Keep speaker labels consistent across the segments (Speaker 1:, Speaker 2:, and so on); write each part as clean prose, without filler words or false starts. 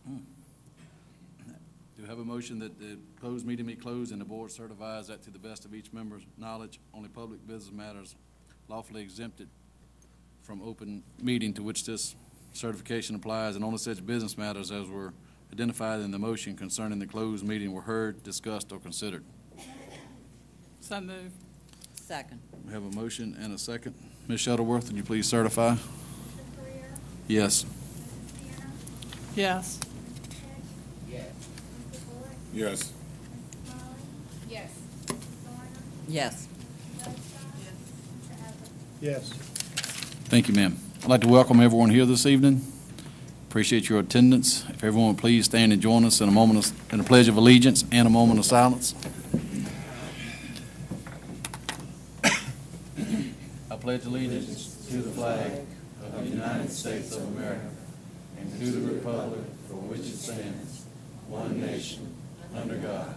Speaker 1: Do we have a motion that the closed meeting be closed and the board certifies that to the best of each member's knowledge, only public business matters lawfully exempted from open meeting to which this certification applies, and only such business matters as were identified in the motion concerning the closed meeting were heard, discussed, or considered?
Speaker 2: So moved.
Speaker 3: Second.
Speaker 1: We have a motion and a second. Ms. Shuttleworth, would you please certify?
Speaker 4: Mr. Career,
Speaker 1: Yes.
Speaker 4: Mrs. Tanner,
Speaker 2: Yes.
Speaker 4: Yes. Mr. Bullock,
Speaker 5: Yes.
Speaker 4: Mrs. Molly,
Speaker 2: Yes.
Speaker 4: Mrs. Garner,
Speaker 3: Yes.
Speaker 4: Mr. Westcott, Mr. Evans.
Speaker 5: Yes.
Speaker 1: Thank you, ma'am. I'd like to welcome everyone here this evening. Appreciate your attendance. If everyone would please stand and join us in a pledge of allegiance and a moment of silence. I pledge allegiance to the flag of the United States of America and to the republic for which it stands, one nation, under God,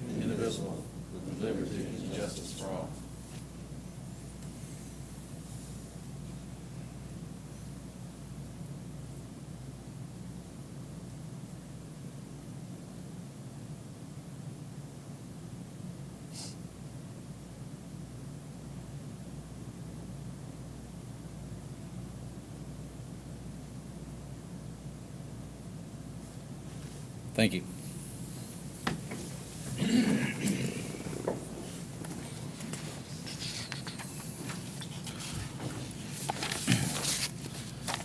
Speaker 1: indivisible, with liberty and justice for all. Thank you.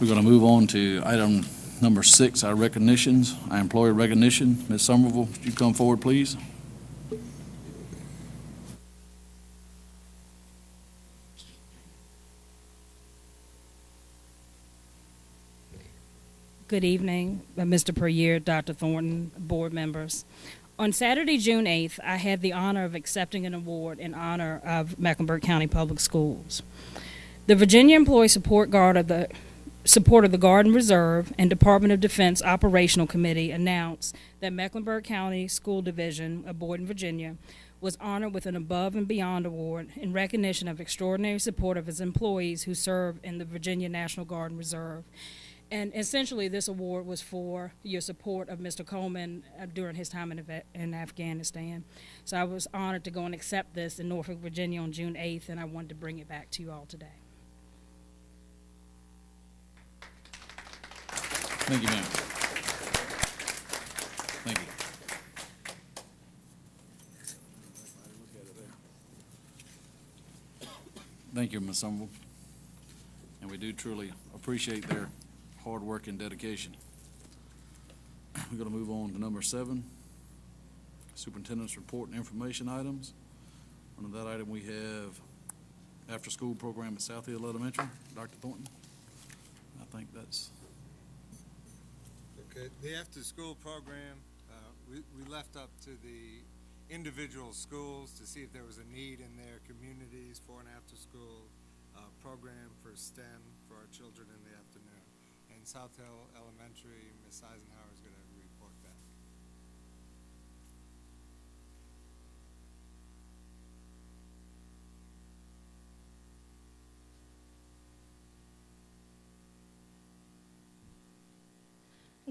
Speaker 1: We're going to move on to item number 6, our recognitions, our employee recognition. Ms. Somerville, would you come forward, please?
Speaker 6: Good evening, Mr. Puryear, Dr. Thornton, board members. On Saturday, June 8th, I had the honor of accepting an award in honor of Mecklenburg County Public Schools. The Virginia Employee Support of the Guard and Reserve and Department of Defense Operational Committee announced that Mecklenburg County School Division of Boydton, Virginia, was honored with an Above and Beyond Award in recognition of extraordinary support of its employees who serve in the Virginia National Guard and Reserve. And essentially, this award was for your support of Mr. Coleman during his time in Afghanistan. So I was honored to go and accept this in Norfolk, Virginia on June 8th, and I wanted to bring it back to you all today.
Speaker 1: Thank you, ma'am. Thank you. Thank you, Ms. Somerville. And we do truly appreciate their hard work and dedication. We're going to move on to number 7, superintendent's report and information items. Under that item, we have after-school program at South Hill Elementary. Dr. Thornton, I think that's...
Speaker 7: Okay, the after-school program, we left up to the individual schools to see if there was a need in their communities for an after-school program for STEM for our children in the afternoon. And South Hill Elementary, Ms. Eisenhower is going to report back.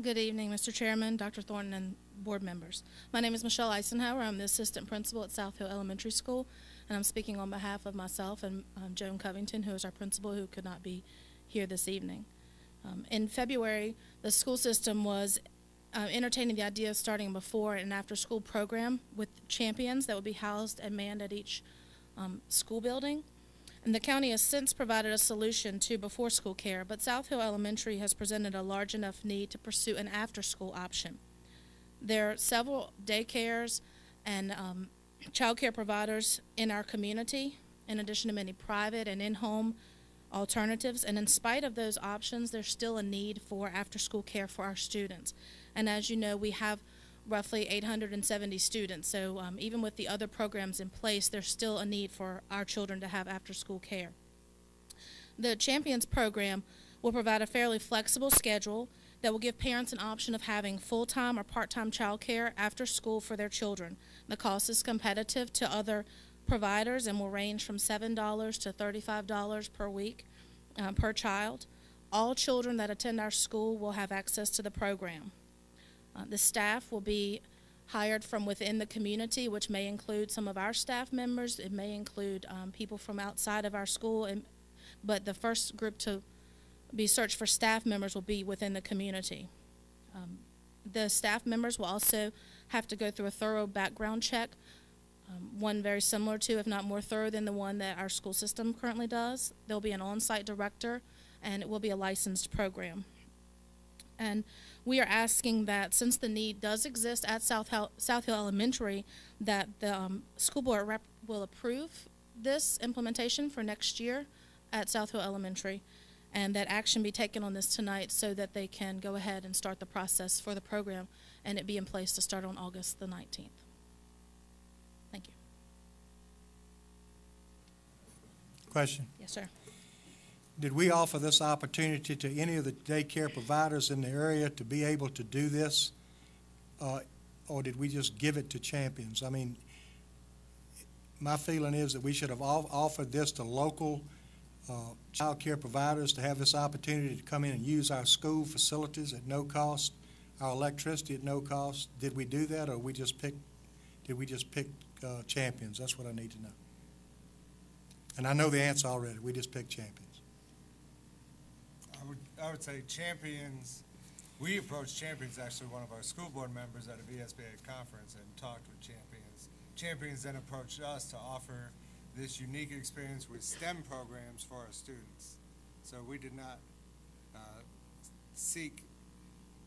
Speaker 8: Good evening, Mr. Chairman, Dr. Thornton, and board members. My name is Michelle Eisenhower. I'm the assistant principal at South Hill Elementary School, and I'm speaking on behalf of myself and Joan Covington, who is our principal, who could not be here this evening. In February, the school system was entertaining the idea of starting a before and after school program with champions that would be housed and manned at each school building. And the county has since provided a solution to before school care, but South Hill Elementary has presented a large enough need to pursue an after school option. There are several daycares and child care providers in our community, in addition to many private and in-home alternatives, and in spite of those options, there's still a need for after-school care for our students. And as you know, we have roughly 870 students, so even with the other programs in place, there's still a need for our children to have after-school care. The Champions program will provide a fairly flexible schedule that will give parents an option of having full-time or part-time child care after school for their children. The cost is competitive to other providers and will range from $7 to $35 per week per child. All children that attend our school will have access to the program. The staff will be hired from within the community, which may include some of our staff members. It may include people from outside of our school, but the first group to be searched for staff members will be within the community. The staff members will also have to go through a thorough background check, one very similar to, if not more thorough than the one that our school system currently does. There'll be an on-site director, and it will be a licensed program. And we are asking that, since the need does exist at South Hill Elementary, that the school board rep will approve this implementation for next year at South Hill Elementary, and that action be taken on this tonight so that they can go ahead and start the process for the program and it be in place to start on August the 19th. Thank you.
Speaker 3: Question.
Speaker 8: Yes, sir.
Speaker 3: Did we offer this opportunity to any of the daycare providers in the area to be able to do this? Or did we just give it to Champions? I mean, my feeling is that we should have offered this to local child care providers to have this opportunity to come in and use our school facilities at no cost, our electricity at no cost. Did we do that, or did we just pick Champions? That's what I need to know. And I know the answer already. We just picked Champions.
Speaker 7: I would say Champions, we approached Champions, actually one of our school board members at a VSBA conference, and talked with Champions. Champions then approached us to offer this unique experience with STEM programs for our students. So we did not seek,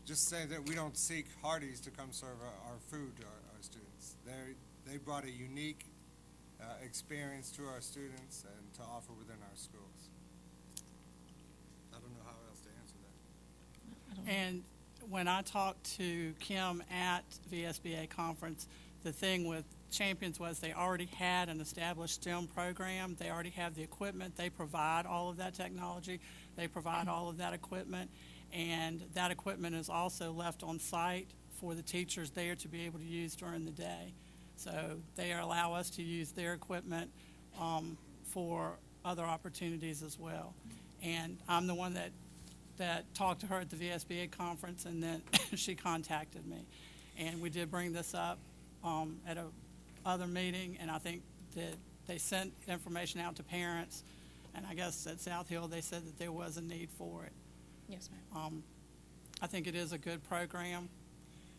Speaker 7: just saying that we don't seek Hardee's to come serve our food to our students. They brought a unique experience to our students and to offer within our schools. I don't know how else to answer that.
Speaker 2: And when I talked to Kim at VSBA conference, the thing with Champions was they already had an established STEM program. They already have the equipment. They provide all of that technology. They provide all of that equipment. And that equipment is also left on site for the teachers there to be able to use during the day. So they allow us to use their equipment for other opportunities as well. And I'm the one that talked to her at the VSBA conference, and then she contacted me. And we did bring this up at a other meeting, and I think that they sent information out to parents, and I guess at South Hill they said that there was a need for it.
Speaker 8: Yes, ma'am.
Speaker 2: I think it is a good program,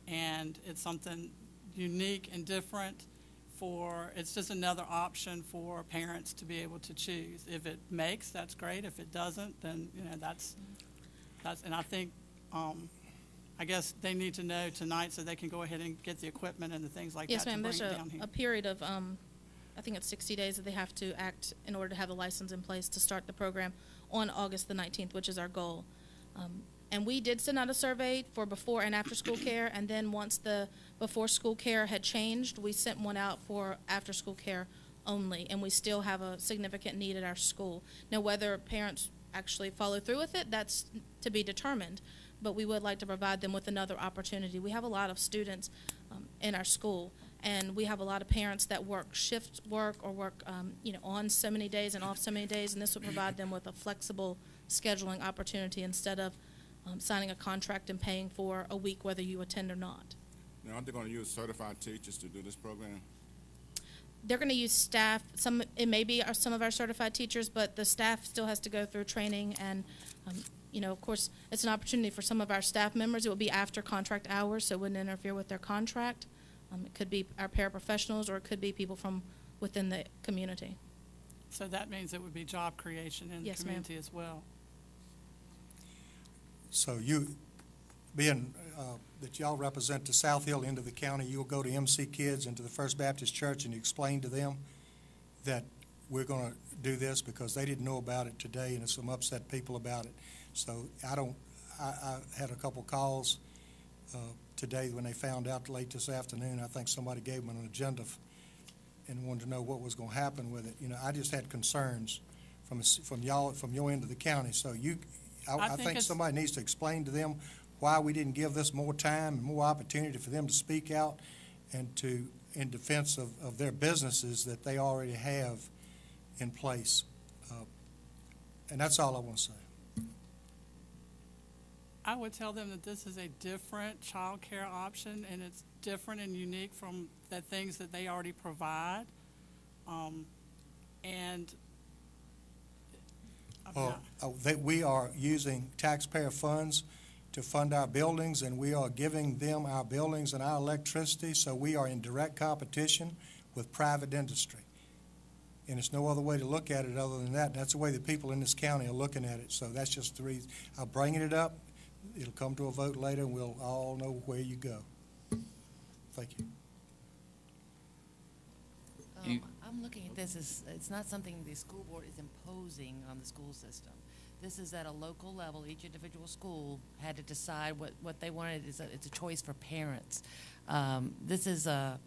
Speaker 2: and it's something unique and different it's just another option for parents to be able to choose. If it makes, that's great. If it doesn't, then, you know, that's, and I think, I guess they need to know tonight so they can go ahead and get the equipment and the things like
Speaker 8: Yes,
Speaker 2: that to
Speaker 8: ma'am.
Speaker 2: bring
Speaker 8: There's
Speaker 2: it down here.
Speaker 8: a period of, I think it's 60 days that they have to act in order to have the license in place to start the program on August the 19th, which is our goal. And we did send out a survey for before and after school care, and then once the before school care had changed, we sent one out for after school care only, and we still have a significant need at our school. Now, whether parents actually follow through with it, that's to be determined, but we would like to provide them with another opportunity. We have a lot of students in our school, and we have a lot of parents that work shift work or work on so many days and off so many days, and this would provide them with a flexible scheduling opportunity instead of signing a contract and paying for a week whether you attend or not.
Speaker 5: Now, aren't they going to use certified teachers to do this program?
Speaker 8: They're going to use staff. It may be some of our certified teachers, but the staff still has to go through training, and of course, it's an opportunity for some of our staff members. It will be after contract hours, so it wouldn't interfere with their contract. It could be our paraprofessionals, or it could be people from within the community.
Speaker 2: So that means it would be job creation in the
Speaker 8: Yes, ma'am.
Speaker 2: community as well.
Speaker 3: So you, being that y'all represent the South Hill end of the county, you'll go to MC Kids and to the First Baptist Church and explain to them that we're going to do this because they didn't know about it today, and there's some upset people about it. So I had a couple calls today when they found out late this afternoon. I think somebody gave them an agenda and wanted to know what was going to happen with it. I just had concerns from your end of the county. So I think somebody needs to explain to them why we didn't give this more time and more opportunity for them to speak out and in defense of their businesses that they already have in place. And that's all I want to say.
Speaker 2: I would tell them that this is a different child care option, and it's different and unique from the things that they already provide. And I'm not-
Speaker 3: That we are using taxpayer funds to fund our buildings, and we are giving them our buildings and our electricity, so we are in direct competition with private industry. And there's no other way to look at it other than that. That's the way the people in this county are looking at it, so that's just the reason. I'm bringing it up. It'll come to a vote later, and we'll all know where you go. Thank you.
Speaker 1: You-
Speaker 9: I'm looking at this as, it's not something the school board is imposing on the school system. This is at a local level. Each individual school had to decide what they wanted. It's a choice for parents. This is the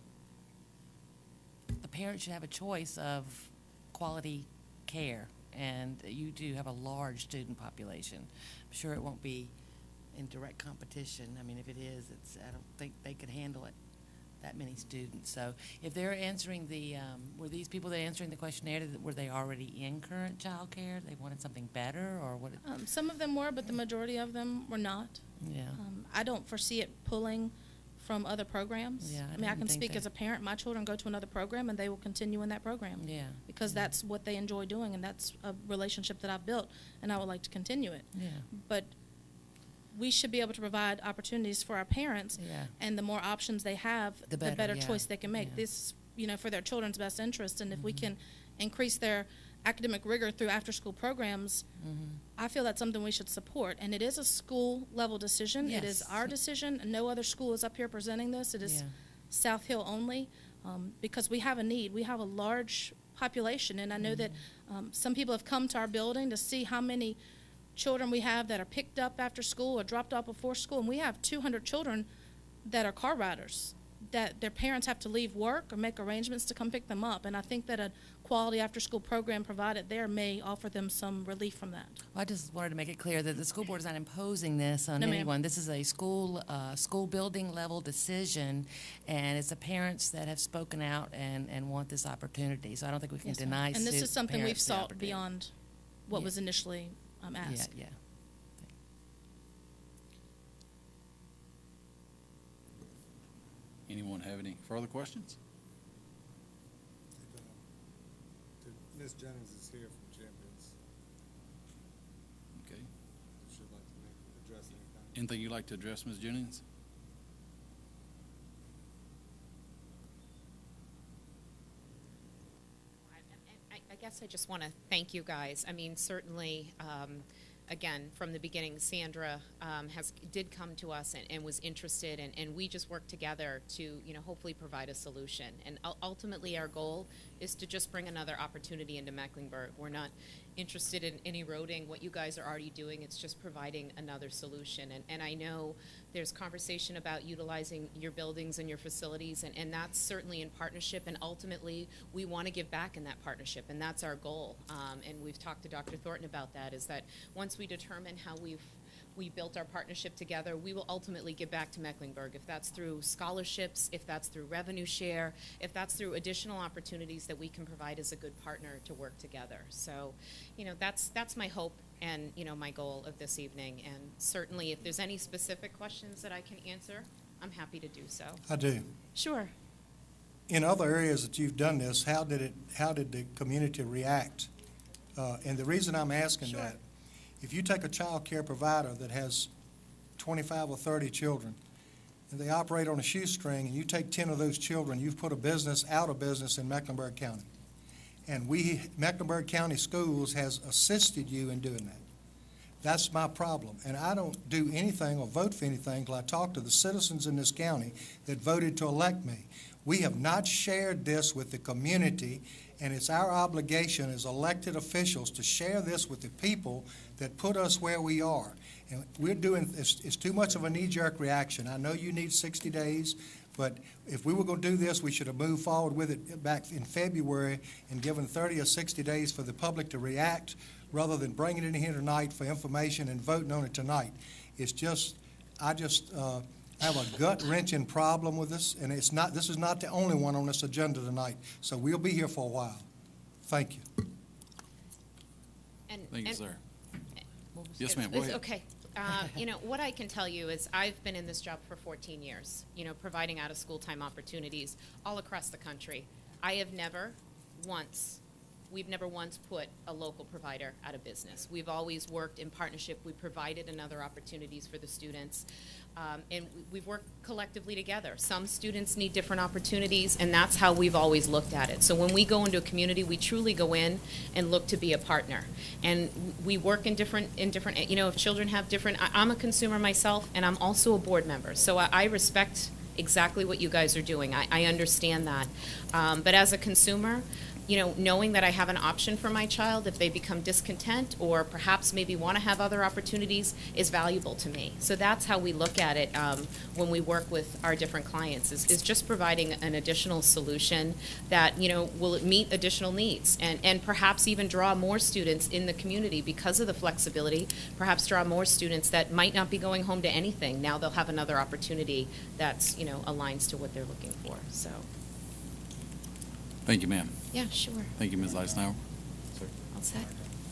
Speaker 9: parents should have a choice of quality care, and you do have a large student population. I'm sure it won't be in direct competition. I mean, if it is, I don't think they could handle it, that many students. So if they're answering were these people that are answering the questionnaire, were they already in current child care? They wanted something better, or what?
Speaker 8: Some of them were, but the majority of them were not.
Speaker 9: Yeah.
Speaker 8: I don't foresee it pulling from other programs.
Speaker 9: Yeah, I
Speaker 8: I mean, I
Speaker 9: didn't
Speaker 8: can
Speaker 9: think
Speaker 8: speak
Speaker 9: that.
Speaker 8: as a parent. My children go to another program, and they will continue in that program.
Speaker 9: Yeah.
Speaker 8: Because that's what they enjoy doing, and that's a relationship that I've built, and I would like to continue it.
Speaker 9: Yeah.
Speaker 8: But we should be able to provide opportunities for our parents,
Speaker 9: Yeah.
Speaker 8: and the more options they have,
Speaker 9: The
Speaker 8: the
Speaker 9: better,
Speaker 8: better
Speaker 9: yeah,
Speaker 8: choice they can make.
Speaker 9: yeah.
Speaker 8: This, for their children's best interest, and if we can increase their academic rigor through after-school programs, I feel that's something we should support. And it is a school-level decision. It is
Speaker 9: Yes.
Speaker 8: our decision, and no other school is up here presenting this. It is
Speaker 9: Yeah.
Speaker 8: South Hill only, because we have a need. We have a large population, and I know that some people have come to our building to see how many children we have that are picked up after school or dropped off before school, and we have 200 children that are car riders, that their parents have to leave work or make arrangements to come pick them up. And I think that a quality after-school program provided there may offer them some relief from that.
Speaker 9: Well, I just wanted to make it clear that the school board is not imposing this on
Speaker 8: No, ma'am.
Speaker 9: anyone. This is a school building level decision, and it's the parents that have spoken out and want this opportunity. So I don't think we can
Speaker 8: Yes, ma'am.
Speaker 9: deny
Speaker 8: And this is something we've
Speaker 9: parents the
Speaker 8: sought
Speaker 9: opportunity.
Speaker 8: beyond what
Speaker 9: Yeah.
Speaker 8: was initially asked.
Speaker 9: Yeah.
Speaker 1: Anyone have any further questions?
Speaker 7: Ms. Jennings is here from Champions.
Speaker 1: Okay.
Speaker 7: If she'd like to address anything.
Speaker 1: Anything you'd like to address, Ms. Jennings?
Speaker 10: I guess I just want to thank you guys. I mean, certainly, again, from the beginning, Sandra did come to us and was interested, and we just worked together to, hopefully provide a solution. And ultimately, our goal is to just bring another opportunity into Mecklenburg. We're not interested in eroding what you guys are already doing. It's just providing another solution. And I know there's conversation about utilizing your buildings and your facilities, and that's certainly in partnership. And ultimately, we want to give back in that partnership, and that's our goal. And we've talked to Dr. Thornton about that, is that once we determine how we built our partnership together, we will ultimately give back to Mecklenburg. If that's through scholarships, if that's through revenue share, if that's through additional opportunities that we can provide as a good partner to work together. So, that's my hope and, my goal of this evening. And certainly, if there's any specific questions that I can answer, I'm happy to do so.
Speaker 3: I do.
Speaker 8: Sure.
Speaker 3: In other areas that you've done this, how did the community react? And the reason I'm asking
Speaker 8: Sure.
Speaker 3: that, if you take a child care provider that has 25 or 30 children, and they operate on a shoestring, and you take 10 of those children, you've put a business out of business in Mecklenburg County. And Mecklenburg County Schools has assisted you in doing that. That's my problem. And I don't do anything or vote for anything until I talk to the citizens in this county that voted to elect me. We have not shared this with the community, and it's our obligation as elected officials to share this with the people that put us where we are. And it's too much of a knee-jerk reaction. I know you need 60 days, but if we were going to do this, we should have moved forward with it back in February and given 30 or 60 days for the public to react rather than bringing it in here tonight for information and voting on it tonight. It's just, I have a gut-wrenching problem with this, and this is not the only one on this agenda tonight, so we'll be here for a while. Thank you.
Speaker 10: And,
Speaker 1: Thank you,
Speaker 10: and-
Speaker 1: sir.
Speaker 10: what was-
Speaker 1: Yes, ma'am, go
Speaker 10: it's-
Speaker 1: ahead.
Speaker 10: Okay. What I can tell you is I've been in this job for 14 years, providing out-of-school time opportunities all across the country. We've never once put a local provider out of business. We've always worked in partnership. We provided another opportunities for the students. And we've worked collectively together. Some students need different opportunities, and that's how we've always looked at it. So when we go into a community, we truly go in and look to be a partner. And we work in different, if children have different, I'm a consumer myself, and I'm also a board member. So I respect exactly what you guys are doing. I understand that. But as a consumer, knowing that I have an option for my child if they become discontent or perhaps maybe want to have other opportunities is valuable to me. So that's how we look at it when we work with our different clients, is just providing an additional solution that, will meet additional needs and perhaps even draw more students in the community because of the flexibility, perhaps draw more students that might not be going home to anything. Now they'll have another opportunity that's, aligns to what they're looking for, so.
Speaker 1: Thank you, ma'am.
Speaker 10: Yeah, sure.
Speaker 1: Thank you, Ms. Eisenhower.
Speaker 10: All set.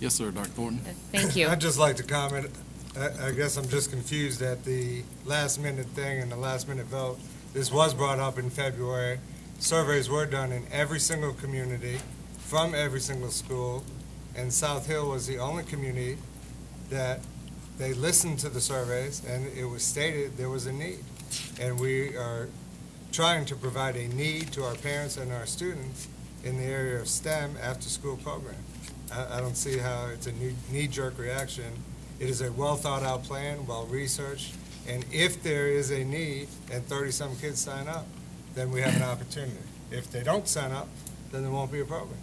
Speaker 1: Yes, sir, Dr. Thornton.
Speaker 10: Thank you.
Speaker 7: I'd just like to comment, I guess I'm just confused at the last-minute thing and the last-minute vote. This was brought up in February. Surveys were done in every single community, from every single school, and South Hill was the only community that they listened to the surveys, and it was stated there was a need. And we are trying to provide a need to our parents and our students in the area of STEM after-school program. I don't see how it's a knee-jerk reaction. It is a well-thought-out plan, well-researched, and if there is a need and 30-some kids sign up, then we have an opportunity. If they don't sign up, then there won't be a program.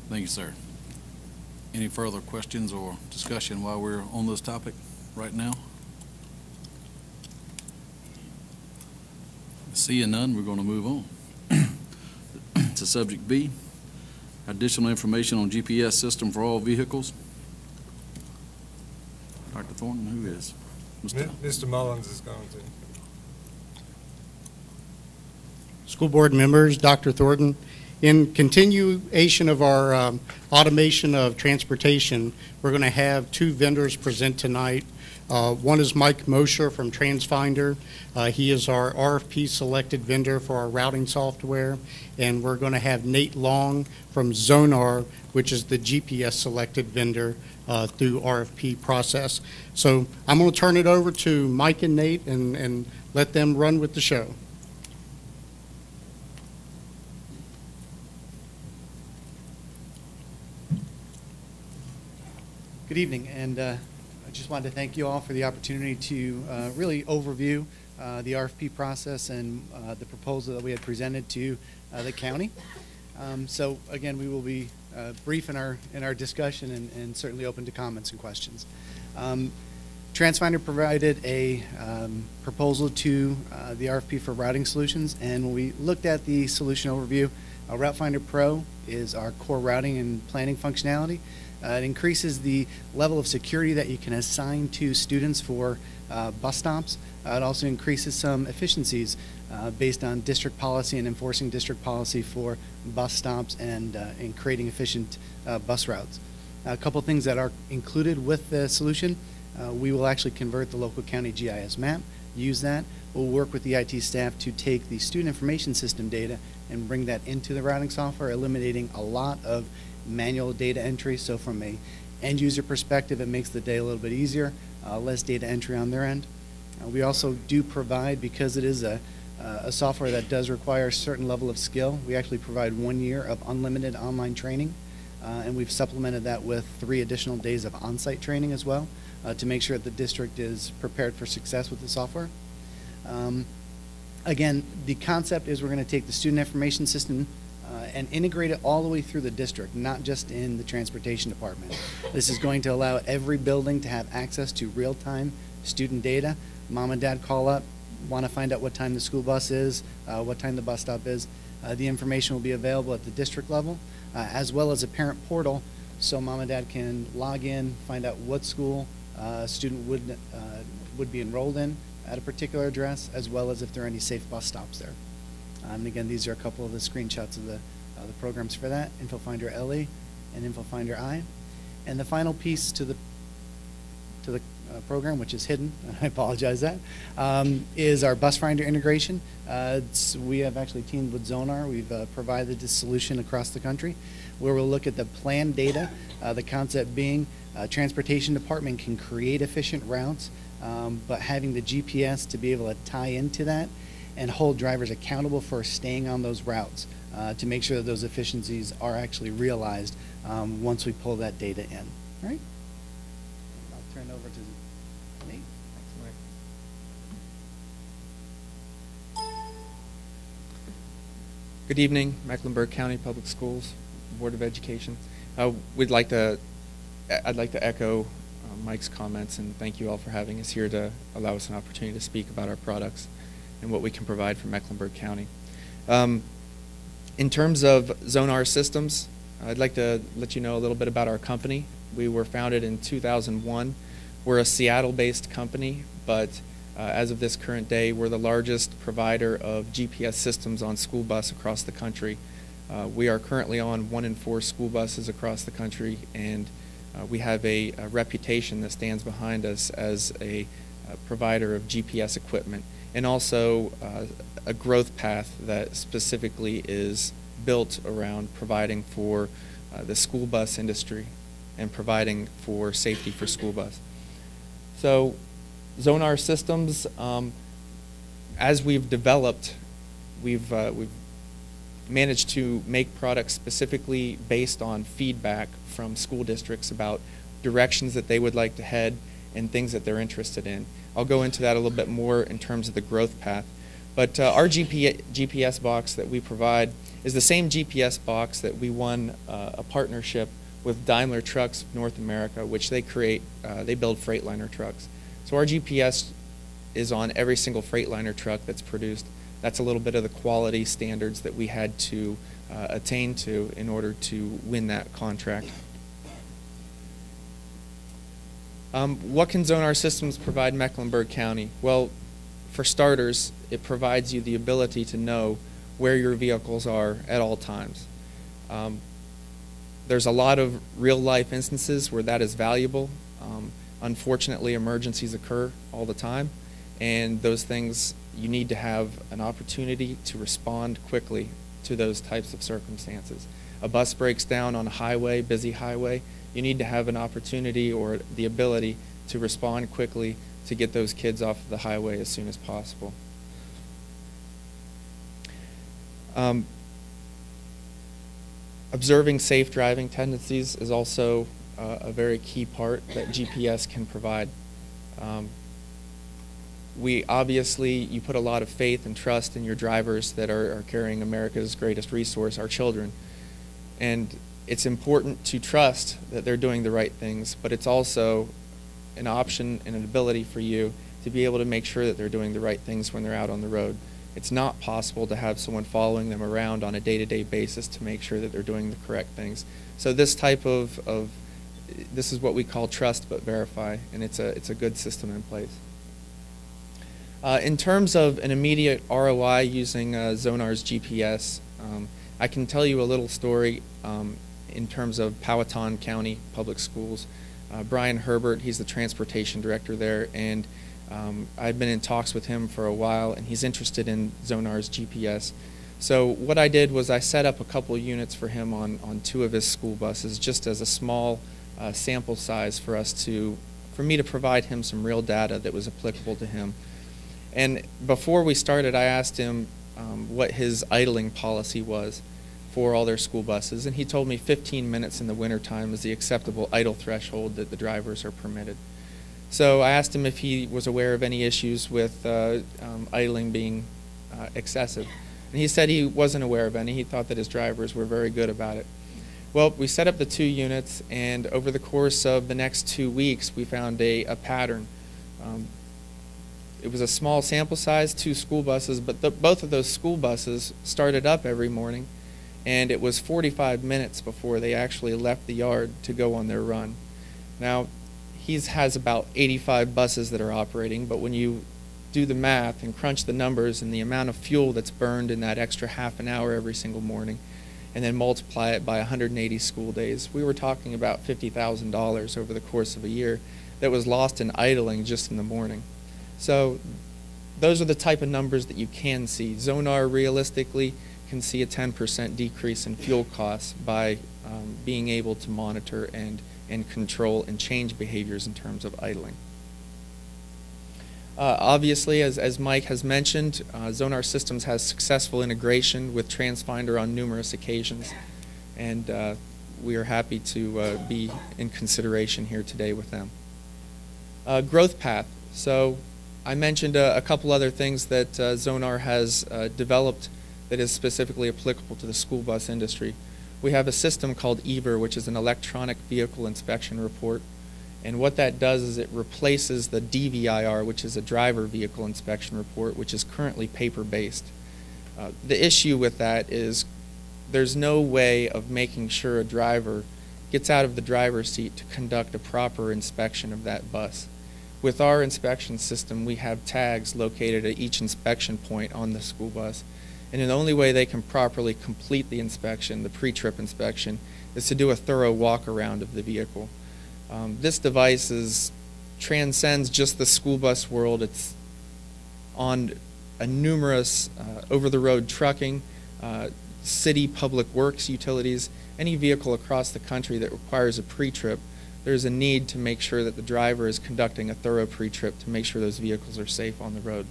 Speaker 1: Thank you, sir. Any further questions or discussion while we're on this topic right now? Seeing none, we're going to move on to subject B, additional information on GPS system for all vehicles. Dr. Thornton, who is?
Speaker 7: Mr. Mullins is going to.
Speaker 11: School board members, Dr. Thornton, in continuation of our automation of transportation, we're going to have two vendors present tonight. One is Mike Mosher from TransFinder. He is our RFP selected vendor for our routing software. And we're going to have Nate Long from Zonar, which is the GPS selected vendor through RFP process. So I'm going to turn it over to Mike and Nate and let them run with the show.
Speaker 12: Good evening, and I just wanted to thank you all for the opportunity to really overview the RFP process and the proposal that we had presented to the county. So again, we will be brief in our discussion and certainly open to comments and questions. TransFinder provided a proposal to the RFP for routing solutions, and when we looked at the solution overview, Route Finder Pro is our core routing and planning functionality. It increases the level of security that you can assign to students for bus stops. It also increases some efficiencies based on district policy and enforcing district policy for bus stops and creating efficient bus routes. A couple things that are included with the solution. We will actually convert the local county GIS map, use that. We'll work with the IT staff to take the student information system data and bring that into the routing software, eliminating a lot of manual data entry. So from a end user perspective, it makes the day a little bit easier, less data entry on their end. We also do provide, because it is a software that does require a certain level of skill, we actually provide 1 year of unlimited online training, and we've supplemented that with 3 additional days of on-site training as well to make sure that the district is prepared for success with the software. Again, the concept is we're going to take the student information system and integrate it all the way through the district, not just in the transportation department. This is going to allow every building to have access to real-time student data. Mom and dad call up, want to find out what time the school bus is, what time the bus stop is. The information will be available at the district level, as well as a parent portal, so mom and dad can log in, find out what school a student would be enrolled in at a particular address, as well as if there are any safe bus stops there. And again, these are a couple of the screenshots of the programs for that, InfoFinder LE and InfoFinder I. And the final piece to the program, which is hidden, I apologize that, is our bus finder integration. We have actually teamed with Zonar. We've provided this solution across the country where we'll look at the planned data, the concept being transportation department can create efficient routes, but having the GPS to be able to tie into that and hold drivers accountable for staying on those routes to make sure that those efficiencies are actually realized once we pull that data in. All right? I'll turn it over to Nate.
Speaker 13: Thanks, Mike. Good evening, Mecklenburg County Public Schools Board of Education. I'd like to echo Mike's comments and thank you all for having us here to allow us an opportunity to speak about our products and what we can provide for Mecklenburg County. In terms of Zonar Systems, I'd like to let you know a little bit about our company. We were founded in 2001. We're a Seattle-based company, but as of this current day, we're the largest provider of GPS systems on school bus across the country. We are currently on 1 in 4 school buses across the country, and we have a reputation that stands behind us as a provider of GPS equipment, and also a growth path that specifically is built around providing for the school bus industry and providing for safety for school bus. So Zonar Systems, as we've developed, we've managed to make products specifically based on feedback from school districts about directions that they would like to head and things that they're interested in. I'll go into that a little bit more in terms of the growth path. But our GPS box that we provide is the same GPS box that we won a partnership with Daimler Trucks North America, which they build Freightliner trucks. So our GPS is on every single Freightliner truck that's produced. That's a little bit of the quality standards that we had to attain to in order to win that contract. What can Zonar Systems provide Mecklenburg County? Well, for starters, it provides you the ability to know where your vehicles are at all times. There's a lot of real-life instances where that is valuable. Unfortunately, emergencies occur all the time, and those things, you need to have an opportunity to respond quickly to those types of circumstances. A bus breaks down on a highway, busy highway, you need to have an opportunity or the ability to respond quickly to get those kids off of the highway as soon as possible. Observing safe driving tendencies is also a very key part that GPS can provide. You put a lot of faith and trust in your drivers that are carrying America's greatest resource, our children. And it's important to trust that they're doing the right things, but it's also an option and an ability for you to be able to make sure that they're doing the right things when they're out on the road. It's not possible to have someone following them around on a day-to-day basis to make sure that they're doing the correct things. So this type of this is what we call trust but verify, and it's a good system in place. In terms of an immediate ROI using Zonar's GPS, I can tell you a little story in terms of Powhatan County Public Schools. Brian Herbert, he's the transportation director there, and I've been in talks with him for a while, and he's interested in Zonar's GPS. So what I did was I set up a couple of units for him on 2 of his school buses, just as a small sample size for me to provide him some real data that was applicable to him. And before we started, I asked him what his idling policy was for all their school buses, and he told me 15 minutes in the wintertime is the acceptable idle threshold that the drivers are permitted. So I asked him if he was aware of any issues with idling being excessive, and he said he wasn't aware of any. He thought that his drivers were very good about it. Well, we set up the 2 units, and over the course of the next 2 weeks, we found a pattern. It was a small sample size, 2 school buses, but both of those school buses started up every morning, and it was 45 minutes before they actually left the yard to go on their run. Now, he has about 85 buses that are operating, but when you do the math and crunch the numbers and the amount of fuel that's burned in that extra half an hour every single morning, and then multiply it by 180 school days, we were talking about $50,000 over the course of a year that was lost in idling just in the morning. So those are the type of numbers that you can see. Zonar realistically can see a 10% decrease in fuel costs by being able to monitor and control and change behaviors in terms of idling. Obviously, as Mike has mentioned, Zonar Systems has successful integration with TransFinder on numerous occasions, and we are happy to be in consideration here today with them. Growth path. So I mentioned a couple other things that Zonar has developed that is specifically applicable to the school bus industry. We have a system called EVER, which is an electronic vehicle inspection report. And what that does is it replaces the DVIR, which is a driver vehicle inspection report, which is currently paper-based. The issue with that is there's no way of making sure a driver gets out of the driver's seat to conduct a proper inspection of that bus. With our inspection system, we have tags located at each inspection point on the school bus. And the only way they can properly complete the inspection, the pre-trip inspection, is to do a thorough walk-around of the vehicle. This device transcends just the school bus world. It's on a numerous over-the-road trucking, city public works utilities, any vehicle across the country that requires a pre-trip. There's a need to make sure that the driver is conducting a thorough pre-trip to make sure those vehicles are safe on the road.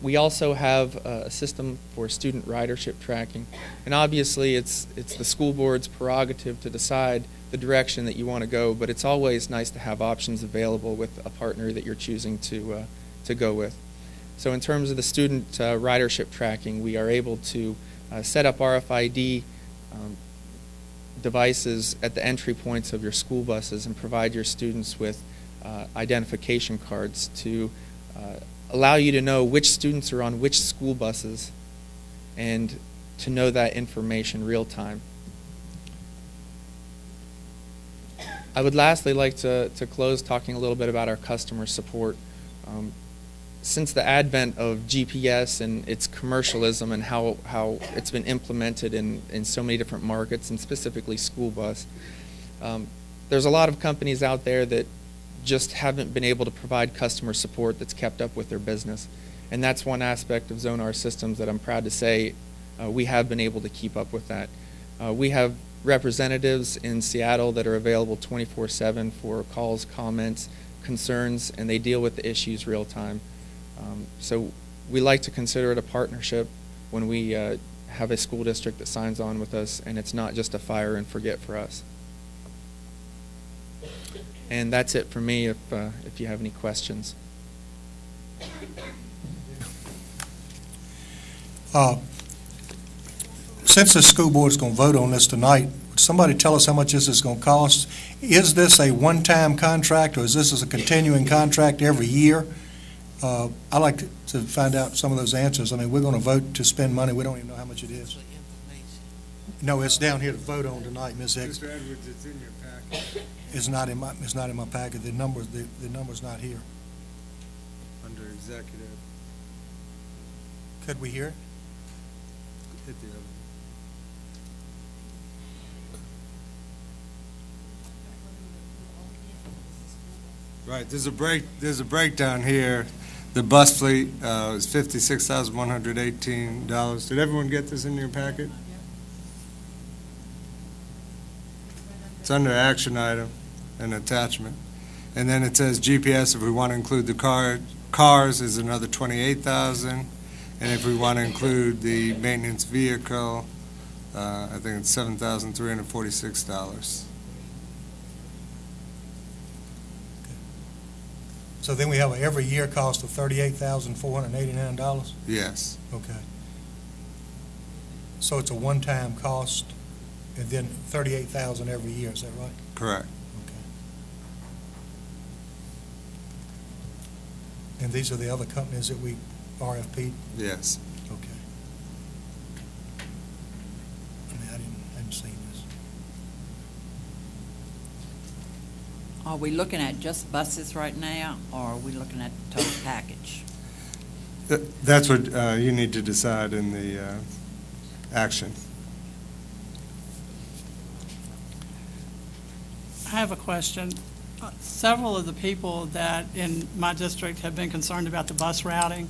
Speaker 13: We also have a system for student ridership tracking, and obviously it's the school board's prerogative to decide the direction that you want to go, but it's always nice to have options available with a partner that you're choosing to go with. So in terms of the student ridership tracking, we are able to set up RFID devices at the entry points of your school buses and provide your students with identification cards to allow you to know which students are on which school buses and to know that information real time. I would lastly like to close talking a little bit about our customer support. Since the advent of GPS and its commercialism and how it's been implemented in so many different markets, and specifically school bus, there's a lot of companies out there that just haven't been able to provide customer support that's kept up with their business. And that's one aspect of Zonar Systems that I'm proud to say we have been able to keep up with that. We have representatives in Seattle that are available 24/7 for calls, comments, concerns, and they deal with the issues real time. So we like to consider it a partnership when we have a school district that signs on with us, and it's not just a fire and forget for us. And that's it for me if you have any questions.
Speaker 3: Since the school board is going to vote on this tonight, would somebody tell us how much this is going to cost? Is this a one-time contract, or is this a continuing contract every year? I'd like to find out some of those answers. I mean, we're going to vote to spend money. We don't even know how much it is. No, it's down here to vote on tonight, Ms. Hicks.
Speaker 7: Mr. Edwards, it's in your packet
Speaker 3: It's not in my packet. The number's not here.
Speaker 7: under executive.
Speaker 3: Could we hear it?
Speaker 7: Hit the other. Right, there's a breakdown here. The bus fleet is $56,118. Did everyone get this in your packet? It's under action item and attachment. And then it says GPS, if we want to include the cars, is another $28,000. And if we want to include the maintenance vehicle, I think it's $7,346.
Speaker 3: So then we have an every year cost of $38,489?
Speaker 7: Yes.
Speaker 3: Okay. So it's a one-time cost, and then $38,000 every year, is that right?
Speaker 7: Correct.
Speaker 3: Okay. And these are the other companies that we RFP'd?
Speaker 7: Yes.
Speaker 3: Okay. I mean, I hadn't seen this.
Speaker 14: Are we looking at just buses right now, or are we looking at the total package?
Speaker 7: That's what you need to decide in the action.
Speaker 2: I have a question. Several of the people that in my district have been concerned about the bus routing.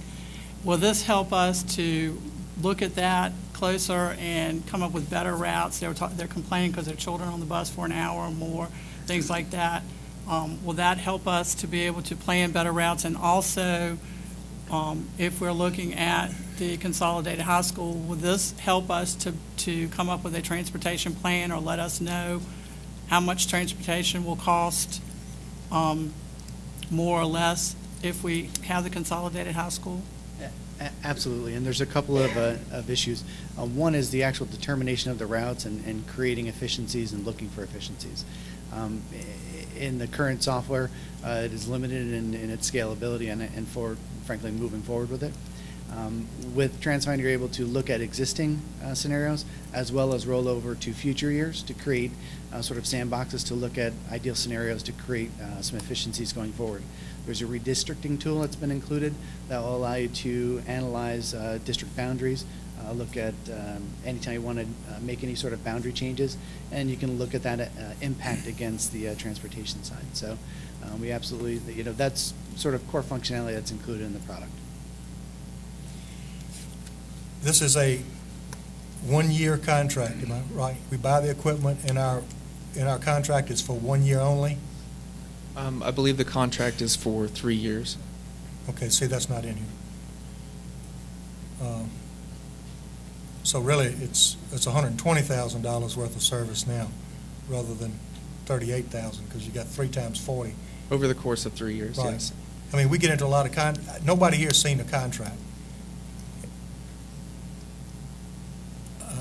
Speaker 2: Will this help us to look at that closer and come up with better routes? They're complaining because their children are on the bus for an hour or more, things like that. Will that help us to be able to plan better routes? And also, if we're looking at the consolidated high school, will this help us to come up with a transportation plan or let us know how much transportation will cost more or less if we have the consolidated high school?
Speaker 12: Absolutely, and there's a couple of issues. One is the actual determination of the routes and creating efficiencies and looking for efficiencies. In the current software, it is limited in its scalability and for, frankly, moving forward with it. With TransFind, you're able to look at existing scenarios as well as roll over to future years to create sort of sandboxes to look at ideal scenarios to create some efficiencies going forward. There's a redistricting tool that's been included that will allow you to analyze district boundaries, look at anytime you want to make any sort of boundary changes, and you can look at that impact against the transportation side. So we absolutely, that's sort of core functionality that's included in the product.
Speaker 3: This is a one-year contract, am I right? We buy the equipment and our contract is for 1 year only?
Speaker 13: I believe the contract is for 3 years.
Speaker 3: Okay, see, that's not in here. So really, it's $120,000 worth of service now, rather than $38,000, because you got 3 times 40.
Speaker 13: Over the course of 3 years,
Speaker 3: Right.
Speaker 13: yes.
Speaker 3: I mean, we get into a lot of nobody here has seen a contract.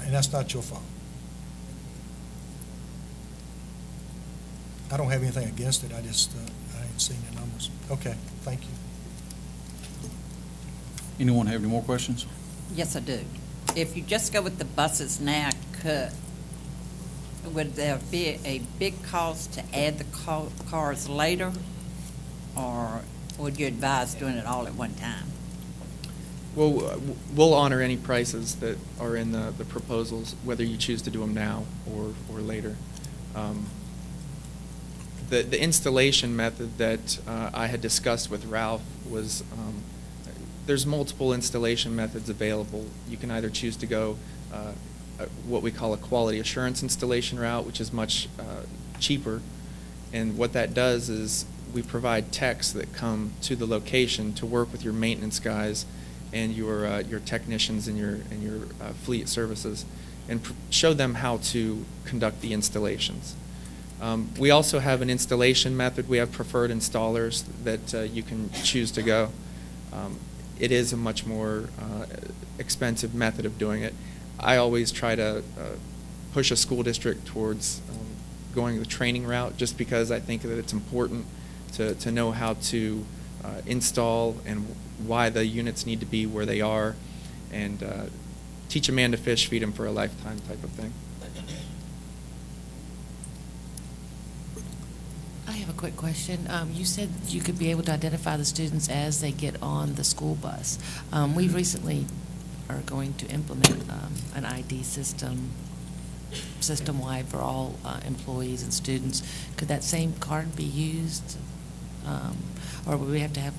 Speaker 3: And that's not your fault. I don't have anything against it, I just, I ain't seen the numbers. Okay, thank you.
Speaker 1: Anyone have any more questions?
Speaker 14: Yes, I do. If you just go with the buses now, would there be a big cost to add the cars later? Or would you advise doing it all at one time?
Speaker 13: Well, we'll honor any prices that are in the proposals, whether you choose to do them now or later. The installation method that I had discussed with Ralph was, there's multiple installation methods available. You can either choose to go what we call a quality assurance installation route, which is much cheaper. And what that does is we provide techs that come to the location to work with your maintenance guys and your technicians and your fleet services, and show them how to conduct the installations. We also have an installation method. We have preferred installers that you can choose to go. It is a much more expensive method of doing it. I always try to push a school district towards going the training route, just because I think that it's important to know how to install and why the units need to be where they are, and teach a man to fish, feed him for a lifetime type of thing.
Speaker 9: I have a quick question. You said you could be able to identify the students as they get on the school bus. We recently are going to implement an ID system-wide for all employees and students. Could that same card be used, or would we have to have,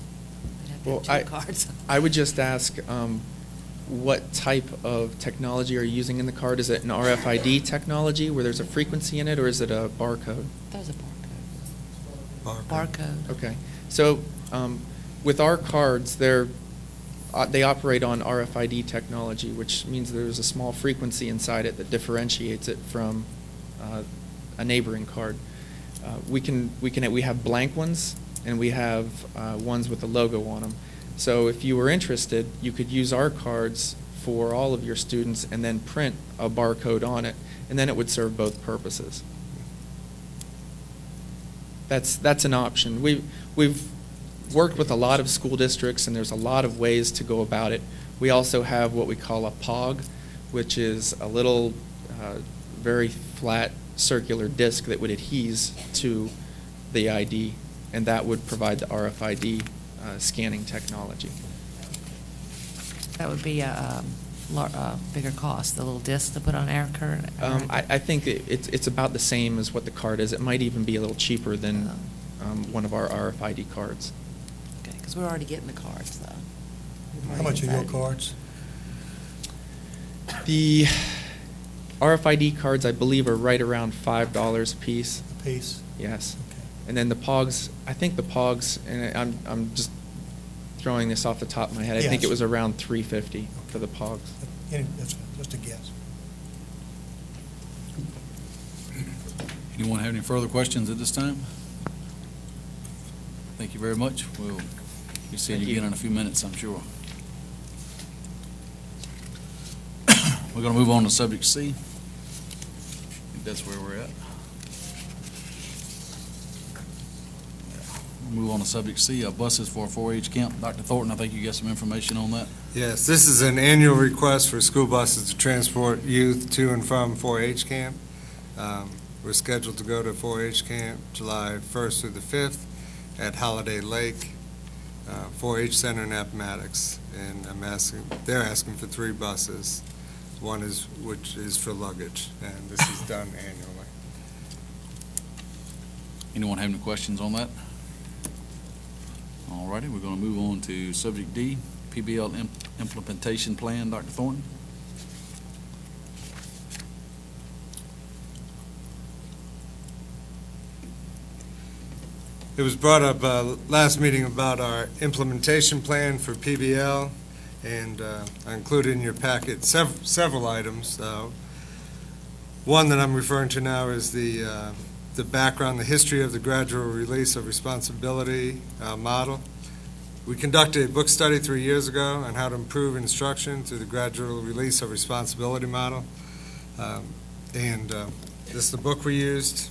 Speaker 13: Well,
Speaker 9: two cards?
Speaker 13: I would just ask, what type of technology are you using in the card? Is it an RFID technology where there's a frequency in it, or is it a barcode?
Speaker 9: That was a barcode.
Speaker 13: Okay. So with our cards, they operate on RFID technology, which means there's a small frequency inside it that differentiates it from a neighboring card. We have blank ones, and we have ones with a logo on them. So if you were interested, you could use our cards for all of your students and then print a barcode on it, and then it would serve both purposes. That's an option. We've worked with a lot of school districts, and there's a lot of ways to go about it. We also have what we call a POG, which is a little very flat circular disc that would adhere to the ID, and that would provide the RFID scanning technology.
Speaker 9: That would be bigger cost, the little disc to put on our current?
Speaker 13: I think it's about the same as what the card is. It might even be a little cheaper than one of our RFID cards.
Speaker 9: Okay, because we're already getting the cards, though.
Speaker 3: How much are your cards?
Speaker 13: The RFID cards, I believe, are right around $5 a piece.
Speaker 3: A piece?
Speaker 13: Yes.
Speaker 3: Okay.
Speaker 13: And then the POGs, I think the POGs, and I'm just throwing this off the top of my head, I think
Speaker 3: Yes.
Speaker 13: it was around $350 for the POGs.
Speaker 3: That's just a guess.
Speaker 1: Anyone have any further questions at this time? Thank you very much. We'll be seeing you again in a few minutes, I'm sure. We're going to move on to subject C. I think that's where we're at. We'll move on to subject C, buses for a 4-H camp. Dr. Thornton, I think you got some information on that.
Speaker 7: Yes, this is an annual request for school buses to transport youth to and from 4-H camp. We're scheduled to go to 4-H camp July 1st through the 5th at Holiday Lake, 4-H Center in Appomattox. And they're asking for 3 buses. One which is for luggage, and this is done annually.
Speaker 1: Anyone have any questions on that? All righty, we're going to move on to subject D, PBL implementation plan. Dr. Thornton?
Speaker 7: It was brought up last meeting about our implementation plan for PBL, and I included in your packet several items. One that I'm referring to now is the background, the history of the gradual release of responsibility model. We conducted a book study 3 years ago on how to improve instruction through the gradual release of responsibility model. This is the book we used.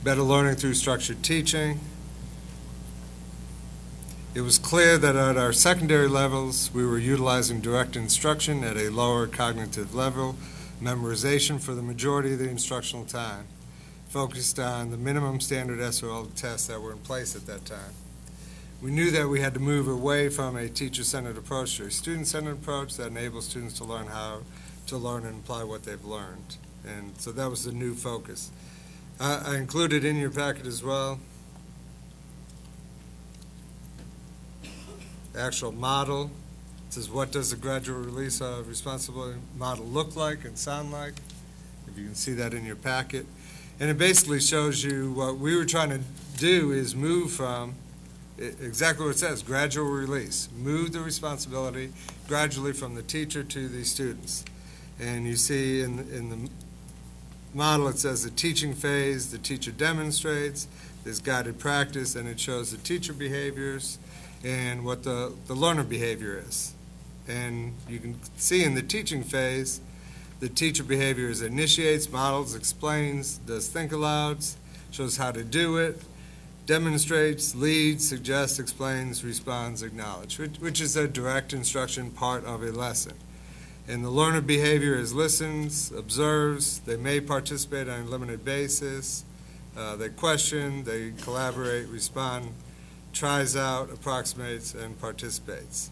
Speaker 7: Better learning through structured teaching. It was clear that at our secondary levels, we were utilizing direct instruction at a lower cognitive level, memorization for the majority of the instructional time, focused on the minimum standard SOL tests that were in place at that time. We knew that we had to move away from a teacher-centered approach to a student-centered approach that enables students to learn how to learn and apply what they've learned. And so that was the new focus. I included in your packet as well the actual model. It says, what does the gradual release of responsibility model look like and sound like? If you can see that in your packet. And it basically shows you what we were trying to do is move from exactly what it says, gradual release. Move the responsibility gradually from the teacher to the students. And you see in the model it says the teaching phase, the teacher demonstrates, there's guided practice, and it shows the teacher behaviors and what the learner behavior is. And you can see in the teaching phase, the teacher behavior is initiates, models, explains, does think alouds, shows how to do it, demonstrates, leads, suggests, explains, responds, acknowledge, which is a direct instruction part of a lesson. And the learner behavior is listens, observes, they may participate on a limited basis, they question, they collaborate, respond, tries out, approximates, and participates.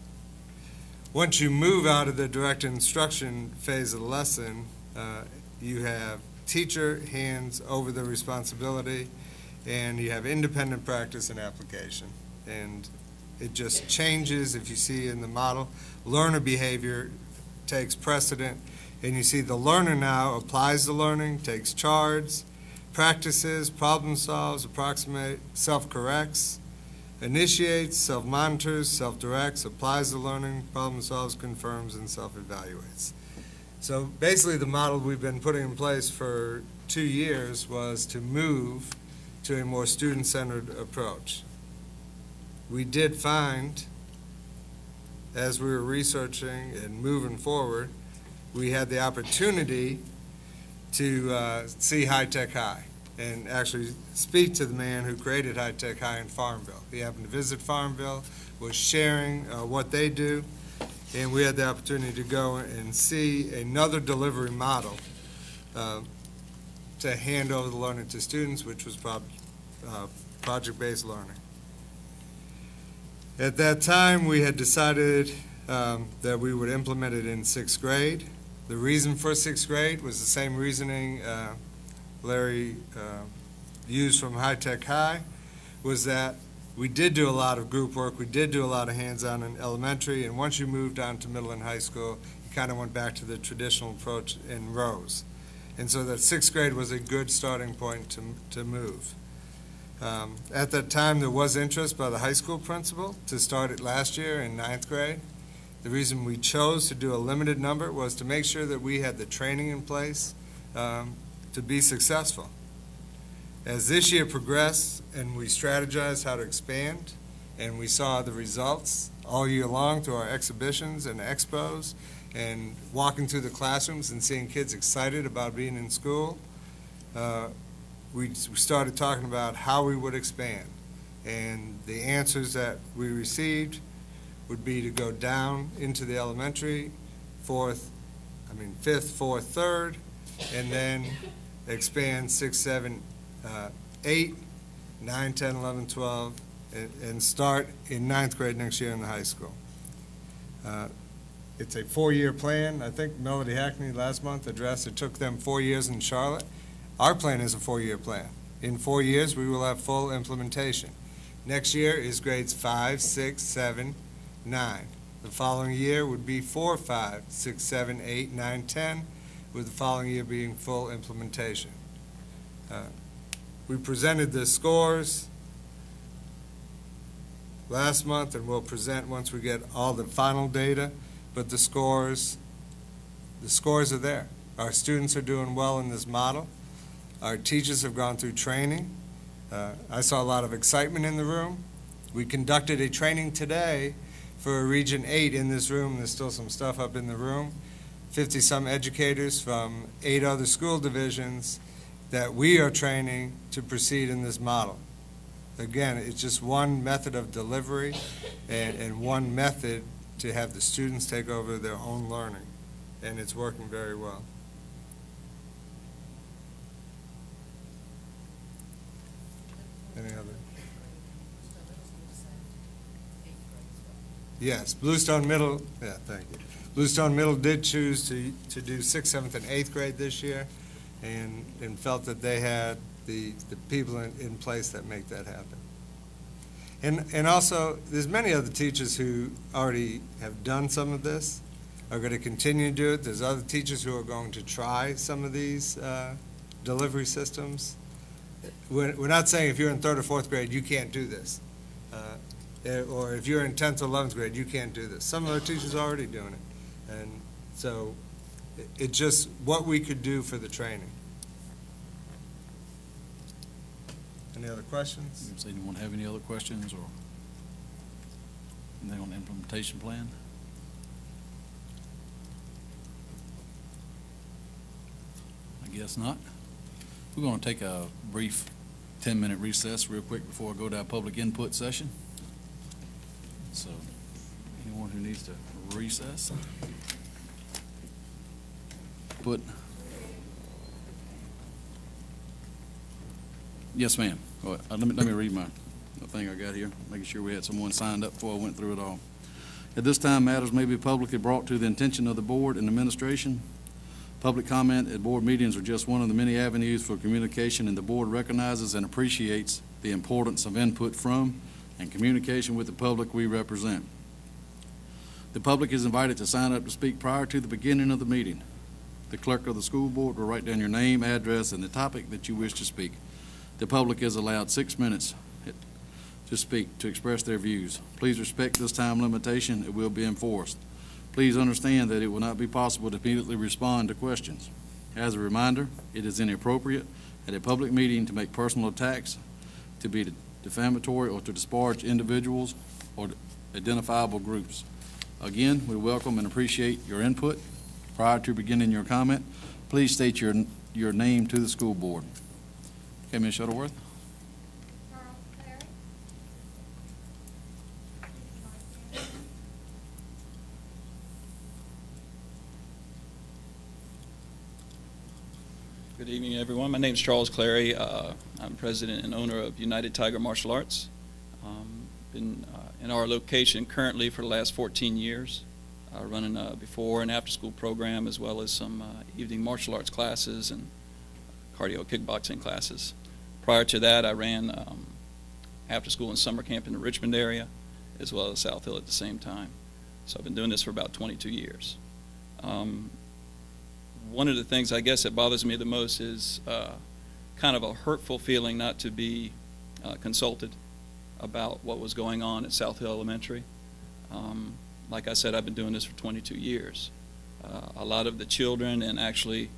Speaker 7: Once you move out of the direct instruction phase of the lesson, you have teacher hands over the responsibility, and you have independent practice and application. And it just changes, if you see in the model, learner behavior takes precedent, and you see the learner now applies the learning, takes charge, practices, problem solves, approximates, self-corrects, initiates, self-monitors, self-directs, applies the learning, problem solves, confirms, and self-evaluates. So basically the model we've been putting in place for 2 years was to move to a more student-centered approach. We did find, as we were researching and moving forward, we had the opportunity to see High Tech High and actually speak to the man who created High Tech High in Farmville. He happened to visit Farmville, was sharing what they do, and we had the opportunity to go and see another delivery model to hand over the learning to students, which was project-based learning. At that time, we had decided that we would implement it in 6th grade. The reason for 6th grade was the same reasoning Larry used from High Tech High, was that we did do a lot of group work, we did do a lot of hands-on in elementary, and once you moved on to middle and high school, you kind of went back to the traditional approach in rows. And so that 6th grade was a good starting point to move. At that time, there was interest by the high school principal to start it last year in 9th grade. The reason we chose to do a limited number was to make sure that we had the training in place to be successful. As this year progressed and we strategized how to expand, and we saw the results all year long through our exhibitions and expos, and walking through the classrooms and seeing kids excited about being in school, we started talking about how we would expand. And the answers that we received would be to go down into the elementary, 5th, 4th, 3rd, and then expand 6, 7, 8, 9, 10, 11, 12, and start in 9th grade next year in the high school. It's a 4-year plan. I think Melody Hackney last month addressed it took them 4 years in Charlotte. Our plan is a 4-year plan. In 4 years, we will have full implementation. Next year is grades 5, 6, 7, 9. The following year would be 4, 5, 6, 7, 8, 9, 10, with the following year being full implementation. We presented the scores last month, and we'll present once we get all the final data, but the scores are there. Our students are doing well in this model. Our teachers have gone through training. I saw a lot of excitement in the room. We conducted a training today for a Region 8 in this room. There's still some stuff up in the room. 50-some educators from 8 other school divisions that we are training to proceed in this model. Again, it's just one method of delivery and one method to have the students take over their own learning, and it's working very well. Any other? Yes, Bluestone Middle, yeah, thank you. Bluestone Middle did choose to do 6th, 7th, and 8th grade this year, and felt that they had the people in place that make that happen. And also, there's many other teachers who already have done some of this, are going to continue to do it. There's other teachers who are going to try some of these delivery systems. We're not saying if you're in 3rd or 4th grade, you can't do this. Or if you're in 10th or 11th grade, you can't do this. Some of our teachers are already doing it. And so it's just what we could do for the training. Any other questions?
Speaker 1: Does anyone have any other questions or anything on the implementation plan? I guess not. We're going to take a brief 10-minute recess real quick before I go to our public input session. So anyone who needs to recess, yes, ma'am. Let me read the thing I got here, making sure we had someone signed up before I went through it all. At this time, matters may be publicly brought to the attention of the board and administration. Public comment at board meetings are just one of the many avenues for communication, and the board recognizes and appreciates the importance of input from and communication with the public we represent. The public is invited to sign up to speak prior to the beginning of the meeting. The clerk of the school board will write down your name, address, and the topic that you wish to speak. The public is allowed 6 minutes to speak, to express their views. Please respect this time limitation. It will be enforced. Please understand that it will not be possible to immediately respond to questions. As a reminder, it is inappropriate at a public meeting to make personal attacks, to be defamatory, or to disparage individuals or identifiable groups. Again, we welcome and appreciate your input. Prior to beginning your comment, please state your name to the school board. Okay, Ms. Shuttleworth.
Speaker 4: Charles Clary.
Speaker 15: Good evening, everyone. My name is Charles Clary. I'm president and owner of United Tiger Martial Arts. Been in our location currently for the last 14 years. running a before and after school program, as well as some evening martial arts classes and cardio kickboxing classes. Prior to that, I ran after school and summer camp in the Richmond area, as well as South Hill at the same time. So I've been doing this for about 22 years. One of the things I guess that bothers me the most is kind of a hurtful feeling not to be consulted about what was going on at South Hill Elementary. Like I said, I've been doing this for 22 years. A lot of the children, and actually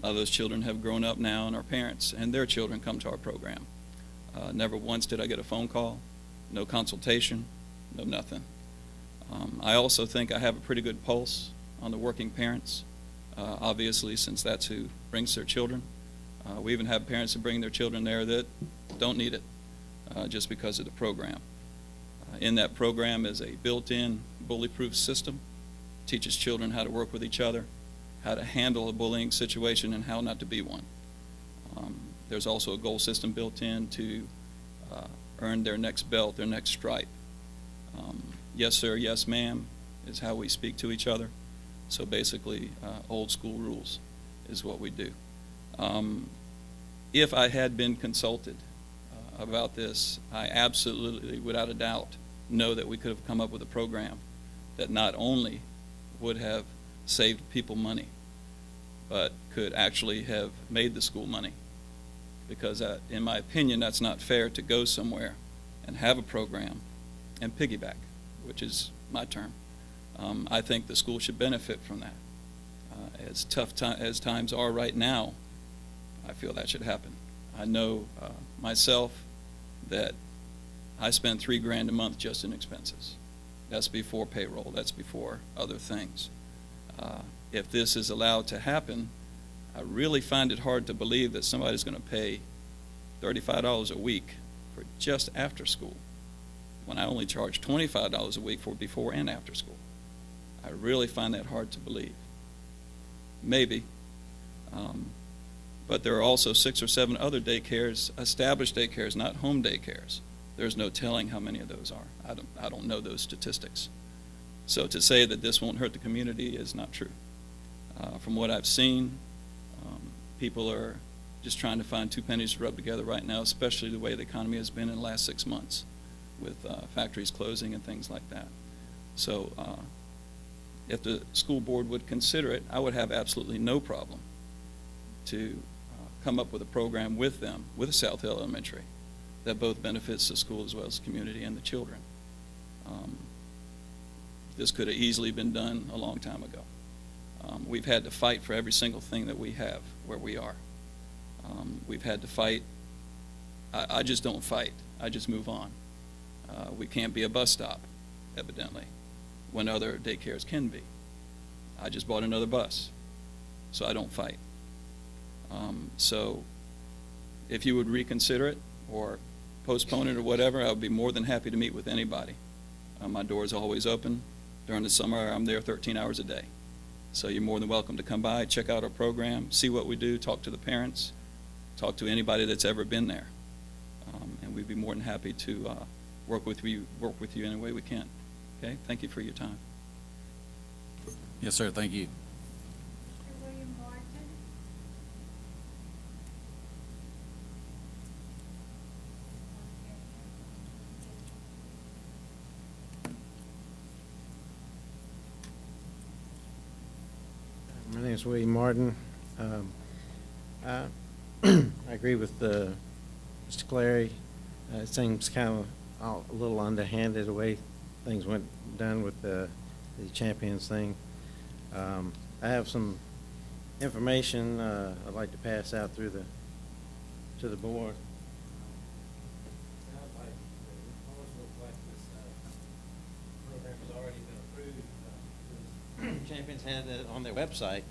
Speaker 15: a lot of those children have grown up now, and our parents and their children come to our program. Never once did I get a phone call, no consultation, no nothing. I also think I have a pretty good pulse on the working parents, obviously, since that's who brings their children. We even have parents that bring their children there that don't need it just because of the program. In that program is a built-in bully-proof system, teaches children how to work with each other, how to handle a bullying situation, and how not to be one. There's also a goal system built in to earn their next belt, their next stripe. Yes, sir, yes, ma'am is how we speak to each other. So basically, old school rules is what we do. If I had been consulted about this, I absolutely, without a doubt, know that we could have come up with a program that not only would have saved people money, but could actually have made the school money. Because in my opinion, that's not fair to go somewhere and have a program and piggyback, which is my term. I think the school should benefit from that. As tough as times are right now, I feel that should happen. I know myself that I spend $3,000 a month just in expenses. That's before payroll. That's before other things. If this is allowed to happen, I really find it hard to believe that somebody's going to pay $35 a week for just after school, when I only charge $25 a week for before and after school. I really find that hard to believe. Maybe. But there are also 6 or 7 other daycares, established daycares, not home daycares. There's no telling how many of those are. I don't know those statistics. So to say that this won't hurt the community is not true. From what I've seen, people are just trying to find 2 pennies to rub together right now, especially the way the economy has been in the last 6 months with factories closing and things like that. So if the school board would consider it, I would have absolutely no problem to come up with a program with them, with South Hill Elementary, that both benefits the school as well as the community and the children. This could have easily been done a long time ago. We've had to fight for every single thing that we have where we are. We've had to fight. I just don't fight. I just move on. We can't be a bus stop, evidently, when other daycares can be. I just bought another bus, so I don't fight. So if you would reconsider it or postpone it or whatever, I would be more than happy to meet with anybody. My door is always open. During the summer, I'm there 13 hours a day. So you're more than welcome to come by, check out our program, see what we do, talk to the parents, talk to anybody that's ever been there. And we'd be more than happy to work with you any way we can. Okay? Thank you for your time.
Speaker 1: Yes, sir. Thank you.
Speaker 4: Mr. William Martin.
Speaker 16: My name is William Martin. I agree with Mr. Clary. It seems kind of a little underhanded the way things went done with the champions thing. I have some information I'd like to pass out to the board. Champions had it on their website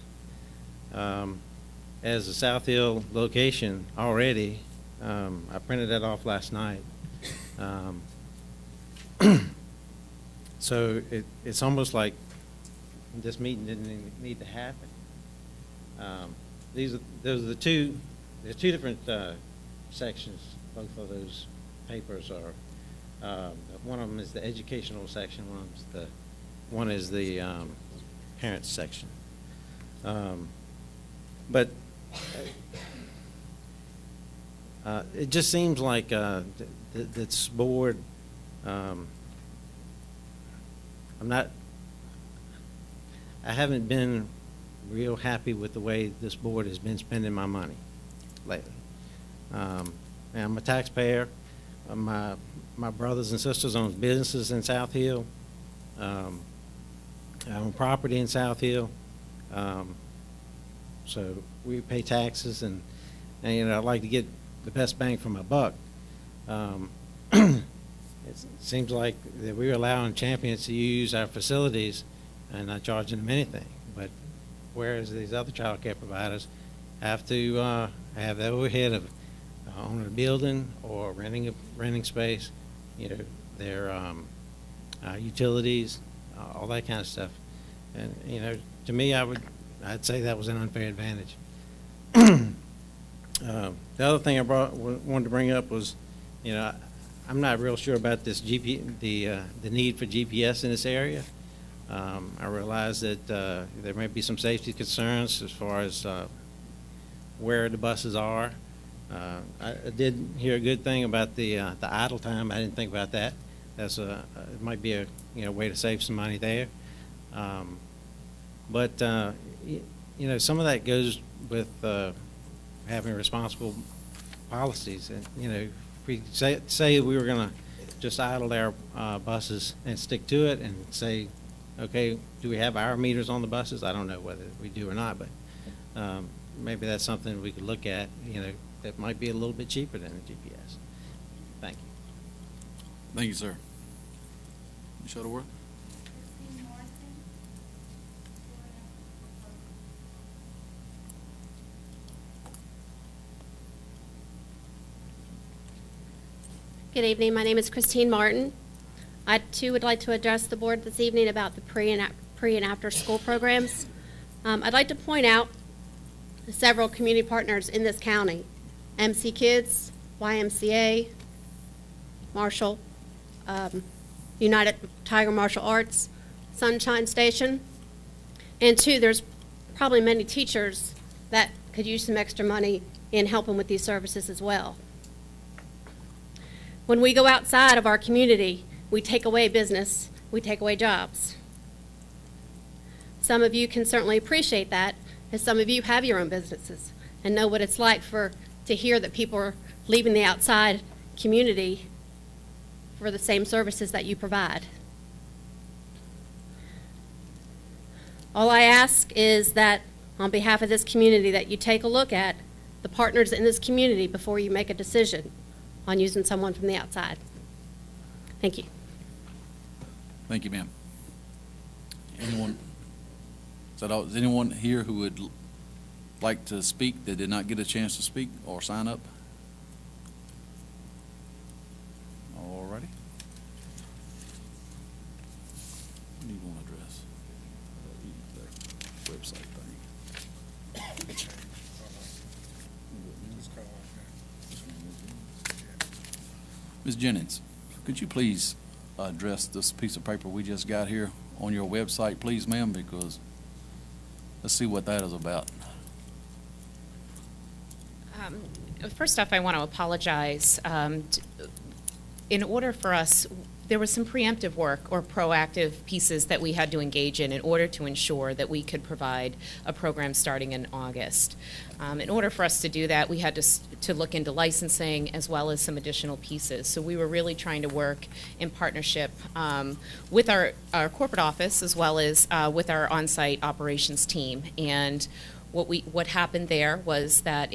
Speaker 16: as a South Hill location already. I printed that off last night. So it's almost like this meeting didn't even need to happen. There's two different sections. Both of those papers are. One of them is the educational section. One of them is the one is the parents section. But it just seems like this board, I haven't been real happy with the way this board has been spending my money lately. And I'm a taxpayer. My brothers and sisters own businesses in South Hill. I own property in South Hill. So we pay taxes, and you know, I'd like to get the best bang for my buck. It seems like that we're allowing Champions to use our facilities and not charging them anything. But whereas these other child care providers have to have the overhead of owning a building or renting space, you know, their utilities, all that kind of stuff. And you know, to me, I'd say that was an unfair advantage. The other thing I wanted to bring up was, you know, I'm not real sure about this the need for GPS in this area. I realize that there may be some safety concerns as far as where the buses are. I did hear a good thing about the idle time. I didn't think about that. That's it might be a way to save some money there. But you know, some of that goes with having responsible policies. And you know, if we say we were going to just idle our buses and stick to it, and say, okay, do we have hour meters on the buses? I don't know whether we do or not, but maybe that's something we could look at. You know, that might be a little bit cheaper than the GPS. Thank you.
Speaker 1: Thank you, sir. Ms. Shuttleworth?
Speaker 17: Good evening. My name is Christine Martin. I too would like to address the board this evening about the pre and after school programs. I'd like to point out several community partners in this county: MC Kids, YMCA, Marshall, United Tiger Martial Arts, Sunshine Station, and two, there's probably many teachers that could use some extra money in helping with these services as well. When we go outside of our community, we take away business, we take away jobs. Some of you can certainly appreciate that, as some of you have your own businesses and know what it's like to hear that people are leaving the outside community for the same services that you provide. All I ask is that on behalf of this community, that you take a look at the partners in this community before you make a decision on using someone from the outside. Thank you.
Speaker 1: Thank you, ma'am. Anyone? Is that all? Is anyone here who would like to speak that did not get a chance to speak or sign up? All righty. What do you want to address? The website thing. Ms. Jennings, could you please address this piece of paper we just got here on your website, please, ma'am, because let's see what that is about.
Speaker 10: First off, I want to apologize. In order for us, there was some preemptive work or proactive pieces that we had to engage in order to ensure that we could provide a program starting in August. In order for us to do that, we had to look into licensing as well as some additional pieces. So we were really trying to work in partnership with our corporate office as well as with our on-site operations team. And what happened there was that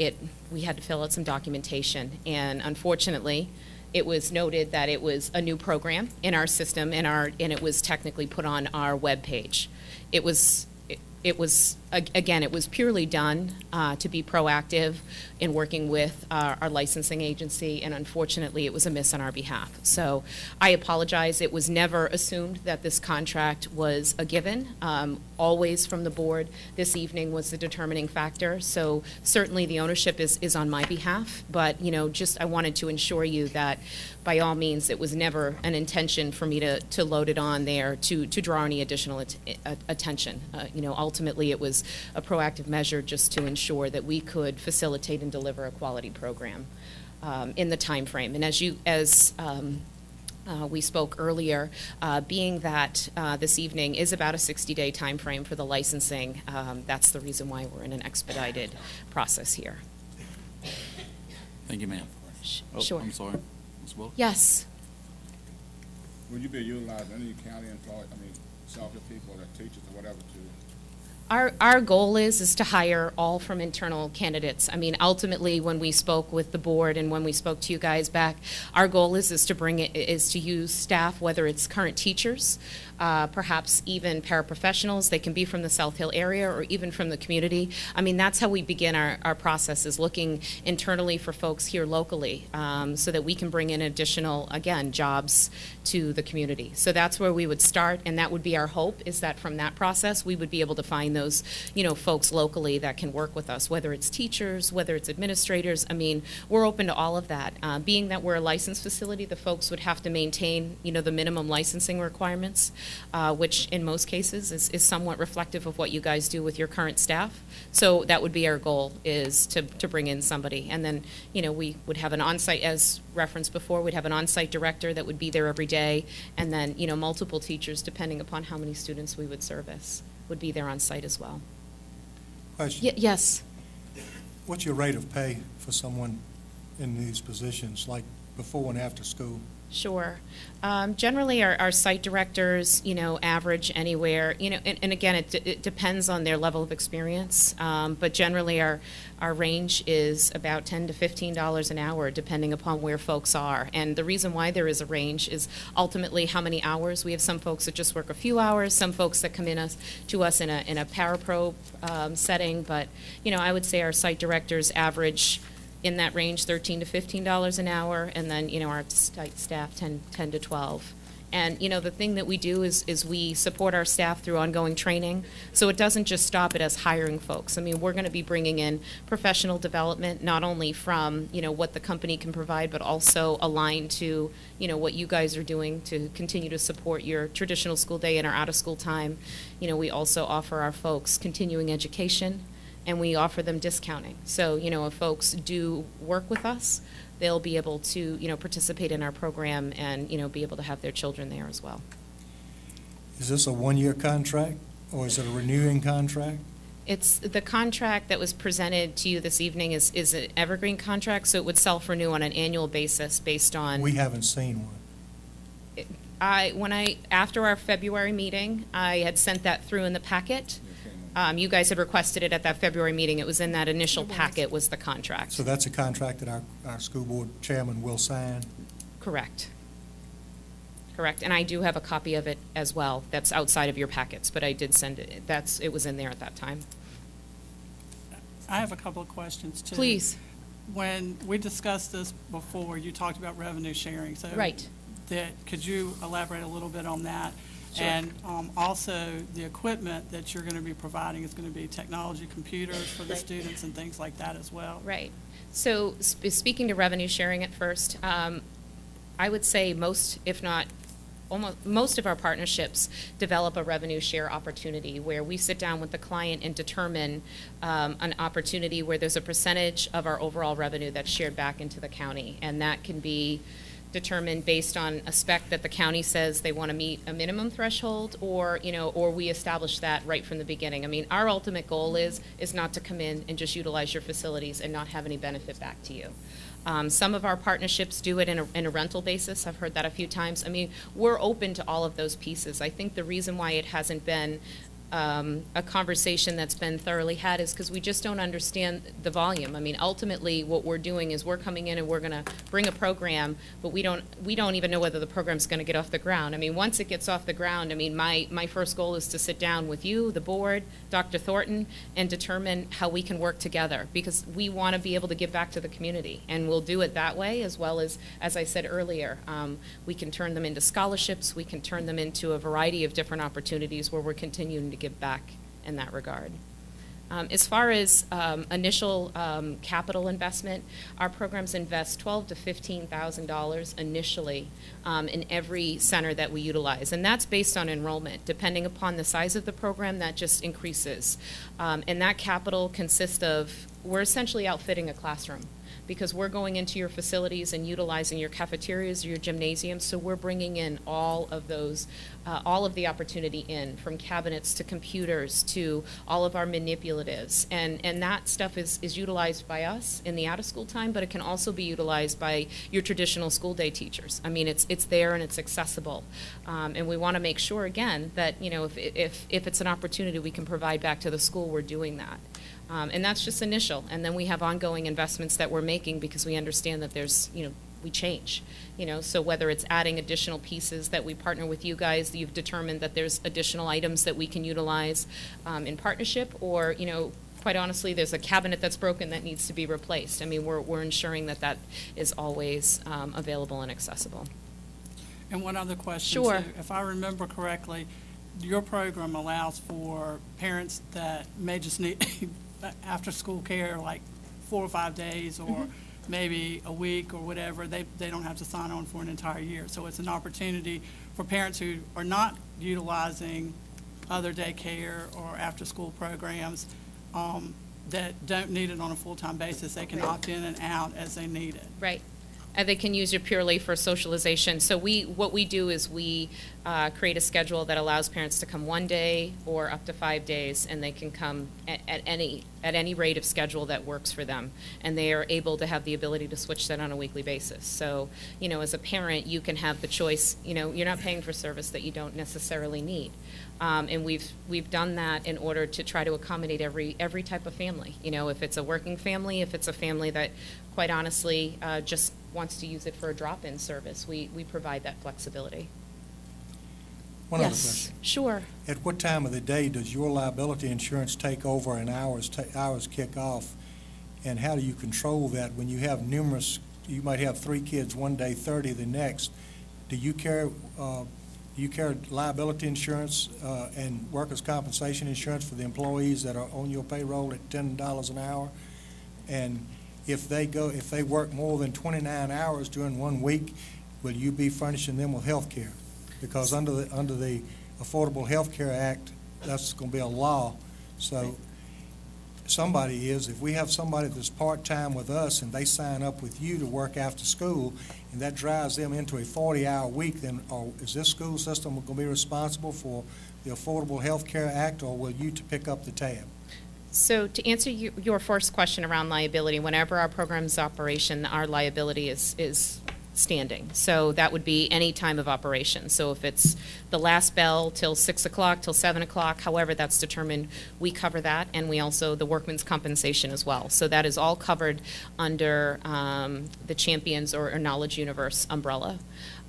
Speaker 10: we had to fill out some documentation, and unfortunately, it was noted that it was a new program in our system, and it was technically put on our web page. It was again, it was purely done to be proactive in working with our licensing agency, and unfortunately, it was a miss on our behalf. So I apologize. It was never assumed that this contract was a given. Always from the board, this evening was the determining factor. So certainly the ownership is on my behalf, but just I wanted to ensure you that by all means, it was never an intention for me to load it on there to draw any additional attention. Ultimately, it was a proactive measure just to ensure that we could facilitate and deliver a quality program in the time frame. And as we spoke earlier, being that this evening is about a 60-day time frame for the licensing, that's the reason why we're in an expedited process here.
Speaker 1: Thank you, ma'am.
Speaker 10: Sure.
Speaker 1: I'm sorry. Ms. Bullock?
Speaker 10: Yes.
Speaker 5: Will you be utilizing any county employees, Southfield people, or teachers or whatever, to
Speaker 10: Our goal is to hire all from internal candidates. I mean, ultimately, when we spoke with the board and when we spoke to you guys back, our goal is to use staff, whether it's current teachers, perhaps even paraprofessionals. They can be from the South Hill area or even from the community. I mean, that's how we begin our process, is looking internally for folks here locally, so that we can bring in additional, again, jobs to the community. So that's where we would start, and that would be our hope, is that from that process we would be able to find those, folks locally that can work with us, whether it's teachers, whether it's administrators. I mean, we're open to all of that. Being that we're a licensed facility, the folks would have to maintain, the minimum licensing requirements, which in most cases is somewhat reflective of what you guys do with your current staff. So that would be our goal, is to bring in somebody. And then, we would have an on-site, as referenced before, we'd have an on-site director that would be there every day, and then, multiple teachers, depending upon how many students we would service, would be there on site as well.
Speaker 3: Question.
Speaker 10: Yes.
Speaker 3: What's your rate of pay for someone in these positions, like before and after school?
Speaker 10: Sure. Generally, our site directors, average anywhere, and again, it depends on their level of experience, but generally our range is about $10 to $15 an hour, depending upon where folks are. And the reason why there is a range is ultimately how many hours. We have some folks that just work a few hours, some folks that come to us in a parapro setting, but, I would say our site directors average in that range, $13 to $15 an hour, and then, our site staff, 10 to 12. And, the thing that we do is we support our staff through ongoing training, so it doesn't just stop at us hiring folks. I mean, we're going to be bringing in professional development, not only from, what the company can provide, but also aligned to, what you guys are doing to continue to support your traditional school day and our out-of-school time. We also offer our folks continuing education, and we offer them discounting. So, if folks do work with us, they'll be able to, participate in our program and, be able to have their children there as well.
Speaker 3: Is this a one-year contract, or is it a renewing contract?
Speaker 10: It's the contract that was presented to you this evening is an evergreen contract, so it would self-renew on an annual basis based on.
Speaker 3: We haven't seen one.
Speaker 10: After our February meeting, I had sent that through in the packet. You guys had requested it at that February meeting. It was in that initial packet, was the contract.
Speaker 3: So that's a contract that our school board chairman will sign?
Speaker 10: Correct. Correct. And I do have a copy of it as well. That's outside of your packets, but I did send it. It was in there at that time.
Speaker 2: I have a couple of questions, too.
Speaker 10: Please.
Speaker 2: When we discussed this before, you talked about revenue sharing. So
Speaker 10: right.
Speaker 2: Could you elaborate a little bit on that?
Speaker 10: Sure.
Speaker 2: And also, the equipment that you're going to be providing is going to be technology, computers for the students and things like that as well.
Speaker 10: Right. So speaking to revenue sharing at first, I would say most, if not most of our partnerships develop a revenue share opportunity where we sit down with the client and determine an opportunity where there's a percentage of our overall revenue that's shared back into the county. And that can be determined based on a spec that the county says they want to meet a minimum threshold, or we establish that right from the beginning. I mean, our ultimate goal is not to come in and just utilize your facilities and not have any benefit back to you. Some of our partnerships do it in a rental basis. I've heard that a few times. I mean, we're open to all of those pieces. I think the reason why it hasn't been a conversation that's been thoroughly had is because we just don't understand the volume. I mean, ultimately, what we're doing is we're coming in and we're going to bring a program, but we don't even know whether the program's going to get off the ground. I mean, once it gets off the ground, I mean, my first goal is to sit down with you, the board, Dr. Thornton, and determine how we can work together, because we want to be able to give back to the community, and we'll do it that way, as well as I said earlier, we can turn them into scholarships, we can turn them into a variety of different opportunities where we're continuing to give back in that regard. As far as initial capital investment, our programs invest $12,000 to $15,000 initially in every center that we utilize, and that's based on enrollment. Depending upon the size of the program, that just increases. And that capital consists of, we're essentially outfitting a classroom, because we're going into your facilities and utilizing your cafeterias, your gymnasiums, so we're bringing in all of those, all of the opportunity in, from cabinets to computers to all of our manipulatives. And that stuff is utilized by us in the out-of-school time, but it can also be utilized by your traditional school day teachers. I mean, it's there and it's accessible. And we want to make sure, again, that, you know, if it's an opportunity we can provide back to the school, we're doing that. And that's just initial. And then we have ongoing investments that we're making because we understand that there's, you know, we change. You know, so whether it's adding additional pieces that we partner with you guys, you've determined that there's additional items that we can utilize in partnership, or, you know, quite honestly, there's a cabinet that's broken that needs to be replaced. I mean, we're ensuring that that is always available and accessible.
Speaker 2: And one other question,
Speaker 10: Sure.
Speaker 2: too. If I remember correctly, your program allows for parents that may just need after-school care, like 4 or 5 days, or maybe a week or whatever. They don't have to sign on for an entire year. So it's an opportunity for parents who are not utilizing other daycare or after-school programs that don't need it on a full-time basis. They can opt in and out as they need it.
Speaker 10: Right. And they can use it purely for socialization. So what we do is we create a schedule that allows parents to come 1 day or up to 5 days, and they can come at any rate of schedule that works for them. And they are able to have the ability to switch that on a weekly basis. So, you know, as a parent, you can have the choice. You know, you're not paying for service that you don't necessarily need. And we've done that in order to try to accommodate every type of family. You know, if it's a working family, if it's a family that, quite honestly, just wants to use it for a drop-in service, we provide that flexibility.
Speaker 3: One other
Speaker 10: Yes,
Speaker 3: question.
Speaker 10: sure.
Speaker 3: At what time of the day does your liability insurance take over and hours kick off? And how do you control that when you have numerous, you might have 3 kids one day, 30 the next? Do you carry liability insurance and workers' compensation insurance for the employees that are on your payroll at $10 an hour? And if they work more than 29 hours during 1 week, will you be furnishing them with health care? Because under the Affordable Health Care Act, that's going to be a law. So somebody if we have somebody that's part-time with us and they sign up with you to work after school, and that drives them into a 40-hour week, then is this school system going to be responsible for the Affordable Health Care Act, or will you to pick up the tab?
Speaker 10: So to answer your first question around liability, whenever our program's operation, our liability is standing. So that would be any time of operation. So if it's the last bell till 6 o'clock, till 7 o'clock, however that's determined, we cover that, and we also, the workman's compensation as well. So that is all covered under the Champions or Knowledge Universe umbrella.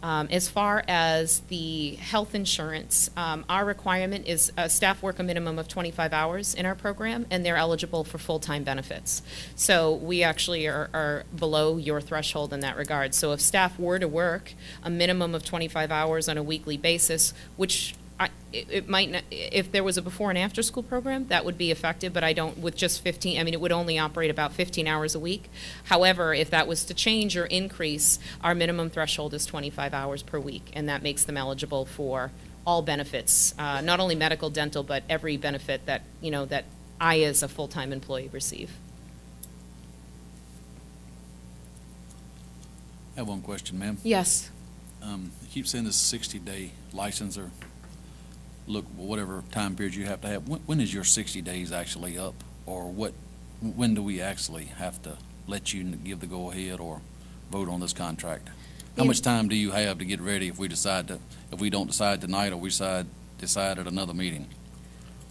Speaker 10: As far as the health insurance, our requirement is staff work a minimum of 25 hours in our program, and they're eligible for full-time benefits. So we actually are below your threshold in that regard. So if staff were to work a minimum of 25 hours on a weekly basis, which it might not, if there was a before and after school program, that would be effective, but I don't, with just 15, I mean, it would only operate about 15 hours a week. However, if that was to change or increase, our minimum threshold is 25 hours per week, and that makes them eligible for all benefits, not only medical, dental, but every benefit that, you know, that I as a full-time employee receive.
Speaker 1: I have one question, ma'am.
Speaker 10: Yes.
Speaker 1: You keep saying this 60-day license, or look, whatever time period you have to have. When is your 60 days actually up, or when do we actually have to let you give the go-ahead or vote on this contract? How much time do you have to get ready if we don't decide tonight, or we decide at another meeting?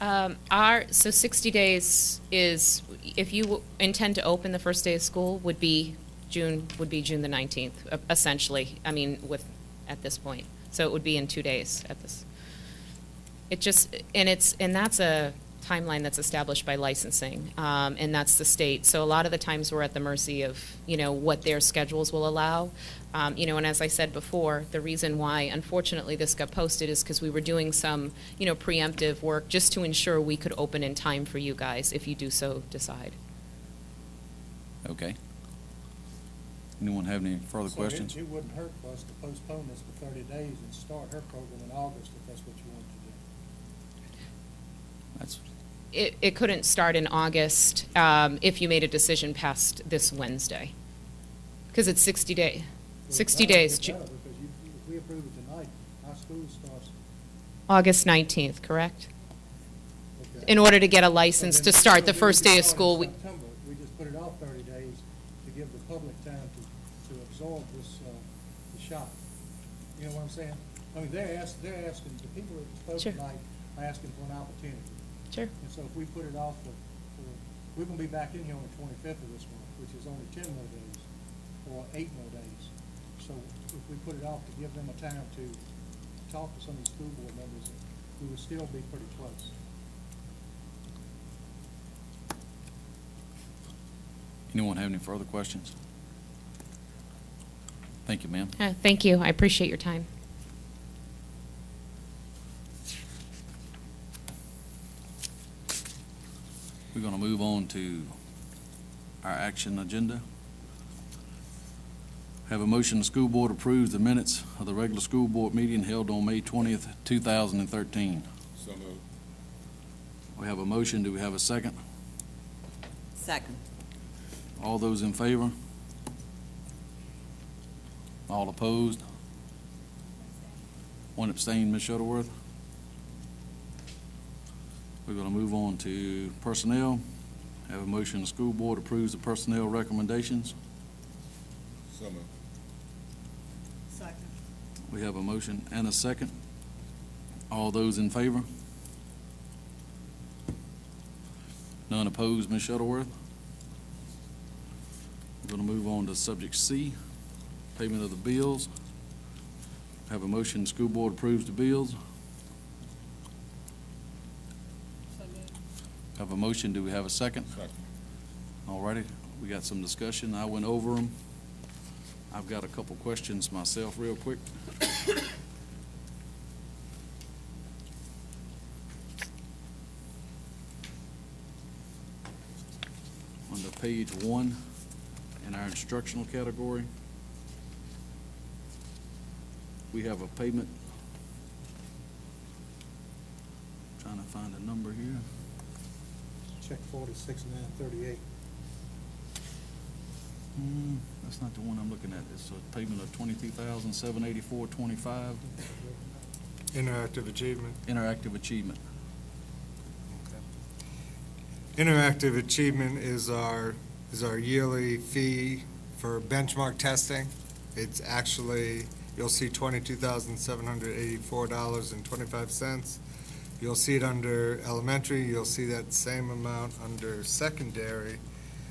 Speaker 10: So 60 days is, if you intend to open the first day of school, would be June the 19th, essentially. I mean, at this point. So it would be in 2 days at this. And that's a timeline that's established by licensing, and that's the state. So a lot of the times we're at the mercy of, what their schedules will allow. And as I said before, the reason why, unfortunately, this got posted is because we were doing some, preemptive work just to ensure we could open in time for you guys, if you do so decide.
Speaker 1: Okay. Anyone have any further
Speaker 3: So
Speaker 1: questions?
Speaker 3: It wouldn't hurt for us to postpone this for 30 days and start her program in August if that's what you wanted to do.
Speaker 1: That's,
Speaker 10: It couldn't start in August if you made a decision past this Wednesday, because it's 60 days. 60 days.
Speaker 3: Because if we approve it tonight, our school starts.
Speaker 10: August 19th, correct?
Speaker 3: Okay.
Speaker 10: In order to get a license to start the
Speaker 3: So
Speaker 10: first
Speaker 3: we
Speaker 10: day of
Speaker 3: start in
Speaker 10: school.
Speaker 3: September. We just put it off 30 days to give the public time to absorb this, the shot. You know what I'm saying? I mean, they're asking, the people that spoke
Speaker 10: Sure.
Speaker 3: tonight are asking for an opportunity.
Speaker 10: Sure.
Speaker 3: And so if we put it off we're gonna be back in here on the 25th of this month, which is only 10 more days, or 8 more days. So if we put it off to give them a time to talk to some of these school board members, we would still be pretty close.
Speaker 1: anyone have any further questions? Thank you, ma'am.
Speaker 10: Thank you. I appreciate your time.
Speaker 1: We're going to move on to our action agenda. Have a motion the school board approves the minutes of the regular school board meeting held on May 20th, 2013.
Speaker 5: So moved.
Speaker 1: We have a motion. Do we have a second?
Speaker 14: Second.
Speaker 1: All those in favor? All opposed? One abstained, Ms. Shuttleworth. We're going to move on to personnel. Have a motion the school board approves the personnel recommendations.
Speaker 5: So moved.
Speaker 2: Second.
Speaker 1: We have a motion and a second. All those in favor? None opposed, Ms. Shuttleworth. We're going to move on to subject C, payment of the bills. Have a motion the school board approves the bills. Have a motion. Do we have a second?
Speaker 5: Second.
Speaker 1: All righty. We got some discussion. I went over them. I've got a couple questions myself real quick. On the page 1 in our instructional category, we have a payment. Trying to find a number here.
Speaker 3: Check 46,938.
Speaker 1: That's not the one I'm looking at. It's a payment of $22,784.25.
Speaker 7: Interactive achievement.
Speaker 1: Interactive achievement.
Speaker 7: Interactive achievement is our yearly fee for benchmark testing. It's actually, you'll see $22,784.25. You'll see it under elementary. You'll see that same amount under secondary,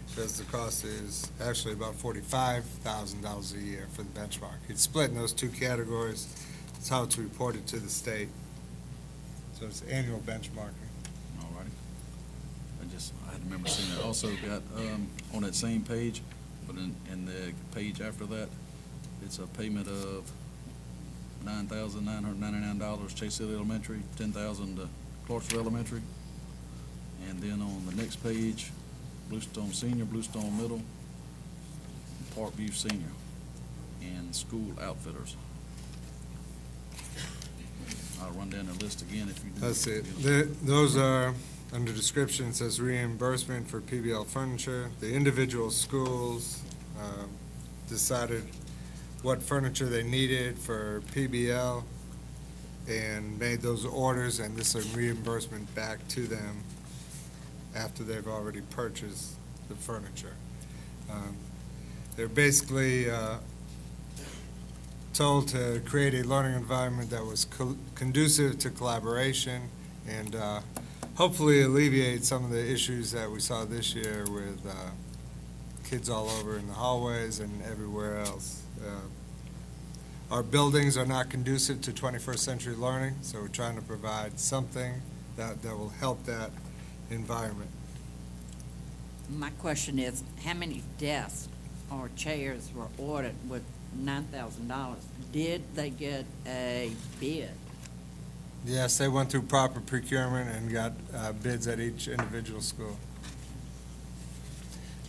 Speaker 7: because the cost is actually about $45,000 a year for the benchmark. It's split in those two categories. It's how it's reported to the state. So it's annual benchmarking.
Speaker 1: All righty. I had to remember seeing that. Also got, on that same page, but in the page after that, it's a payment of $9,999, Chase Hill Elementary, $10,000 to Clarksville Elementary. And then on the next page, Bluestone Senior, Bluestone Middle, Parkview Senior, and School Outfitters. I'll run down the list again if you do.
Speaker 7: That's it. Those are, under description, it says reimbursement for PBL furniture. The individual schools decided what furniture they needed for PBL and made those orders, and this is a reimbursement back to them after they've already purchased the furniture. They're basically told to create a learning environment that was conducive to collaboration and hopefully alleviate some of the issues that we saw this year with kids all over in the hallways and everywhere else. Our buildings are not conducive to 21st century learning, so we're trying to provide something that will help that environment.
Speaker 14: My question is, how many desks or chairs were ordered with $9,000? Did they get a bid?
Speaker 7: Yes, they went through proper procurement and got bids at each individual school.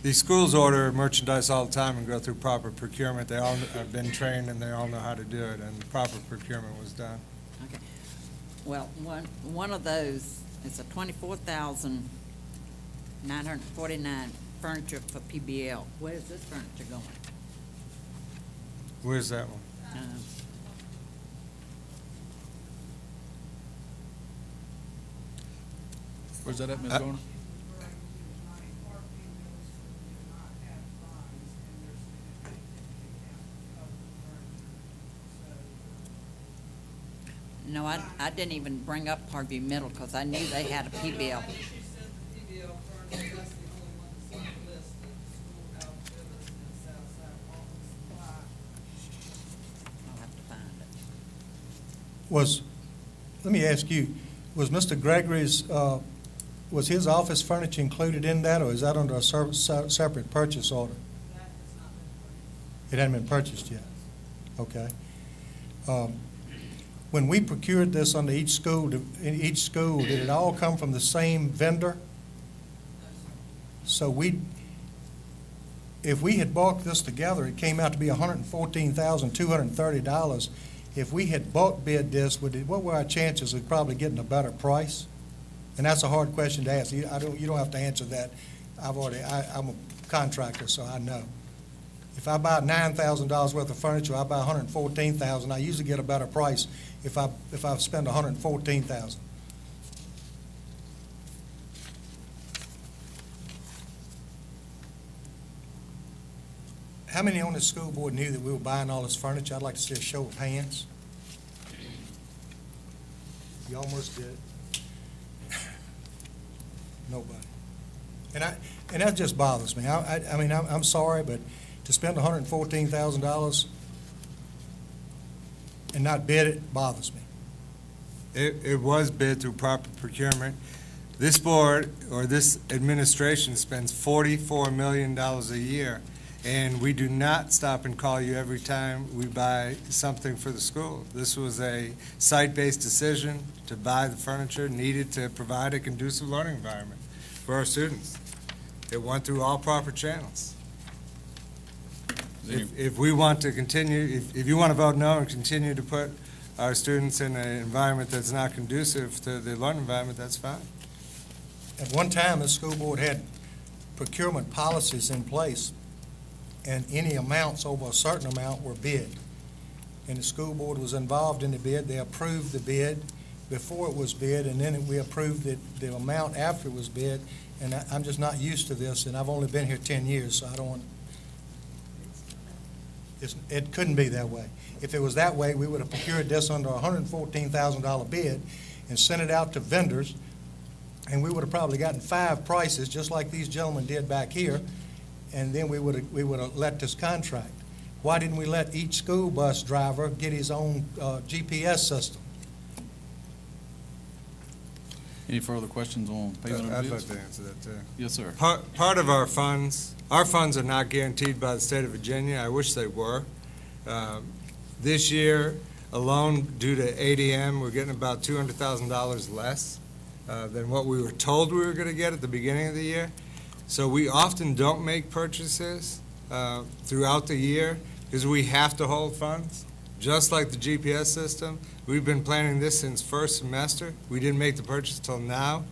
Speaker 7: These schools order merchandise all the time and go through proper procurement. They all have been trained and they all know how to do it, and proper procurement was done.
Speaker 14: Okay. Well, one of those is a $24,949 furniture for PBL. Where's this furniture going?
Speaker 7: Where's that one?
Speaker 1: Where's that at, Ms. Garner?
Speaker 14: No, I didn't even bring up Parkview Middle because I knew they had a PBL.
Speaker 3: Let me ask you, was Mr. Gregory's, was his office furniture included in that, or is that under a separate purchase order? It hadn't been purchased yet. Okay. When we procured this under each school, did it all come from the same vendor? So if we had bought this together, it came out to be $114,230. If we had bulk bid this, what were our chances of probably getting a better price? And that's a hard question to ask. You don't have to answer that. I'm a contractor, so I know. If I buy $9,000 worth of furniture, I buy $114,000. I usually get a better price if I spend $114,000. How many on the school board knew that we were buying all this furniture? I'd like to see a show of hands. You almost did. Nobody. And that just bothers me. I mean, I'm sorry, but to spend $114,000 and not bid it bothers me.
Speaker 7: It was bid through proper procurement. This board, or this administration, spends $44 million a year, and we do not stop and call you every time we buy something for the school. This was a site-based decision to buy the furniture needed to provide a conducive learning environment for our students. It went through all proper channels. If we want to continue, if you want to vote no and continue to put our students in an environment that's not conducive to the learning environment, that's fine.
Speaker 3: At one time, the school board had procurement policies in place, and any amounts over a certain amount were bid. And the school board was involved in the bid. They approved the bid before it was bid, and then we approved the amount after it was bid. And I'm just not used to this, and I've only been here 10 years, so I don't want. It couldn't be that way. If it was that way, we would have procured this under a $114,000 bid and sent it out to vendors, and we would have probably gotten 5 prices, just like these gentlemen did back here, and then we would have let this contract. Why didn't we let each school bus driver get his own GPS system?
Speaker 1: Any further questions on payment of
Speaker 7: I'd
Speaker 1: bills?
Speaker 7: like to answer that, too.
Speaker 1: Yes, sir.
Speaker 7: Part of our funds are not guaranteed by the state of Virginia. I wish they were. This year alone, due to ADM, we're getting about $200,000 less than what we were told we were going to get at the beginning of the year. So we often don't make purchases throughout the year because we have to hold funds. Just like the GPS system, we've been planning this since first semester. We didn't make the purchase till now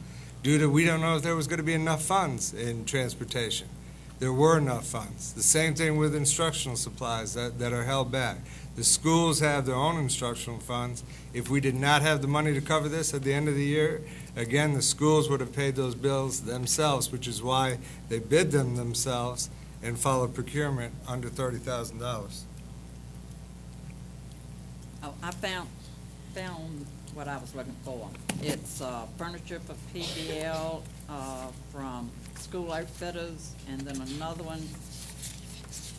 Speaker 7: due to we don't know if there was going to be enough funds in transportation. There were enough funds. The same thing with instructional supplies that are held back. The schools have their own instructional funds. If we did not have the money to cover this at the end of the year, again, the schools would have paid those bills themselves, which is why they bid them themselves and followed procurement under $30,000.
Speaker 14: Oh, I found what I was looking for. It's furniture for PBL from School Outfitters, and then another one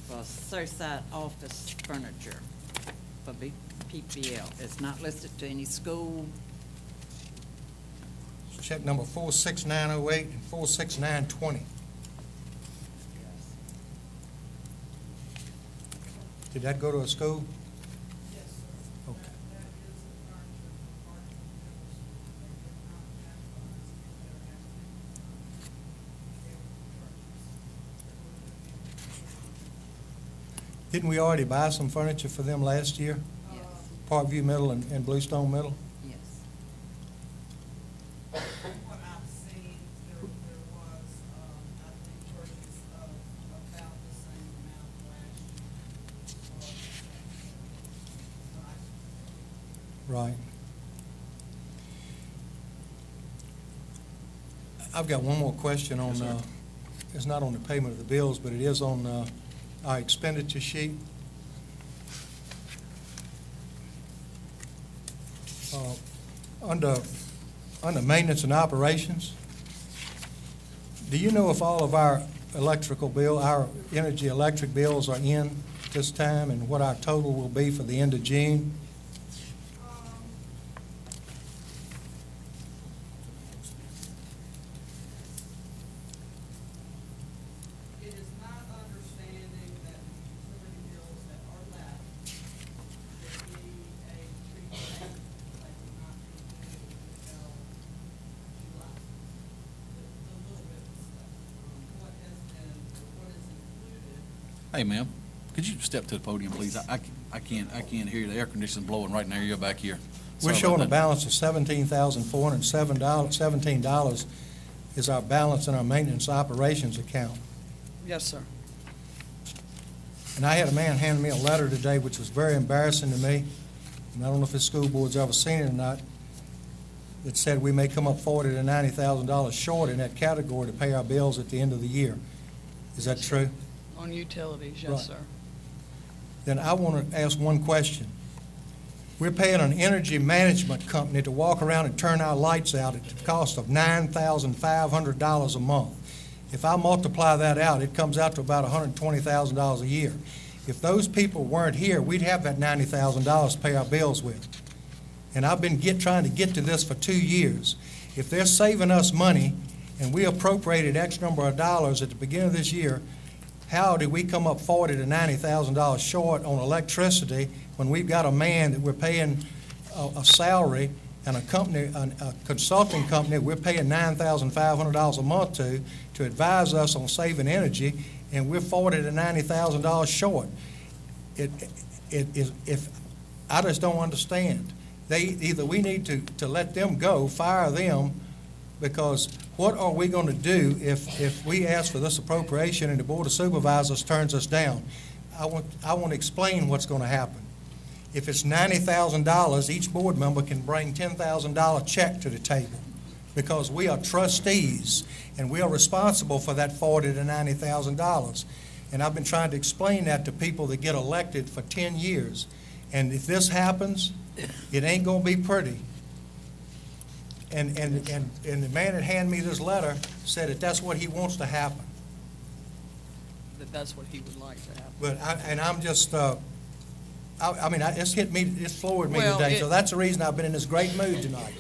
Speaker 14: for Surfside office furniture for PBL. It's not listed to any school.
Speaker 3: check number 46908 and 46920. Did that go to a school?
Speaker 2: Yes, sir.
Speaker 3: Okay.
Speaker 2: That is the furniture
Speaker 3: Didn't we already buy some furniture for them last year?
Speaker 14: Yes.
Speaker 3: Parkview Middle and Bluestone Middle?
Speaker 14: Yes.
Speaker 2: What I've seen, there was, I think, purchase of about the same amount last year.
Speaker 3: Right. I've got one more question on, it's not on the payment of the bills, but it is on our expenditure sheet. Under maintenance and operations, do you know if all of our electrical bill, our energy electric bills are in this time, and what our total will be for the end of June?
Speaker 2: It is my understanding that the utility bills that are left will be a prepayment, they will not be due until July. The little bit of stuff, what has been, what is included.
Speaker 1: Hey, ma'am, could you step to the podium, please? I can't hear you. The air conditioning's blowing right in there. You're back here.
Speaker 3: We're
Speaker 1: Sorry
Speaker 3: showing a
Speaker 1: about that.
Speaker 3: balance of $17,417 is our balance in our maintenance operations account.
Speaker 2: Yes, sir.
Speaker 3: And I had a man hand me a letter today, which was very embarrassing to me, and I don't know if this school board's ever seen it or not, that said we may come up $40,000 to $90,000 short in that category to pay our bills at the end of the year. Is that true?
Speaker 2: On utilities,
Speaker 3: Right.
Speaker 2: yes, sir.
Speaker 3: Then I want to ask one question. We're paying an energy management company to walk around and turn our lights out at the cost of $9,500 a month. If I multiply that out, it comes out to about $120,000 a year. If those people weren't here, we'd have that $90,000 to pay our bills with. And I've been trying to get to this for 2 years. If they're saving us money and we appropriated X number of dollars at the beginning of this year, how did we come up $40,000 to $90,000 short on electricity when we've got a man that we're paying a salary and a company, a consulting company, we're paying $9,500 a month to advise us on saving energy, and we're $40,000 to $90,000 short? If I just don't understand. Either we need to let them go, fire them, because what are we going to do if we ask for this appropriation and the Board of Supervisors turns us down? I want to explain what's going to happen. If it's $90,000, each board member can bring $10,000 check to the table, because we are trustees and we are responsible for that $40,000 to $90,000. And I've been trying to explain that to people that get elected for 10 years. And if this happens, it ain't going to be pretty. And the man that handed me this letter said that that's what he wants to happen.
Speaker 2: That's what he would like to have.
Speaker 3: But I'm just, it's hit me, it's floored me
Speaker 2: Well,
Speaker 3: today. So that's the reason I've been in this great mood tonight.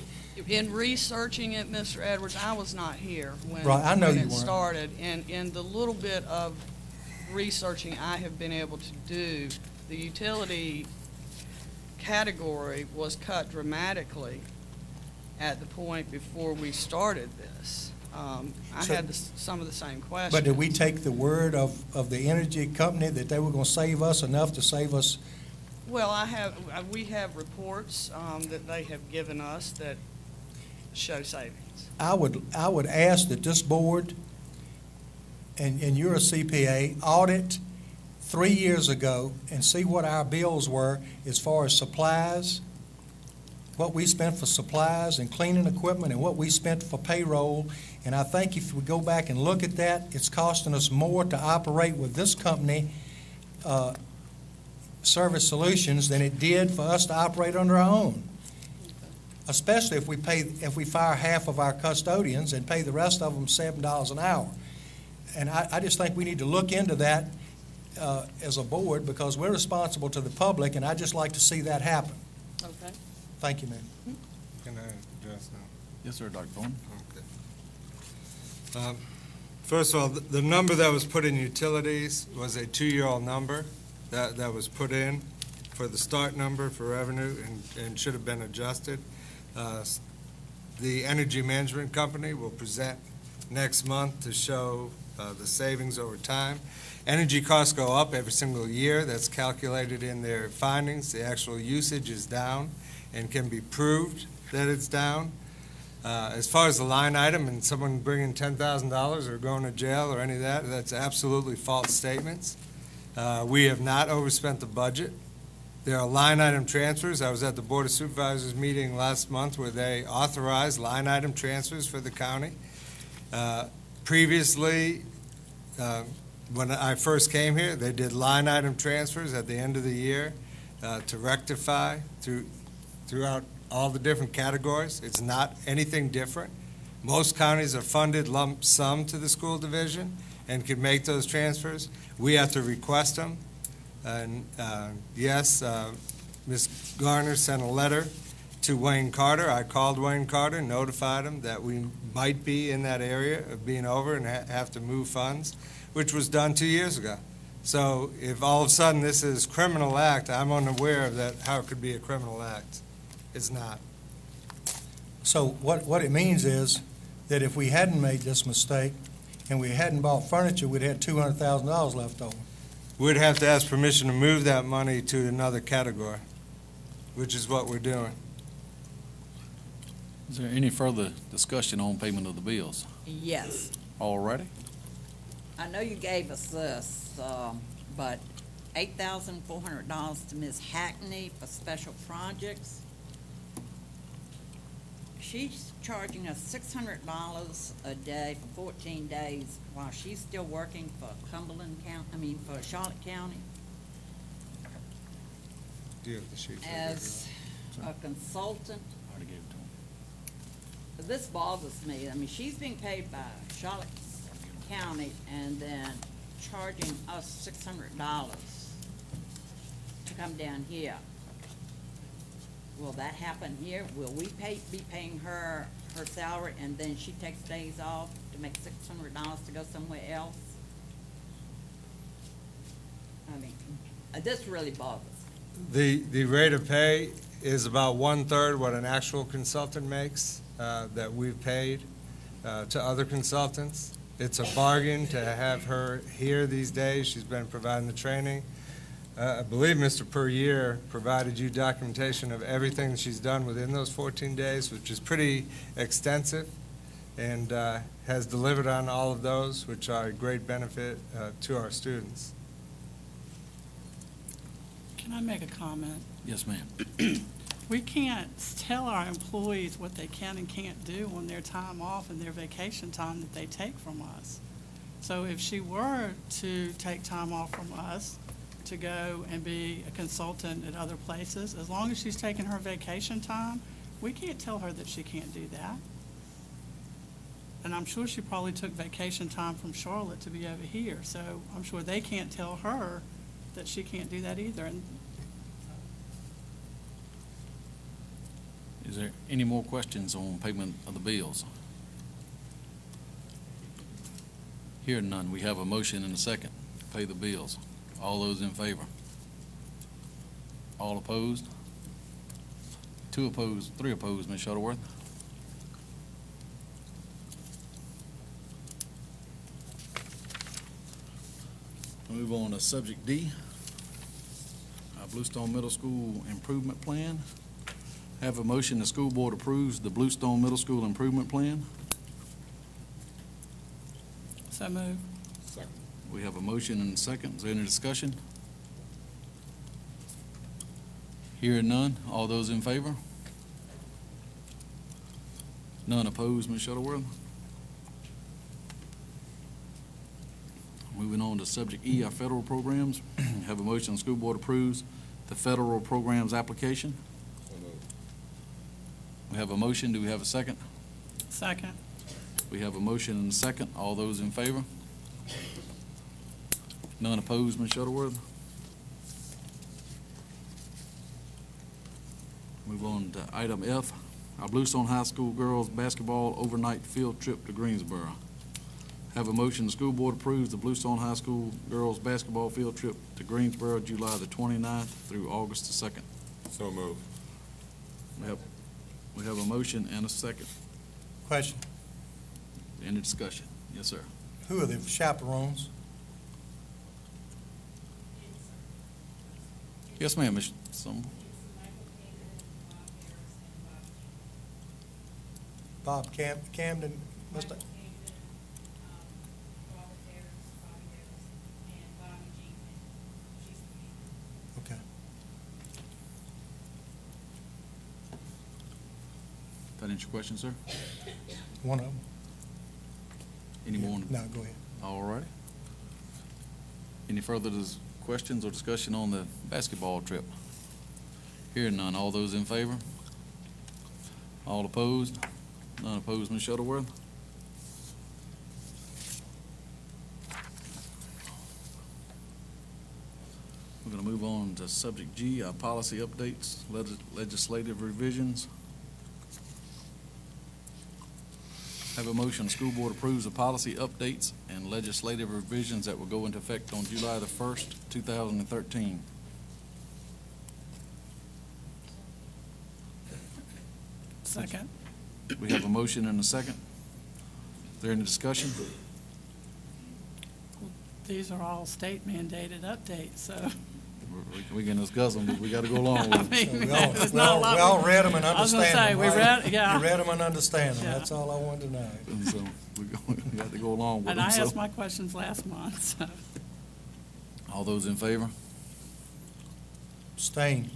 Speaker 2: In researching it, Mr. Edwards, I was not here when,
Speaker 3: Right, I know
Speaker 2: when
Speaker 3: you
Speaker 2: it
Speaker 3: weren't.
Speaker 2: started. And in the little bit of researching I have been able to do, the utility category was cut dramatically at the point before we started this. I had some of the same questions.
Speaker 3: But did we take the word of the energy company that they were going to save us enough to save us?
Speaker 2: Well, we have reports that they have given us that show savings.
Speaker 3: I would ask that this board, and you're a CPA, audit 3 years ago and see what our bills were as far as supplies, what we spent for supplies and cleaning equipment, and what we spent for payroll. And I think if we go back and look at that, it's costing us more to operate with this company, Service Solutions, than it did for us to operate under our own. Especially if we fire half of our custodians and pay the rest of them $7 an hour. And I just think we need to look into that as a board, because we're responsible to the public, and I'd just like to see that happen.
Speaker 2: Okay.
Speaker 3: Thank you, ma'am.
Speaker 7: Can I address that?
Speaker 1: Yes, sir, Dr. Thornton.
Speaker 7: First of all, the number that was put in utilities was a 2-year-old number that was put in for the start number for revenue and should have been adjusted. The Energy Management Company will present next month to show the savings over time. Energy costs go up every single year. That's calculated in their findings. The actual usage is down and can be proved that it's down. As far as the line item and someone bringing $10,000 or going to jail or any of that, that's absolutely false statements. We have not overspent the budget. There are line item transfers. I was at the Board of Supervisors meeting last month where they authorized line item transfers for the county. Previously, when I first came here, they did line item transfers at the end of the year to rectify throughout all the different categories. It's not anything different. Most counties are funded lump sum to the school division and can make those transfers. We have to request them. And yes, Ms. Garner sent a letter to Wayne Carter. I called Wayne Carter, notified him that we might be in that area of being over and have to move funds, which was done 2 years ago. So if all of a sudden this is criminal act, I'm unaware of that, how it could be a criminal act. It's not.
Speaker 3: So what it means is that if we hadn't made this mistake and we hadn't bought furniture, we'd had $200,000 left over.
Speaker 7: We'd have to ask permission to move that money to another category, which is what we're doing.
Speaker 1: Is there any further discussion on payment of the bills?
Speaker 14: Yes.
Speaker 1: Already?
Speaker 14: I know you gave us this, but $8,400 to Ms. Hackney for special projects. She's charging us $600 a day for 14 days while she's still working for Cumberland County, for Charlotte County.
Speaker 7: Do you have the sheet?
Speaker 14: As a consultant.
Speaker 1: I already gave it to him.
Speaker 14: This bothers me. I mean, she's being paid by Charlotte County and then charging us $600 to come down here. Will that happen here? Will we be paying her salary and then she takes days off to make $600 to go somewhere else? I mean, this really bothers.
Speaker 7: The rate of pay is about 1/3 what an actual consultant makes that we've paid to other consultants. It's a bargain to have her here these days. She's been providing the training. I believe Mr. Perrier provided you documentation of everything that she's done within those 14 days, which is pretty extensive, and has delivered on all of those, which are a great benefit to our students.
Speaker 2: Can I make a comment?
Speaker 1: Yes, ma'am.
Speaker 2: We can't tell our employees what they can and can't do on their time off and their vacation time that they take from us. So if she were to take time off from us to go and be a consultant at other places, as long as she's taking her vacation time, we can't tell her that she can't do that. And I'm sure she probably took vacation time from Charlotte to be over here, so I'm sure they can't tell her that she can't do that either. And
Speaker 1: Is there any more questions on payment of the bills? Hearing none, we have a motion and a second to pay the bills. All those in favor? All opposed? 2 opposed, 3 opposed, Ms. Shuttleworth. Move on to subject D, Bluestone Middle School Improvement Plan. Have a motion, the school board approves the Bluestone Middle School Improvement Plan.
Speaker 2: so move.
Speaker 5: Second.
Speaker 1: We have a motion and a second. Is there any discussion? Hearing none. All those in favor? None opposed, Ms. Shuttleworth. Moving on to subject E, our federal programs. Have a motion, the school board approves the federal programs application.
Speaker 5: So moved.
Speaker 1: We have a motion. Do we have a second?
Speaker 2: Second.
Speaker 1: We have a motion and a second. All those in favor? None opposed, Ms. Shuttleworth. Move on to item F, our Bluestone High School girls basketball overnight field trip to Greensboro. Have a motion, the school board approves the Bluestone High School girls basketball field trip to Greensboro, July the 29th through August the 2nd.
Speaker 5: So move.
Speaker 1: We have a motion and a second.
Speaker 3: Question,
Speaker 1: Any discussion? Yes, sir.
Speaker 3: who are the chaperones?
Speaker 1: Yes, ma'am, Ms. Summer.
Speaker 3: Bob Camden, Mr. Okay.
Speaker 1: That answer your question, sir?
Speaker 3: One of them.
Speaker 1: Any more?
Speaker 3: No, go ahead.
Speaker 1: All righty. Any further questions or discussion on the basketball trip? Hearing none. All those in favor? All opposed? None opposed, Ms. Shuttleworth? We're going to move on to subject G, our policy updates, legislative revisions. Have a motion, the school board approves the policy updates and legislative revisions that will go into effect on July the 1st, 2013.
Speaker 2: Second.
Speaker 1: We have a motion and a second. Is there any discussion?
Speaker 2: These are all state mandated updates, so.
Speaker 1: We can discuss them, but we got to go along
Speaker 2: I
Speaker 1: with
Speaker 2: mean,
Speaker 1: it.
Speaker 2: there's
Speaker 3: We
Speaker 2: not a
Speaker 3: all
Speaker 2: lot.
Speaker 3: read them and
Speaker 2: I was gonna
Speaker 3: understand
Speaker 2: say,
Speaker 3: them,
Speaker 2: we
Speaker 3: right?
Speaker 2: read, yeah.
Speaker 3: You read them and understand them,
Speaker 2: Yeah.
Speaker 3: that's all I wanted to know.
Speaker 1: And so we got to go along with
Speaker 2: And
Speaker 1: them.
Speaker 2: I
Speaker 1: So,
Speaker 2: asked my questions last month, so.
Speaker 1: all those in favor?
Speaker 3: Abstain.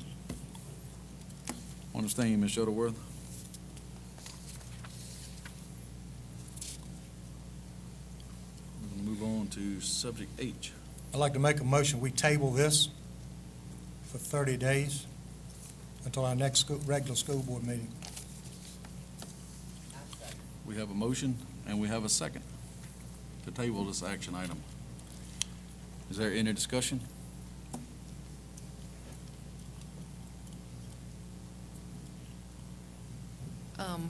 Speaker 1: Understand, Ms. Shuttleworth? We're going to move on to subject H.
Speaker 3: I'd like to make a motion, we table this for 30 days until our next regular school board meeting.
Speaker 1: We have a motion and we have a second to table this action item. Is there any discussion?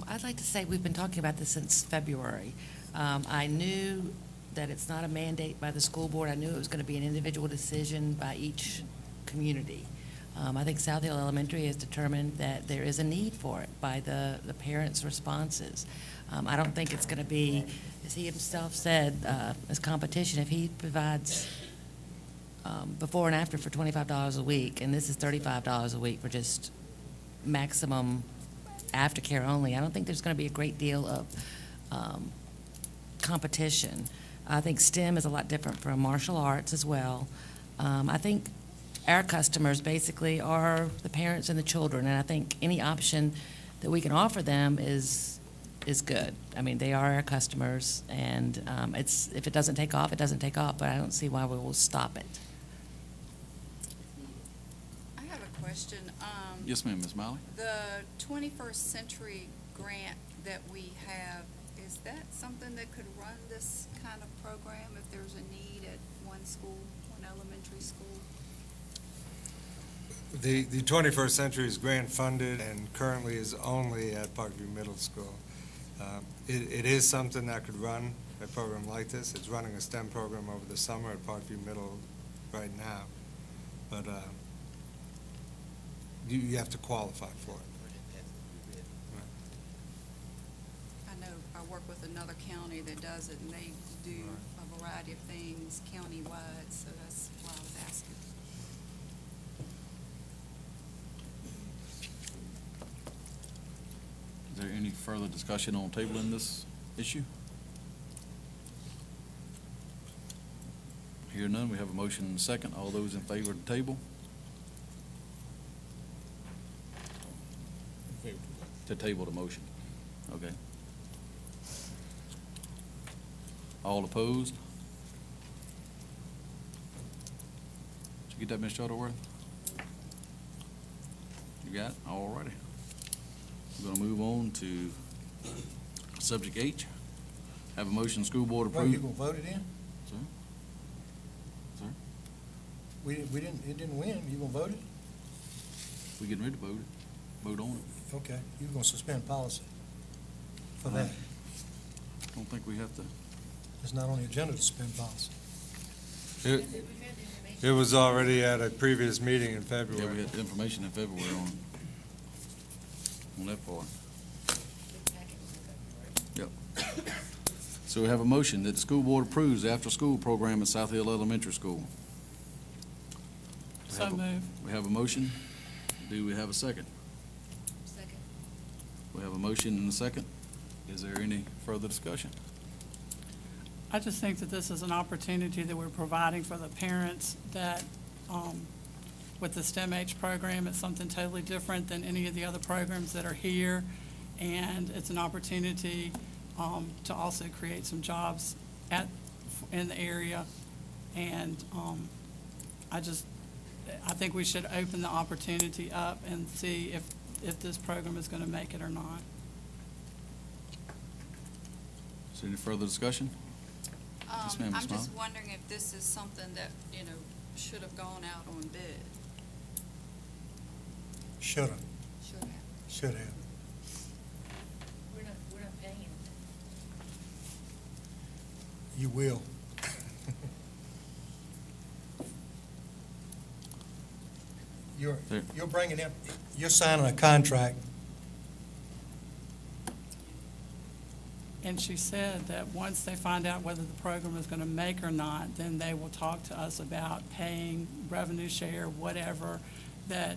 Speaker 9: I'd like to say we've been talking about this since February. I knew that it's not a mandate by the school board. I knew it was going to be an individual decision by each community. I think South Hill Elementary has determined that there is a need for it by the parents' responses. I don't think it's going to be, as he himself said, as competition. If he provides before and after for $25 a week, and this is $35 a week for just maximum aftercare only, I don't think there's going to be a great deal of competition. I think STEM is a lot different from martial arts as well. I think our customers basically are the parents and the children, and I think any option that we can offer them is good. I mean, they are our customers, and if it doesn't take off, it doesn't take off, but I don't see why we will stop it.
Speaker 18: I have a question.
Speaker 1: Yes, ma'am, Ms. Miley?
Speaker 18: The 21st Century grant that we have, is that something that could run this kind of program if there's a need at one school, one elementary school?
Speaker 7: The 21st Century is grant funded and currently is only at Parkview Middle School. It is something that could run a program like this. It's running a STEM program over the summer at Parkview Middle right now, but you have to qualify for it.
Speaker 18: I know I work with another county that does it, and they do a variety of things county-wide, so that's why I was asking.
Speaker 1: Is there any further discussion on tabling this issue? Hear none, we have a motion and a second. All those in favor of the table? To table the motion. Okay. All opposed? Did you get that, Ms. Shuttleworth? You got it? All righty. We're going to move on to subject H. Have a motion, school board
Speaker 3: Well,
Speaker 1: approve.
Speaker 3: you gonna vote it in?
Speaker 1: Sir? Sir?
Speaker 3: It didn't win, you gonna vote it?
Speaker 1: We getting ready to vote it. Vote on it.
Speaker 3: Okay, you're gonna suspend policy for that.
Speaker 1: Don't think we have to.
Speaker 3: It's not on the agenda to suspend policy.
Speaker 7: It was already at a previous meeting in
Speaker 1: Yeah,
Speaker 7: February.
Speaker 1: we had information in February on that part. Yep. So we have a motion that the school board approves the after-school program at South Hill Elementary School.
Speaker 2: So moved.
Speaker 1: We have a motion. Do we have a second?
Speaker 9: Second.
Speaker 1: We have a motion and a second. Is there any further discussion?
Speaker 2: I just think that this is an opportunity that we're providing for the parents that, with the STEM-H program, it's something totally different than any of the other programs that are here. And it's an opportunity to also create some jobs in the area. And I think we should open the opportunity up and see if this program is going to make it or not.
Speaker 1: Is there any further discussion? Yes, ma'am, Ms.
Speaker 18: I'm just
Speaker 1: Smiley.
Speaker 18: wondering if this is something that, should have gone out on bid.
Speaker 3: Shoulda,
Speaker 18: Should have.
Speaker 3: should have.
Speaker 9: We're not paying.
Speaker 3: You will.
Speaker 1: There.
Speaker 3: You're bringing in, you're signing a contract.
Speaker 2: And she said that once they find out whether the program is going to make or not, then they will talk to us about paying revenue share, whatever, that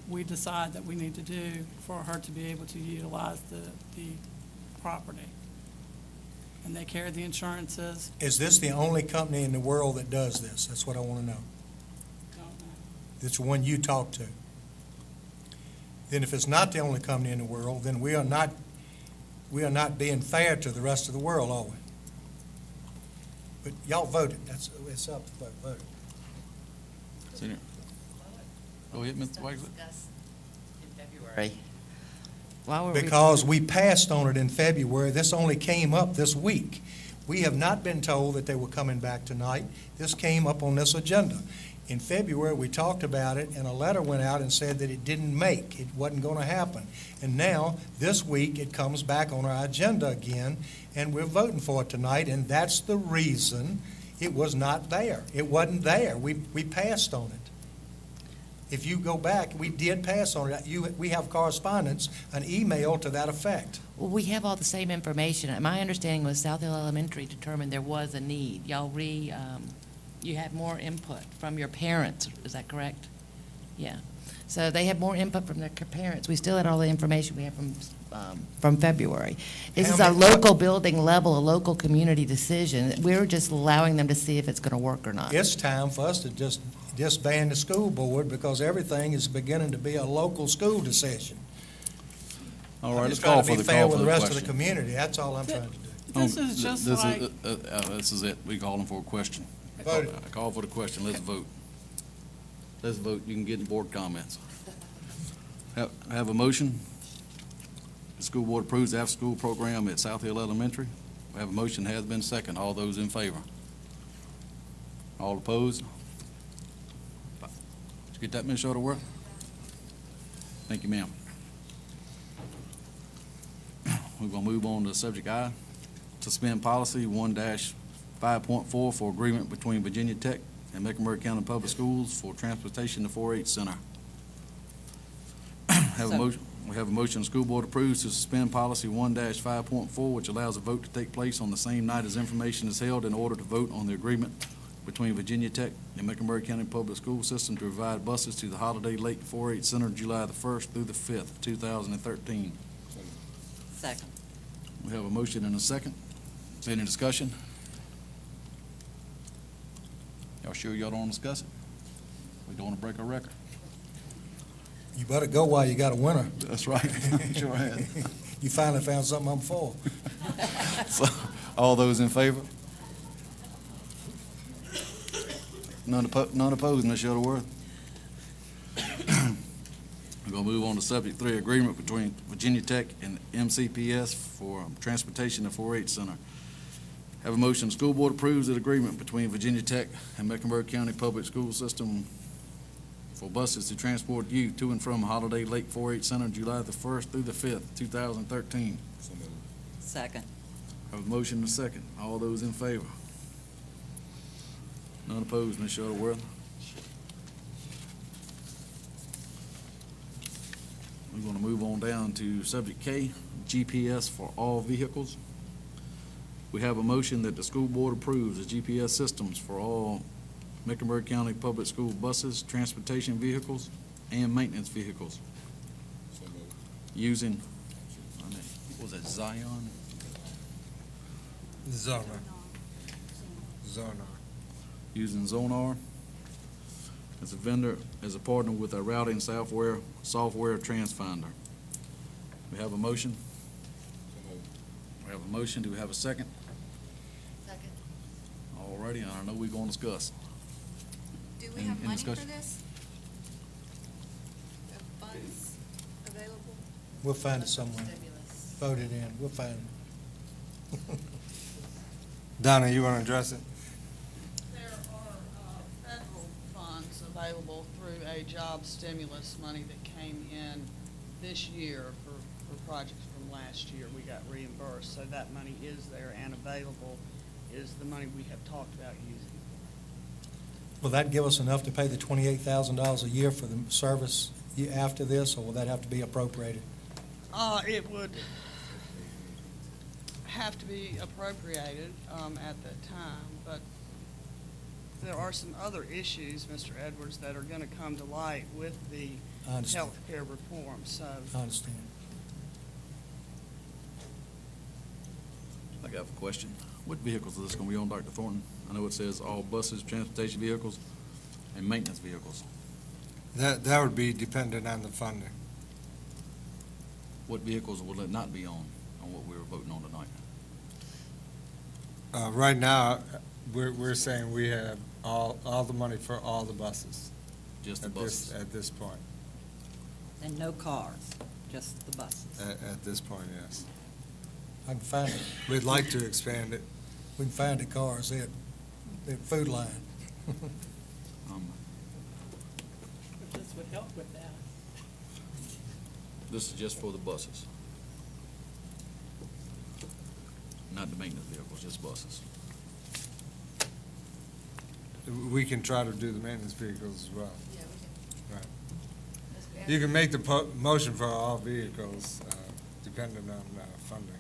Speaker 2: we decide that we need to do for her to be able to utilize the property. And they carry the insurances.
Speaker 3: Is this the only company in the world that does this? That's what I want to know.
Speaker 2: Don't know.
Speaker 3: It's the one you talk to. Then if it's not the only company in the world, then we are not being fair to the rest of the world, are we? But y'all voted. It's up to vote.
Speaker 1: Senior. Go ahead, Mr. Wagler.
Speaker 9: In February. Why were
Speaker 3: Because we passed on it in February. This only came up this week. We have not been told that they were coming back tonight. This came up on this agenda. In February, we talked about it, and a letter went out and said that it didn't make. It wasn't going to happen. And now, this week, it comes back on our agenda again, and we're voting for it tonight, and that's the reason it was not there. It wasn't there. We passed on it. If you go back, we did pass on it. We have correspondence, an email to that effect.
Speaker 9: Well, we have all the same information. My understanding was South Hill Elementary determined there was a need. You had more input from your parents, is that correct? Yeah. So they had more input from their parents. We still had all the information we have from February. This is a local building level, a local community decision. We're just allowing them to see if it's going to work or not.
Speaker 3: It's time for us to just disband the school board because everything is beginning to be a local school decision.
Speaker 1: All right, let's call for the call for the
Speaker 3: I'm just trying to be fair with the rest of the
Speaker 1: question.
Speaker 3: community. That's all I'm trying to do.
Speaker 2: This is just like,
Speaker 1: This is it. We calling for a question.
Speaker 3: Voted.
Speaker 1: I call for the question. Let's vote. Let's vote. You can get in board comments. Have a motion. The school board approves the after-school program at South Hill Elementary. We have a motion, has been second. All those in favor? All opposed? Did you get that, Ms. Shuttleworth? Thank you, ma'am. We're going to move on to subject I, suspend policy 1-5.4 for agreement between Virginia Tech and Mecklenburg County Public Schools for transportation to 4-H Center. We have a motion, the school board approves to suspend policy 1-5.4, which allows a vote to take place on the same night as information is held in order to vote on the agreement between Virginia Tech and Mecklenburg County Public School System to provide buses to the Holiday Lake 4-H Center July the 1st through the 5th, 2013.
Speaker 14: Second.
Speaker 1: We have a motion and a second. Is there any discussion? Y'all sure y'all don't want to discuss it? We don't want to break our record.
Speaker 3: You better go while you got a winner.
Speaker 1: That's right. Sure has.
Speaker 3: You finally found something I'm for.
Speaker 1: So, all those in favor? None opposed, Ms. Shuttleworth. We're going to move on to subject 3, agreement between Virginia Tech and MCPS for transportation to 4-H Center. Have a motion, the school board approves the agreement between Virginia Tech and Mecklenburg County Public School System for buses to transport youth to and from Holiday Lake 4-H Center, July the 1st through the 5th, 2013.
Speaker 5: So moved.
Speaker 14: Second.
Speaker 1: Have a motion and a second. All those in favor? None opposed, Ms. Shuttleworth. We're going to move on down to subject K, GPS for all vehicles. We have a motion that the school board approves the GPS systems for all Mecklenburg County Public School buses, transportation vehicles, and maintenance vehicles
Speaker 5: So moved.
Speaker 1: using, what was that, Zion?
Speaker 7: Zonar.
Speaker 1: Using Zonar as a vendor, as a partner with our routing software Transfinder. We have a motion.
Speaker 5: So moved.
Speaker 1: We have a motion. Do we have a second?
Speaker 18: Second.
Speaker 1: All righty, and I know we're going to discuss.
Speaker 18: Do we
Speaker 1: Any-
Speaker 18: have
Speaker 1: any
Speaker 18: money for
Speaker 1: discussion?
Speaker 18: this? The funds available?
Speaker 3: We'll find it somewhere. Vote it in. We'll find it.
Speaker 7: Donna, you want to address it?
Speaker 19: There are federal funds available through a job stimulus money that came in this year for projects from last year. We got reimbursed, so that money is there and available, is the money we have talked about using.
Speaker 3: Will that give us enough to pay the $28,000 a year for the service after this, or will that have to be appropriated?
Speaker 19: It would have to be appropriated at that time, but there are some other issues, Mr. Edwards, that are going to come to light with the
Speaker 3: I understand.
Speaker 19: health care reform, so.
Speaker 3: I understand.
Speaker 1: I have a question. What vehicles is this going to be on, Dr. Thornton? I know it says all buses, transportation vehicles, and maintenance vehicles.
Speaker 7: That would be dependent on the funding.
Speaker 1: What vehicles will it not be on what we were voting on tonight?
Speaker 7: Right now, we're saying we have all the money for all the buses.
Speaker 1: Just the
Speaker 7: at
Speaker 1: buses?
Speaker 7: At this point.
Speaker 14: And no cars, just the buses.
Speaker 7: At this point, yes.
Speaker 3: I can find it.
Speaker 7: We'd like to expand it.
Speaker 3: We can find the cars. They're food line.
Speaker 2: This would help with that.
Speaker 1: This is just for the buses. Not the maintenance vehicles, just buses.
Speaker 7: We can try to do the maintenance vehicles as well.
Speaker 18: Yeah, we
Speaker 7: Right. You can make the motion for all vehicles, depending on funding.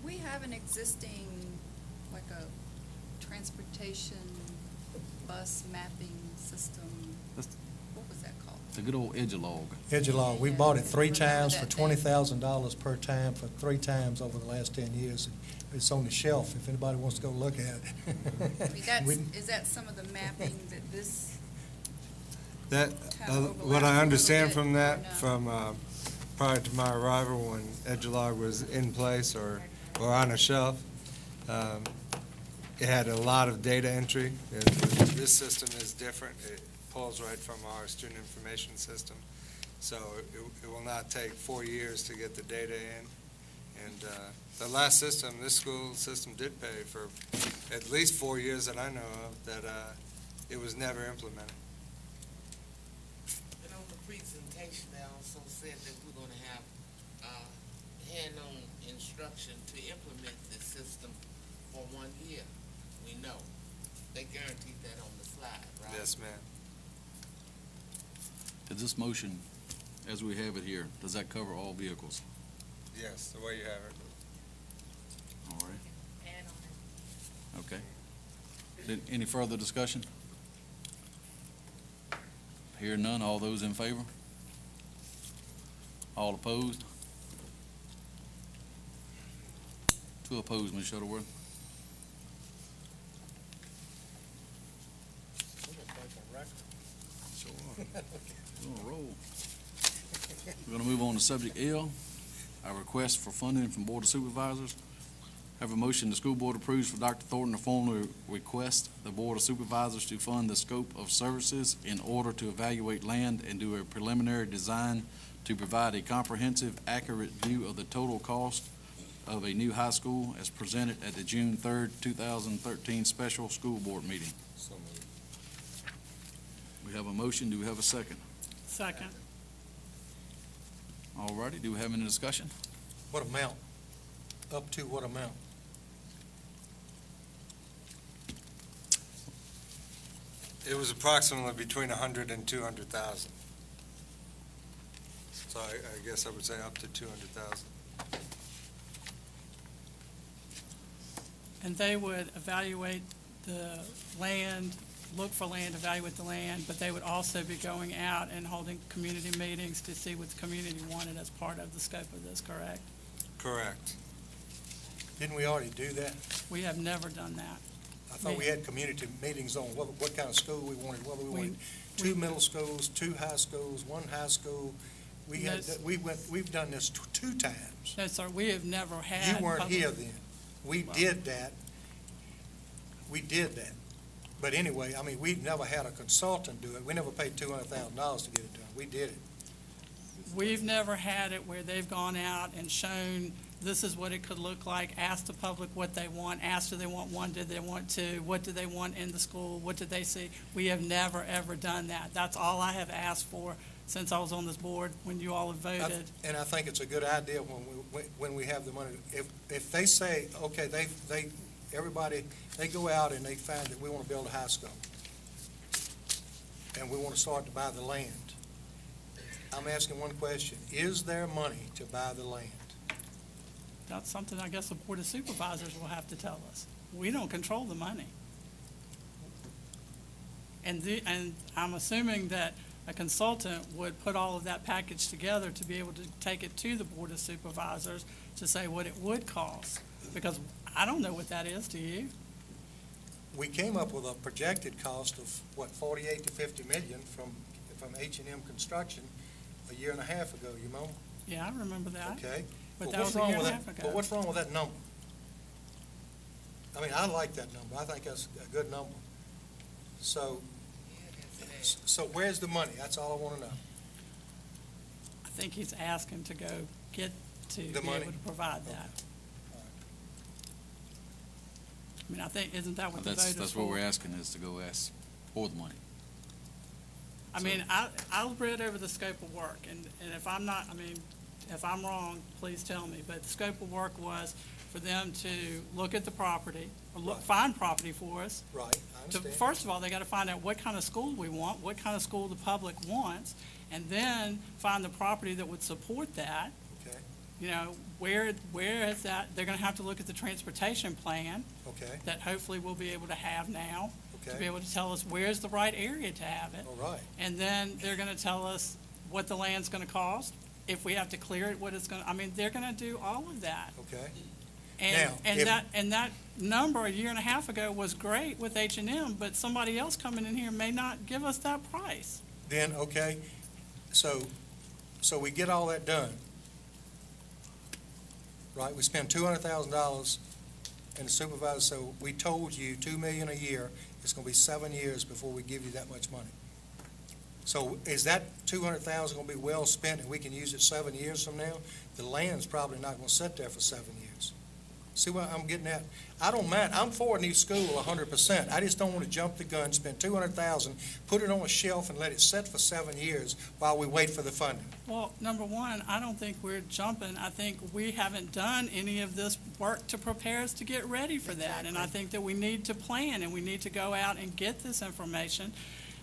Speaker 18: We have an existing, like a transportation bus mapping system. What was that called?
Speaker 1: The good old Edgelog.
Speaker 3: Edgelog, we bought it three
Speaker 18: Remember
Speaker 3: times for
Speaker 18: that thing?
Speaker 3: $20,000 per time for 3 times over the last 10 years. It's on the shelf if anybody wants to go look at it.
Speaker 18: I mean, that's,
Speaker 3: We-
Speaker 18: is that some of the mapping that this,
Speaker 7: That,
Speaker 18: Kinda
Speaker 7: what
Speaker 18: overlaps a
Speaker 7: I
Speaker 18: little
Speaker 7: understand
Speaker 18: bit,
Speaker 7: from
Speaker 18: or
Speaker 7: that,
Speaker 18: no?
Speaker 7: from prior to my arrival, when Edgelog was in place or on a shelf, it had a lot of data entry. This system is different. It pulls right from our student information system. So it will not take 4 years to get the data in. And the last system, this school system did pay for at least 4 years that I know of, that it was never implemented.
Speaker 20: And on the presentation, they also said that we're gonna have, hand-on instruction to implement this system for 1 year. We know. They guaranteed that on the slide, right?
Speaker 7: Yes, ma'am.
Speaker 1: Is this motion, as we have it here, does that cover all vehicles?
Speaker 7: Yes, the way you have it.
Speaker 1: All right. Okay. Any further discussion? Hear none, all those in favor? All opposed? 2 opposed, Ms. Shuttleworth. Sure. We're on a roll. We're going to move on to subject L, our request for funding from Board of Supervisors. Have a motion the school board approves for Dr. Thornton to formally request the Board of Supervisors to fund the scope of services in order to evaluate land and do a preliminary design to provide a comprehensive, accurate view of the total cost of a new high school as presented at the June 3rd, 2013 special school board meeting.
Speaker 5: So moved.
Speaker 1: We have a motion. Do we have a second?
Speaker 2: Second.
Speaker 1: All righty. Do we have any discussion?
Speaker 3: What amount? Up to what amount?
Speaker 7: It was approximately between 100 and 200,000. So I guess I would say up to 200,000.
Speaker 2: And they would evaluate the land, look for land, evaluate the land, but they would also be going out and holding community meetings to see what the community wanted as part of the scope of this, correct?
Speaker 7: Correct.
Speaker 3: Didn't we already do that?
Speaker 2: We have never done that.
Speaker 3: I thought we had community meetings on what kind of school we wanted, whether we wanted two middle schools, two high schools, one high school. We've done this two times.
Speaker 2: No, sir, we have never had.
Speaker 3: You weren't
Speaker 2: public-
Speaker 3: here then. We did that. We did that. But anyway, I mean, we've never had a consultant do it. We never paid $200,000 to get it done. We did it.
Speaker 2: We've never had it where they've gone out and shown this is what it could look like, asked the public what they want, asked do they want one, did they want two, what do they want in the school, what did they see? We have never, ever done that. That's all I have asked for since I was on this board when you all have voted.
Speaker 3: And I think it's a good idea when we have the money. If they say, okay, everybody, they go out and they find that we want to build a high school, and we want to start to buy the land. I'm asking one question. Is there money to buy the land?
Speaker 2: That's something I guess the Board of Supervisors will have to tell us. We don't control the money. And I'm assuming that a consultant would put all of that package together to be able to take it to the Board of Supervisors to say what it would cost, because I don't know what that is, do you?
Speaker 3: We came up with a projected cost of, 48 to 50 million from H&M Construction a year and a half ago, you know?
Speaker 2: Yeah, I remember that.
Speaker 3: Okay.
Speaker 2: But
Speaker 3: Well,
Speaker 2: that was a year and a half ago.
Speaker 3: But what's wrong with that number? I mean, I like that number. I think that's a good number. So where's the money? That's all I want to know.
Speaker 2: I think he's asking to go get to
Speaker 3: The
Speaker 2: be
Speaker 3: money?
Speaker 2: able to provide that. I mean, I think, isn't that what the voters
Speaker 1: That's
Speaker 2: for?
Speaker 1: what we're asking, is to go ask for the money.
Speaker 2: I mean, I read over the scope of work, and if I'm not, I mean, if I'm wrong, please tell me, but the scope of work was for them to look at the property, or find property for us.
Speaker 3: Right, I understand.
Speaker 2: First of all, they gotta find out what kind of school we want, what kind of school the public wants, and then find the property that would support that.
Speaker 3: Okay,
Speaker 2: You know, where is that? They're gonna have to look at the transportation plan
Speaker 3: okay,
Speaker 2: that hopefully we'll be able to have now, to
Speaker 3: Okay.
Speaker 2: be able to tell us where's the right area to have it.
Speaker 3: all right.
Speaker 2: And then they're gonna tell us what the land's gonna cost, if we have to clear it, what it's gonna, I mean, they're gonna do all of that.
Speaker 3: Okay.
Speaker 2: And,
Speaker 3: Now,
Speaker 2: and that number a year and a half ago was great with H&M, but somebody else coming in here may not give us that price.
Speaker 3: Then, okay, so we get all that done. Right, we spend $200,000 and the supervisor, so we told you $2 million a year. It's gonna be 7 years before we give you that much money. So is that $200,000 gonna be well spent and we can use it 7 years from now? The land's probably not gonna sit there for 7 years. See what I'm getting at? I don't mind, I'm for a new school 100%. I just don't wanna jump the gun, spend $200,000, put it on a shelf and let it sit for 7 years while we wait for the funding.
Speaker 2: Well, number one, I don't think we're jumping. I think we haven't done any of this work to prepare us to get ready for that. And I think that we need to plan and we need to go out and get this information.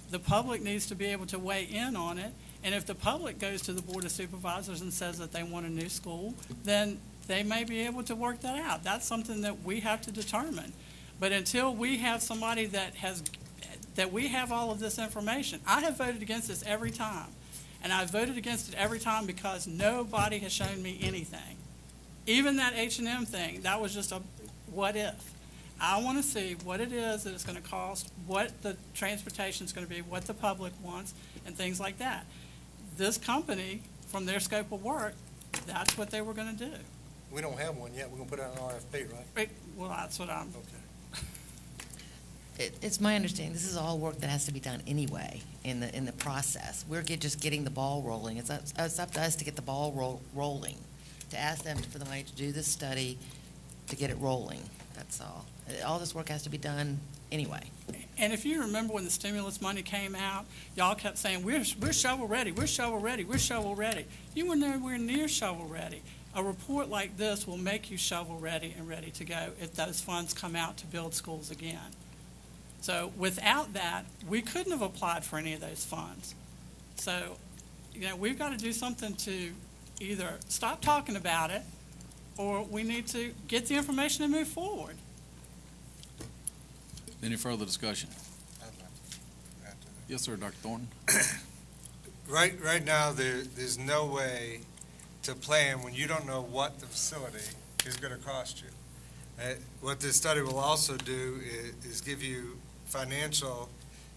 Speaker 2: The public needs to be able to weigh in on it. And if the public goes to the Board of Supervisors and says that they want a new school, then they may be able to work that out. That's something that we have to determine. But until we have somebody that we have all of this information, I have voted against this every time. And I've voted against it every time because nobody has shown me anything. Even that H&M thing, that was just a what if. I want to see what it is that it's going to cost, what the transportation is going to be, what the public wants, and things like that. This company, from their scope of work, that's what they were going to do.
Speaker 3: We don't have one yet. We're gonna put out an RFP, right?
Speaker 2: Well, that's what I'm.
Speaker 3: Okay.
Speaker 9: It's my understanding, this is all work that has to be done anyway in the process. We're just getting the ball rolling. It's up to us to get the ball rolling, to ask them for the money to do this study, to get it rolling. That's all. All this work has to be done anyway.
Speaker 2: And if you remember when the stimulus money came out, y'all kept saying, we're shovel ready, we're shovel ready, we're shovel ready. You were nowhere near shovel ready. A report like this will make you shovel ready and ready to go if those funds come out to build schools again. So without that, we couldn't have applied for any of those funds. So, we've got to do something to either stop talking about it, or we need to get the information and move forward.
Speaker 1: Any further discussion? Yes, sir, Dr. Thornton.
Speaker 7: Right now, there's no way to plan when you don't know what the facility is going to cost you. What this study will also do is give you financial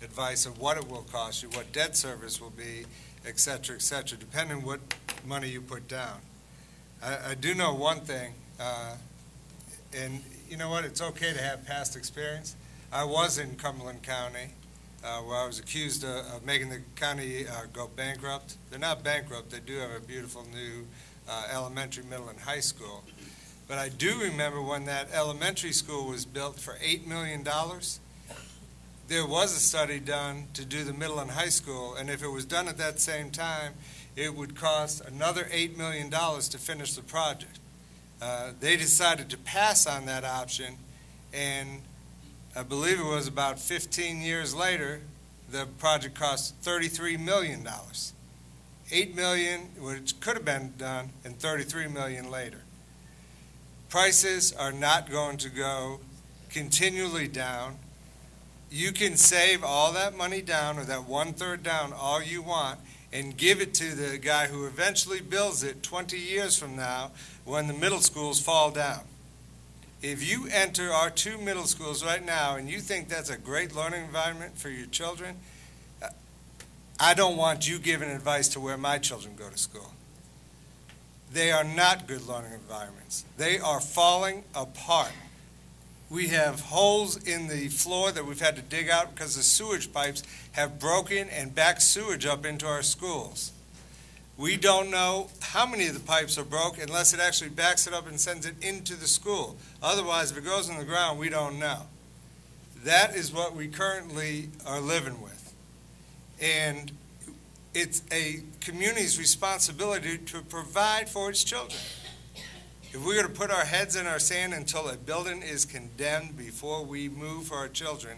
Speaker 7: advice of what it will cost you, what debt service will be, et cetera, depending what money you put down. I do know one thing, and you know what, it's okay to have past experience. I was in Cumberland County where I was accused of making the county go bankrupt. They're not bankrupt. They do have a beautiful new elementary, middle, and high school. But I do remember when that elementary school was built for $8 million. There was a study done to do the middle and high school, and if it was done at that same time, it would cost another $8 million to finish the project. They decided to pass on that option, and I believe it was about 15 years later, the project cost $33 million. $8 million, which could have been done, and $33 million later. Prices are not going to go continually down. You can save all that money down, or that 1/3 down, all you want, and give it to the guy who eventually builds it 20 years from now when the middle schools fall down. If you enter our 2 middle schools right now and you think that's a great learning environment for your children, I don't want you giving advice to where my children go to school. They are not good learning environments. They are falling apart. We have holes in the floor that we've had to dig out because the sewage pipes have broken and backed sewage up into our schools. We don't know how many of the pipes are broke unless it actually backs it up and sends it into the school. Otherwise, if it goes in the ground, we don't know. That is what we currently are living with. And it's a community's responsibility to provide for its children. If we're going to put our heads in our sand until a building is condemned before we move for our children,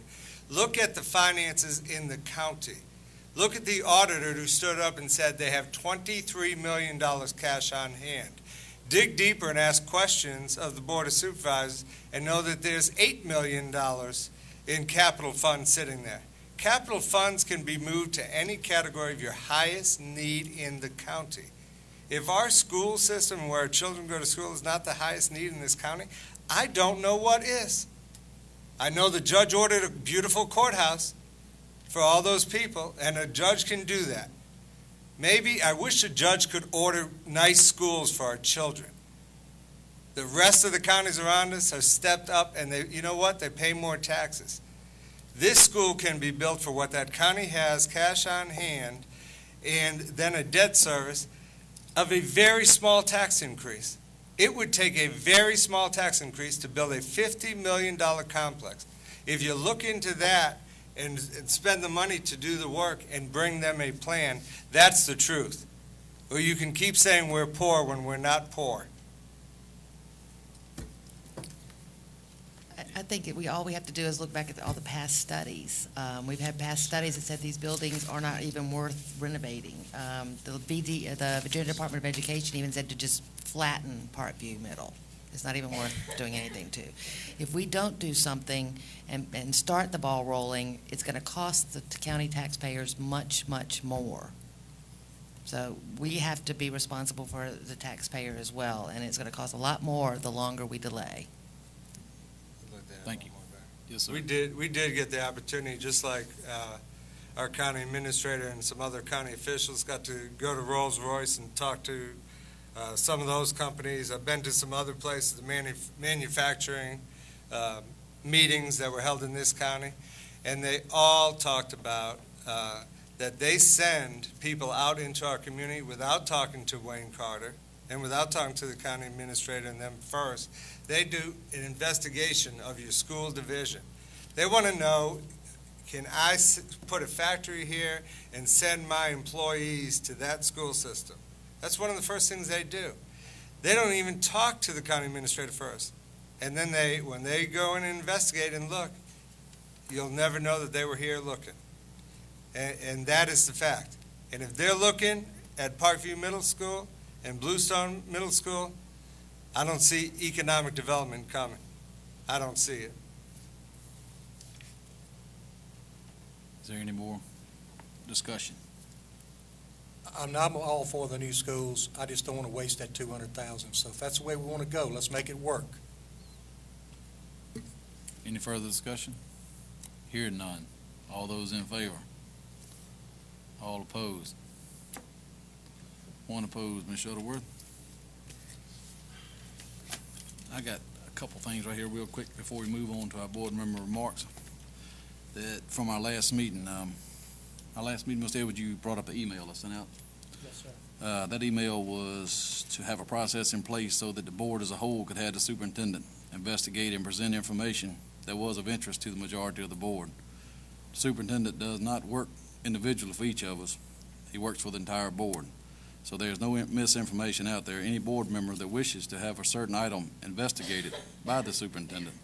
Speaker 7: look at the finances in the county. Look at the auditor who stood up and said they have $23 million cash on hand. Dig deeper and ask questions of the Board of Supervisors and know that there's $8 million in capital funds sitting there. Capital funds can be moved to any category of your highest need in the county. If our school system where our children go to school is not the highest need in this county, I don't know what is. I know the judge ordered a beautiful courthouse for all those people, and a judge can do that. Maybe I wish a judge could order nice schools for our children. The rest of the counties around us have stepped up, and you know what? They pay more taxes. This school can be built for what that county has, cash on hand, and then a debt service of a very small tax increase. It would take a very small tax increase to build a $50 million complex. If you look into that and spend the money to do the work and bring them a plan, that's the truth. Or you can keep saying we're poor when we're not poor.
Speaker 9: I think all we have to do is look back at all the past studies. We've had past studies that said these buildings are not even worth renovating. The Virginia Department of Education even said to just flatten Parkview Middle. It's not even worth doing anything to. If we don't do something and start the ball rolling, it's going to cost the county taxpayers much, much more. So we have to be responsible for the taxpayer as well, and it's going to cost a lot more the longer we delay.
Speaker 1: Thank you. Yes, sir.
Speaker 7: We did get the opportunity, just like our county administrator and some other county officials got to go to Rolls-Royce and talk to some of those companies. I've been to some other places, the manufacturing meetings that were held in this county, and they all talked about that they send people out into our community without talking to Wayne Carter and without talking to the county administrator and them first. They do an investigation of your school division. They want to know, can I put a factory here and send my employees to that school system? That's one of the first things they do. They don't even talk to the county administrator first. And then when they go and investigate and look, you'll never know that they were here looking. And that is the fact. And if they're looking at Parkview Middle School and Bluestone Middle School, I don't see economic development coming. I don't see it.
Speaker 1: Is there any more discussion?
Speaker 3: I'm all for the new schools. I just don't want to waste that $200,000. So if that's the way we want to go, let's make it work.
Speaker 1: Any further discussion? Hearing none. All those in favor? All opposed? One opposed. Ms. Shuttleworth? I got a couple things right here real quick before we move on to our board member remarks. That from our last meeting, Mr. Edwards, you brought up the email I sent out.
Speaker 3: Yes, sir.
Speaker 1: That email was to have a process in place so that the board as a whole could have the superintendent investigate and present information that was of interest to the majority of the board. The superintendent does not work individually for each of us. He works for the entire board. So there's no misinformation out there. Any board member that wishes to have a certain item investigated by the superintendent,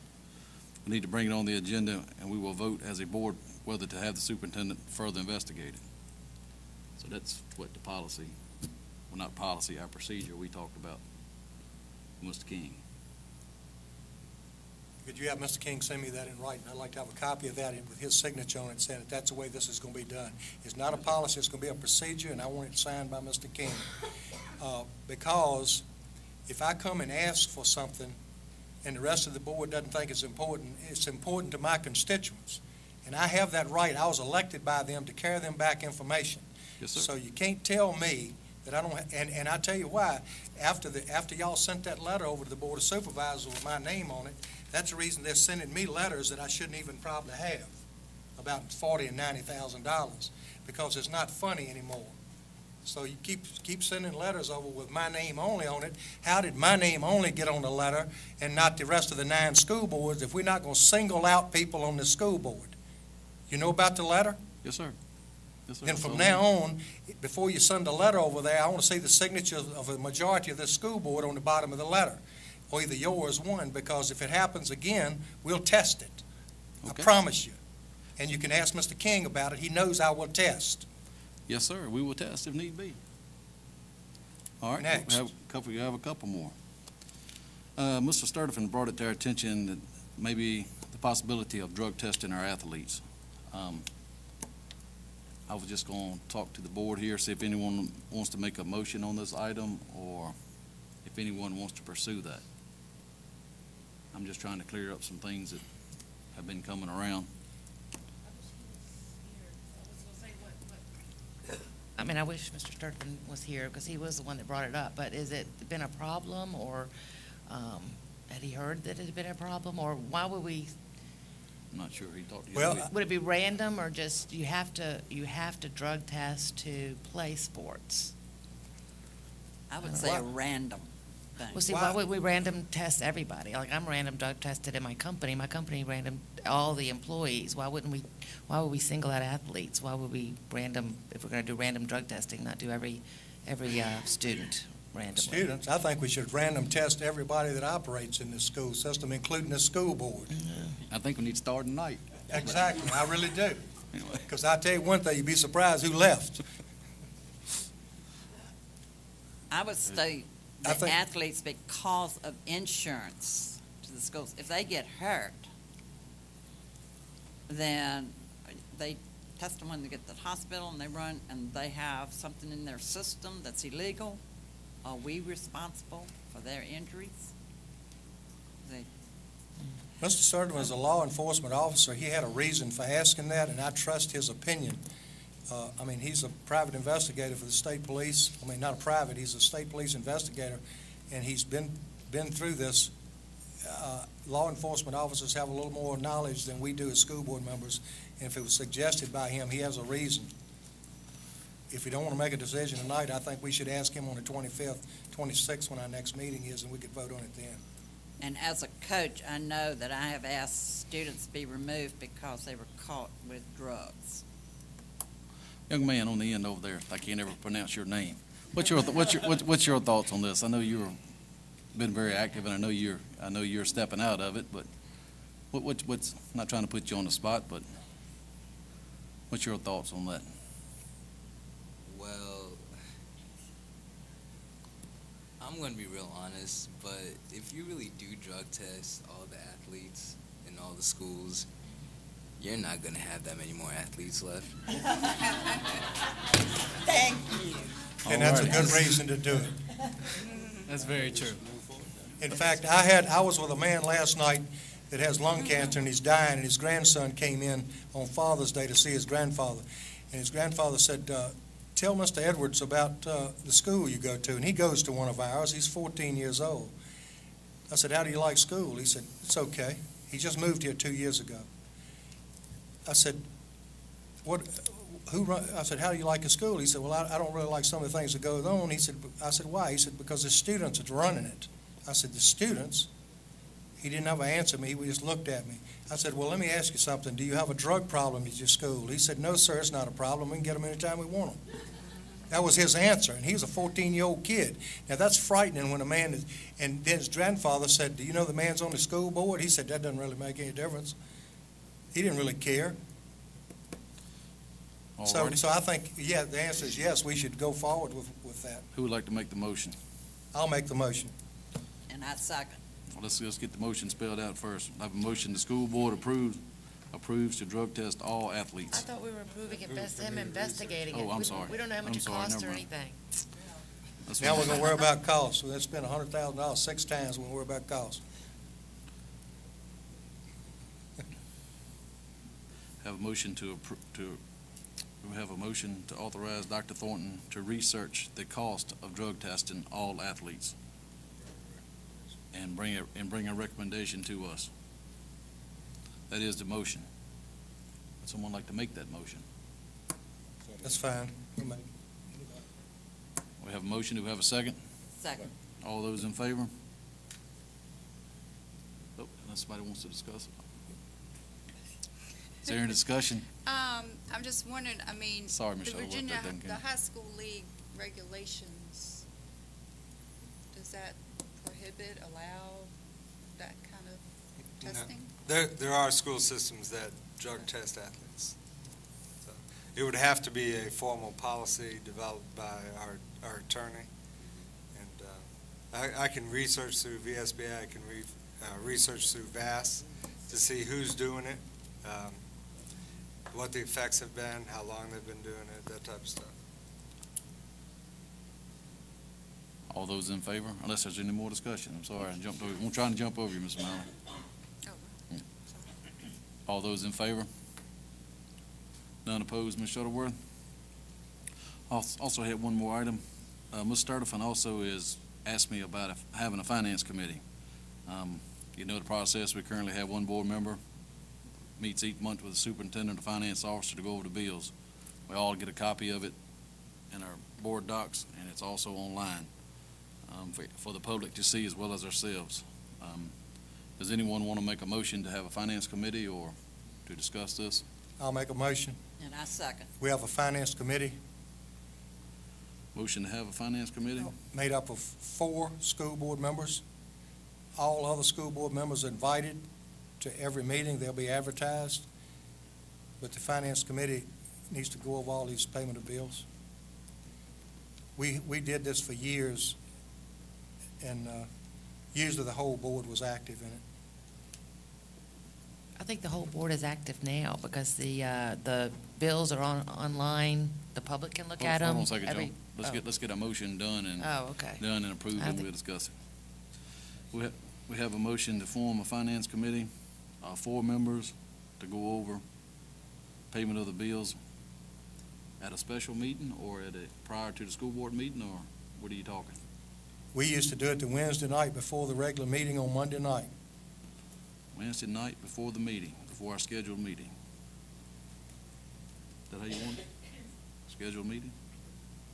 Speaker 1: we need to bring it on the agenda, and we will vote as a board whether to have the superintendent further investigated. So that's what the policy, well, not policy, our procedure we talked about, Mr. King.
Speaker 3: Could you have Mr. King send me that in writing? I'd like to have a copy of that with his signature on it, saying that that's the way this is going to be done. It's not a policy, it's going to be a procedure, and I want it signed by Mr. King. Because if I come and ask for something and the rest of the board doesn't think it's important to my constituents. And I have that right. I was elected by them to carry them back information.
Speaker 1: Yes, sir.
Speaker 3: So you can't tell me that I don't, and I tell you why, after y'all sent that letter over to the Board of Supervisors with my name on it, that's the reason they're sending me letters that I shouldn't even probably have, about $40,000 and $90,000, because it's not funny anymore. So you keep sending letters over with my name only on it. How did my name only get on the letter and not the rest of the 9 school boards if we're not going to single out people on the school board? You know about the letter?
Speaker 1: Yes, sir. Yes, sir.
Speaker 3: Then from now on, before you send a letter over there, I want to see the signature of a majority of the school board on the bottom of the letter, or either yours one, because if it happens again, we'll test it.
Speaker 1: Okay.
Speaker 3: I promise you. And you can ask Mr. King about it. He knows I will test.
Speaker 1: Yes, sir. We will test if need be. All right.
Speaker 3: Next.
Speaker 1: We have a couple more. Mr. Sturdivant brought it to our attention that maybe the possibility of drug testing our athletes. I was just going to talk to the board here, see if anyone wants to make a motion on this item or if anyone wants to pursue that. I'm just trying to clear up some things that have been coming around.
Speaker 9: I mean, I wish Mr. Sturgeon was here because he was the one that brought it up, but has it been a problem, or had he heard that it had been a problem, or why would we?
Speaker 1: I'm not sure he talked to you.
Speaker 3: Well,
Speaker 9: Would it be random, or just you have to drug test to play sports?
Speaker 14: I would say a random thing.
Speaker 9: Well, see, why would we random test everybody? Like, I'm random drug tested in my company. My company random all the employees. Why would we single out athletes? Why would we random, if we're going to do random drug testing, not do every student randomly?
Speaker 3: Students, I think we should random test everybody that operates in this school system, including the school board.
Speaker 1: I think we need to start tonight.
Speaker 3: Exactly, I really do.
Speaker 1: Anyway.
Speaker 3: Because I tell you one thing, you'd be surprised who left.
Speaker 14: I would say
Speaker 3: I
Speaker 14: the
Speaker 3: think-
Speaker 14: athletes, because of insurance to the schools, if they get hurt, then they test them when they get to the hospital and they run and they have something in their system that's illegal. Are we responsible for their injuries?
Speaker 3: Mr. Sturgeon was a law enforcement officer. He had a reason for asking that, and I trust his opinion. I mean, he's a private investigator for the state police. I mean, not a private, he's a state police investigator, and he's been through this. Law enforcement officers have a little more knowledge than we do as school board members, and if it was suggested by him, he has a reason. If you don't want to make a decision tonight, I think we should ask him on the 25th, 26th, when our next meeting is, and we could vote on it then.
Speaker 14: And as a coach, I know that I have asked students be removed because they were caught with drugs.
Speaker 1: Young man on the end over there, I can't ever pronounce your name. What's your thoughts on this? I know you've been very active, and I know you're stepping out of it. But what's not trying to put you on the spot, but what's your thoughts on that?
Speaker 21: Well, I'm going to be real honest, but if you really do drug test all the athletes in all the schools, you're not going to have that many more athletes left.
Speaker 14: Thank you.
Speaker 3: And that's a good reason to do it.
Speaker 22: That's very true.
Speaker 3: In fact, I was with a man last night that has lung cancer and he's dying, and his grandson came in on Father's Day to see his grandfather. And his grandfather said, tell Mr. Edwards about the school you go to. And he goes to one of ours. He's 14 years old. I said, how do you like school? He said, it's okay. He just moved here 2 years ago. I said, I said, how do you like the school? He said, well, I don't really like some of the things that go on. I said, why? He said, because the students are running it. I said, the students? He didn't ever answer me. He just looked at me. I said, well, let me ask you something. Do you have a drug problem at your school? He said, no, sir, it's not a problem. We can get them anytime we want them. That was his answer, and he was a 14-year-old kid. Now, that's frightening when a man is, and then his grandfather said, do you know the man's on the school board? He said, that doesn't really make any difference. He didn't really care. So I think, yeah, the answer is yes, we should go forward with that.
Speaker 1: Who would like to make the motion?
Speaker 3: I'll make the motion.
Speaker 14: And I second.
Speaker 1: Well, let's get the motion spelled out first. I have a motion, the school board approves to drug test all
Speaker 9: I
Speaker 1: athletes.
Speaker 9: thought we were approving him investigating it.
Speaker 1: Oh, I'm sorry.
Speaker 9: We don't know how much it costs or anything.
Speaker 3: Now we're going to worry about costs. We're going to spend $100,000 6 times when we worry about costs.
Speaker 1: Have a motion we have a motion to authorize Dr. Thornton to research the cost of drug testing all athletes and bring a recommendation to us. That is the motion. Would someone like to make that motion?
Speaker 3: That's fine.
Speaker 1: We have a motion. Do we have a second?
Speaker 14: Second.
Speaker 1: All those in favor? Oh, unless somebody wants to discuss it. Is there any discussion?
Speaker 18: I'm just wondering, I mean,
Speaker 1: Sorry,
Speaker 18: the
Speaker 1: Michelle, what
Speaker 18: Virginia,
Speaker 1: that didn't
Speaker 18: the
Speaker 1: count.
Speaker 18: high school league regulations, does that prohibit, allow that kind of testing?
Speaker 7: There are school systems that drug test athletes. So it would have to be a formal policy developed by our attorney. And I can research through VSBA, I can research through VAS to see who's doing it, what the effects have been, how long they've been doing it, that type of stuff.
Speaker 1: All those in favor? Unless there's any more discussion. I'm sorry, I jumped over. I'm trying to jump over you, Ms. Mallon. Yeah. All those in favor? None opposed, Ms. Shuttleworth? Also had one more item. Ms. Sturdifin also asked me about having a finance committee. You know the process. We currently have one board member, meets each month with the superintendent or finance officer to go over the bills. We all get a copy of it in our board docs, and it's also online for the public to see as well as ourselves. Does anyone want to make a motion to have a finance committee or to discuss this?
Speaker 3: I'll make a motion.
Speaker 14: And I second.
Speaker 3: We have a finance committee
Speaker 1: Motion to have a finance committee?
Speaker 3: made up of 4 school board members. All other school board members are invited to every meeting. They'll be advertised. But the finance committee needs to go over all these payment of bills. We did this for years, and usually the whole board was active in it.
Speaker 9: I think the whole board is active now because the bills are online. The public can look at them.
Speaker 1: Hold on a second, Joe. Let's get a motion done and done and approved, and we'll discuss it. We have a motion to form a finance committee, 4 members to go over payment of the bills at a special meeting or prior to the school board meeting, or what are you talking?
Speaker 3: We used to do it the Wednesday night before the regular meeting on Monday night.
Speaker 1: Wednesday night before the meeting, before our scheduled meeting. Is that how you want it? Scheduled meeting?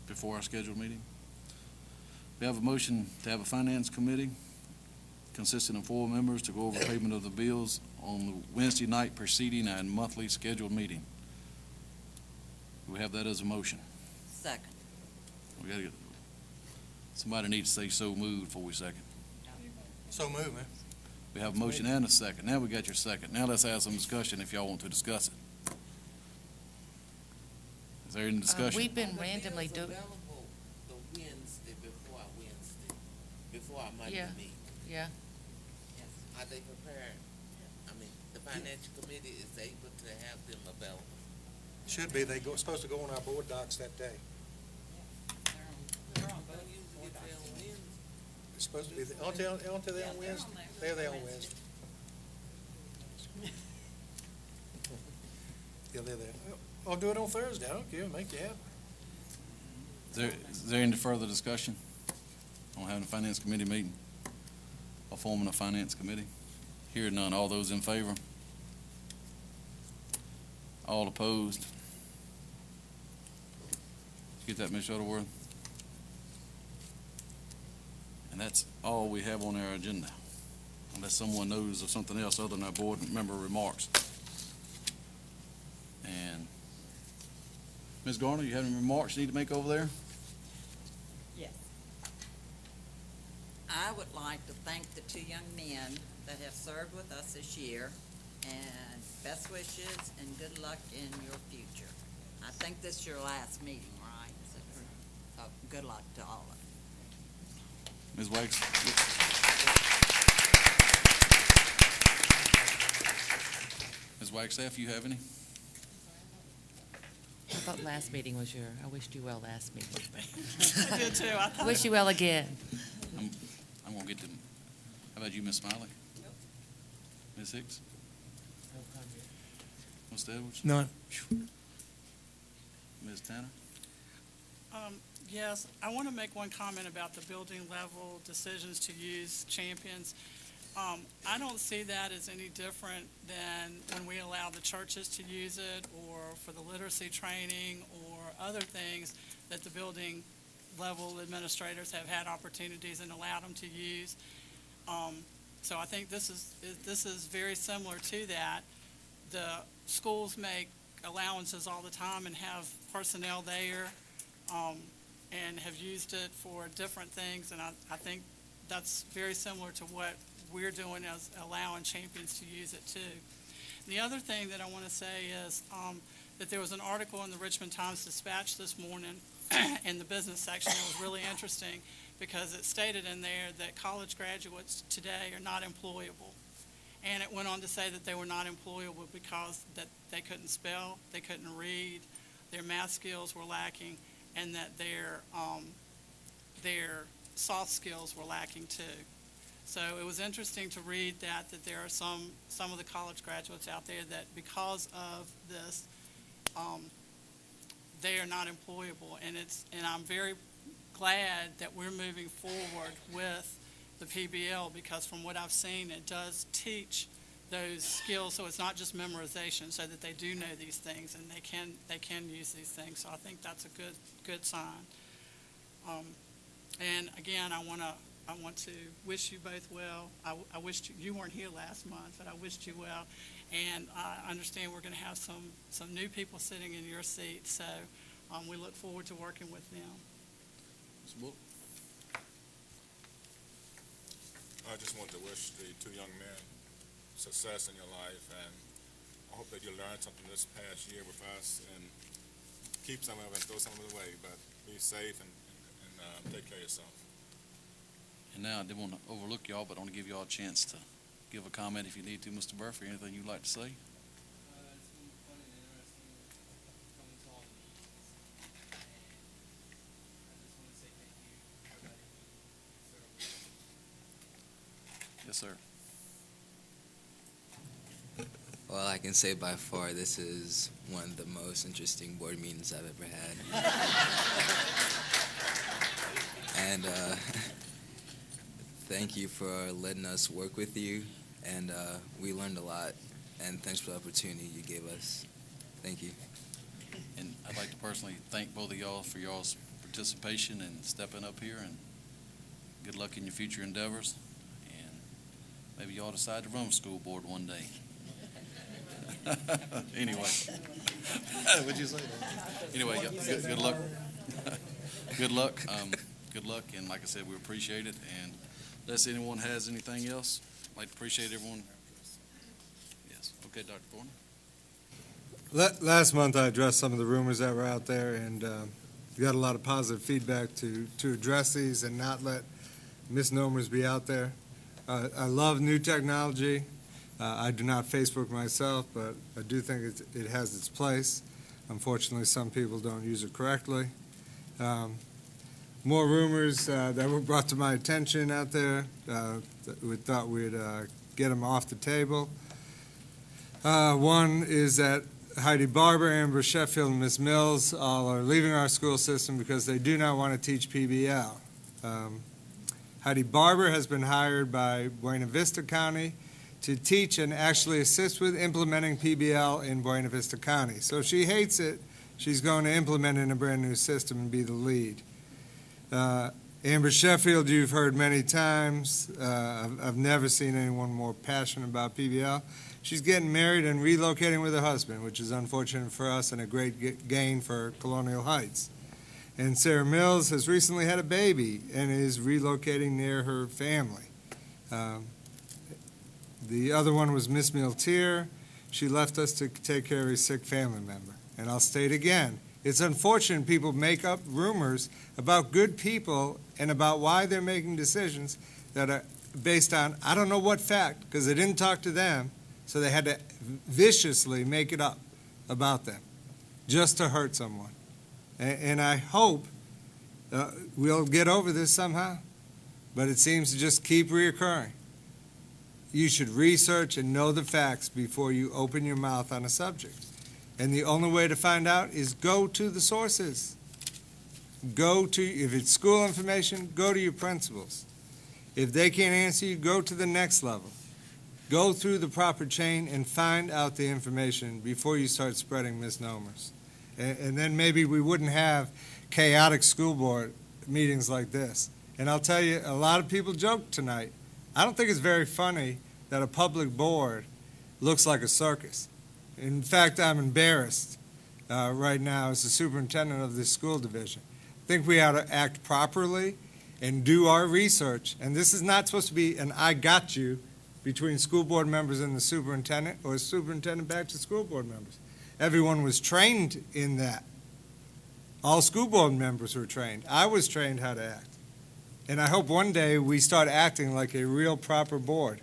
Speaker 1: Before our scheduled meeting? We have a motion to have a finance committee consisting of 4 members to go over payment of the bills on the Wednesday night preceding our monthly scheduled meeting. Do we have that as a motion?
Speaker 14: Second.
Speaker 1: We gotta get, somebody needs to say so moved before we second.
Speaker 3: So move, man.
Speaker 1: We have a motion and a second. Now we got your second. Now let's have some discussion if y'all want to discuss it. Is there any discussion?
Speaker 9: We've been randomly doing.
Speaker 20: Available the Wednesday before our Wednesday, before our Monday
Speaker 9: Yeah.
Speaker 20: meeting.
Speaker 9: Yeah.
Speaker 20: Are they prepared? I mean, the financial committee is able to have them available.
Speaker 3: Should be. Supposed to go on our board docs that day.
Speaker 20: Don't usually get there on Wednesday.
Speaker 3: It's supposed to be, aren't they on Wednesday? They're there on Wednesday. Yeah, they're there. I'll do it on Thursday. I don't care. Make you happy.
Speaker 1: Is there any further discussion on having a finance committee meeting or forming a finance committee? Hearing none. All those in favor? All opposed? Get that, Ms. Shuttleworth? And that's all we have on our agenda, unless someone knows of something else other than our board member remarks. And Ms. Garner, you have any remarks you need to make over there?
Speaker 14: Yes. I would like to thank the 2 young men that have served with us this year, and best wishes and good luck in your future. I think this is your last meeting, right? So, good luck to all of you.
Speaker 1: Ms. Wax? Ms. Wagstaff, you have any?
Speaker 9: I thought last meeting was I wished you well last meeting.
Speaker 2: I did too. I thought.
Speaker 9: Wish you well again.
Speaker 1: I'm gonna get them. How about you, Ms. Smiley? Ms. Hicks? Mr. Edwards?
Speaker 3: None.
Speaker 1: Ms. Tanner?
Speaker 2: Yes, I want to make one comment about the building level decisions to use champions. I don't see that as any different than when we allow the churches to use it, or for the literacy training or other things that the building level administrators have had opportunities and allowed them to use. So I think this is very similar to that. The schools make allowances all the time and have personnel there, and have used it for different things, and I think that's very similar to what we're doing as allowing champions to use it too. The other thing that I want to say is that there was an article in the Richmond Times-Dispatch this morning in the business section that was really interesting, because it stated in there that college graduates today are not employable. And it went on to say that they were not employable because that they couldn't spell, they couldn't read, their math skills were lacking, and that their soft skills were lacking too. So it was interesting to read that there are some of the college graduates out there that because of this, they are not employable. And I'm very glad that we're moving forward with the PBL, because from what I've seen, it does teach those skills, so it's not just memorization, so that they do know these things and they can use these things. So I think that's a good sign. And again, I want to wish you both well. I wished you weren't here last month, but I wished you well. And I understand we're going to have some new people sitting in your seat, so we look forward to working with them.
Speaker 1: Ms. Bullock?
Speaker 5: I just want to wish the 2 young men success in your life, and I hope that you learned something this past year with us and keep some of it and throw some of it away, but be safe and take care of yourself.
Speaker 1: And now I didn't want to overlook y'all, but I want to give y'all a chance to give a comment if you need to. Mr. Murphy, anything you'd like to say? Yes, sir.
Speaker 21: Well, I can say by far this is one of the most interesting board meetings I've ever had. And thank you for letting us work with you, and we learned a lot, and thanks for the opportunity you gave us. Thank you.
Speaker 1: And I'd like to personally thank both of y'all for y'all's participation and stepping up here, and good luck in your future endeavors. And Maybe you all decide to run a school board one day. Anyway. What'd you say? Anyway, good luck. Good luck. Good luck, and like I said, we appreciate it. And unless anyone has anything else, I'd like to appreciate everyone. Yes. Okay, Dr. Thornton.
Speaker 7: Last month, I addressed some of the rumors that were out there, and got a lot of positive feedback to address these and not let misnomers be out there. I love new technology. I do not Facebook myself, but I do think it has its place. Unfortunately, some people don't use it correctly. More rumors that were brought to my attention out there. We thought we'd get them off the table. One is that Heidi Barber, Amber Sheffield, and Ms. Mills all are leaving our school system because they do not want to teach PBL. Heidi Barber has been hired by Buena Vista County to teach and actually assist with implementing PBL in Buena Vista County. So if she hates it, she's going to implement it in a brand new system and be the lead. Amber Sheffield, you've heard many times. I've never seen anyone more passionate about PBL. She's getting married and relocating with her husband, which is unfortunate for us and a great gain for Colonial Heights. And Sarah Mills has recently had a baby and is relocating near her family. The other one was Miss Miltier. She left us to take care of a sick family member. And I'll state again, it's unfortunate people make up rumors about good people and about why they're making decisions that are based on, I don't know what fact, because they didn't talk to them, so they had to viciously make it up about them just to hurt someone. And I hope we'll get over this somehow, but it seems to just keep reoccurring. You should research and know the facts before you open your mouth on a subject. And the only way to find out is go to the sources. If it's school information, go to your principals. If they can't answer you, go to the next level. Go through the proper chain and find out the information before you start spreading misnomers. And then maybe we wouldn't have chaotic school board meetings like this. And I'll tell you, a lot of people joked tonight. I don't think it's very funny that a public board looks like a circus. In fact, I'm embarrassed right now as the superintendent of this school division. I think we ought to act properly and do our research. And this is not supposed to be an I got you between school board members and the superintendent or superintendent back to school board members. Everyone was trained in that. All school board members were trained. I was trained how to act. And I hope one day we start acting like a real proper board.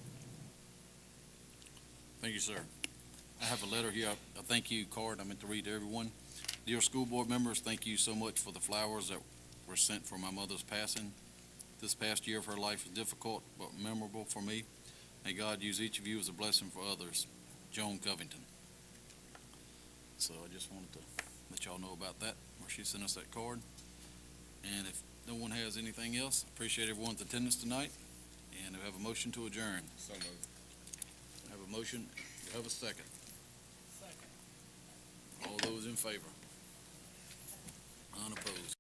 Speaker 1: Thank you, sir. I have a letter here, a thank you card I meant to read to everyone. Dear school board members, thank you so much for the flowers that were sent for my mother's passing. This past year of her life was difficult but memorable for me. May God use each of you as a blessing for others. Joan Covington. So I just wanted to let y'all know about that, where she sent us that card. And if no one has anything else, appreciate everyone's attendance tonight. And we have a motion to adjourn.
Speaker 5: So moved.
Speaker 1: I have a motion. Do you have a second? Second. All those in favor? Unopposed.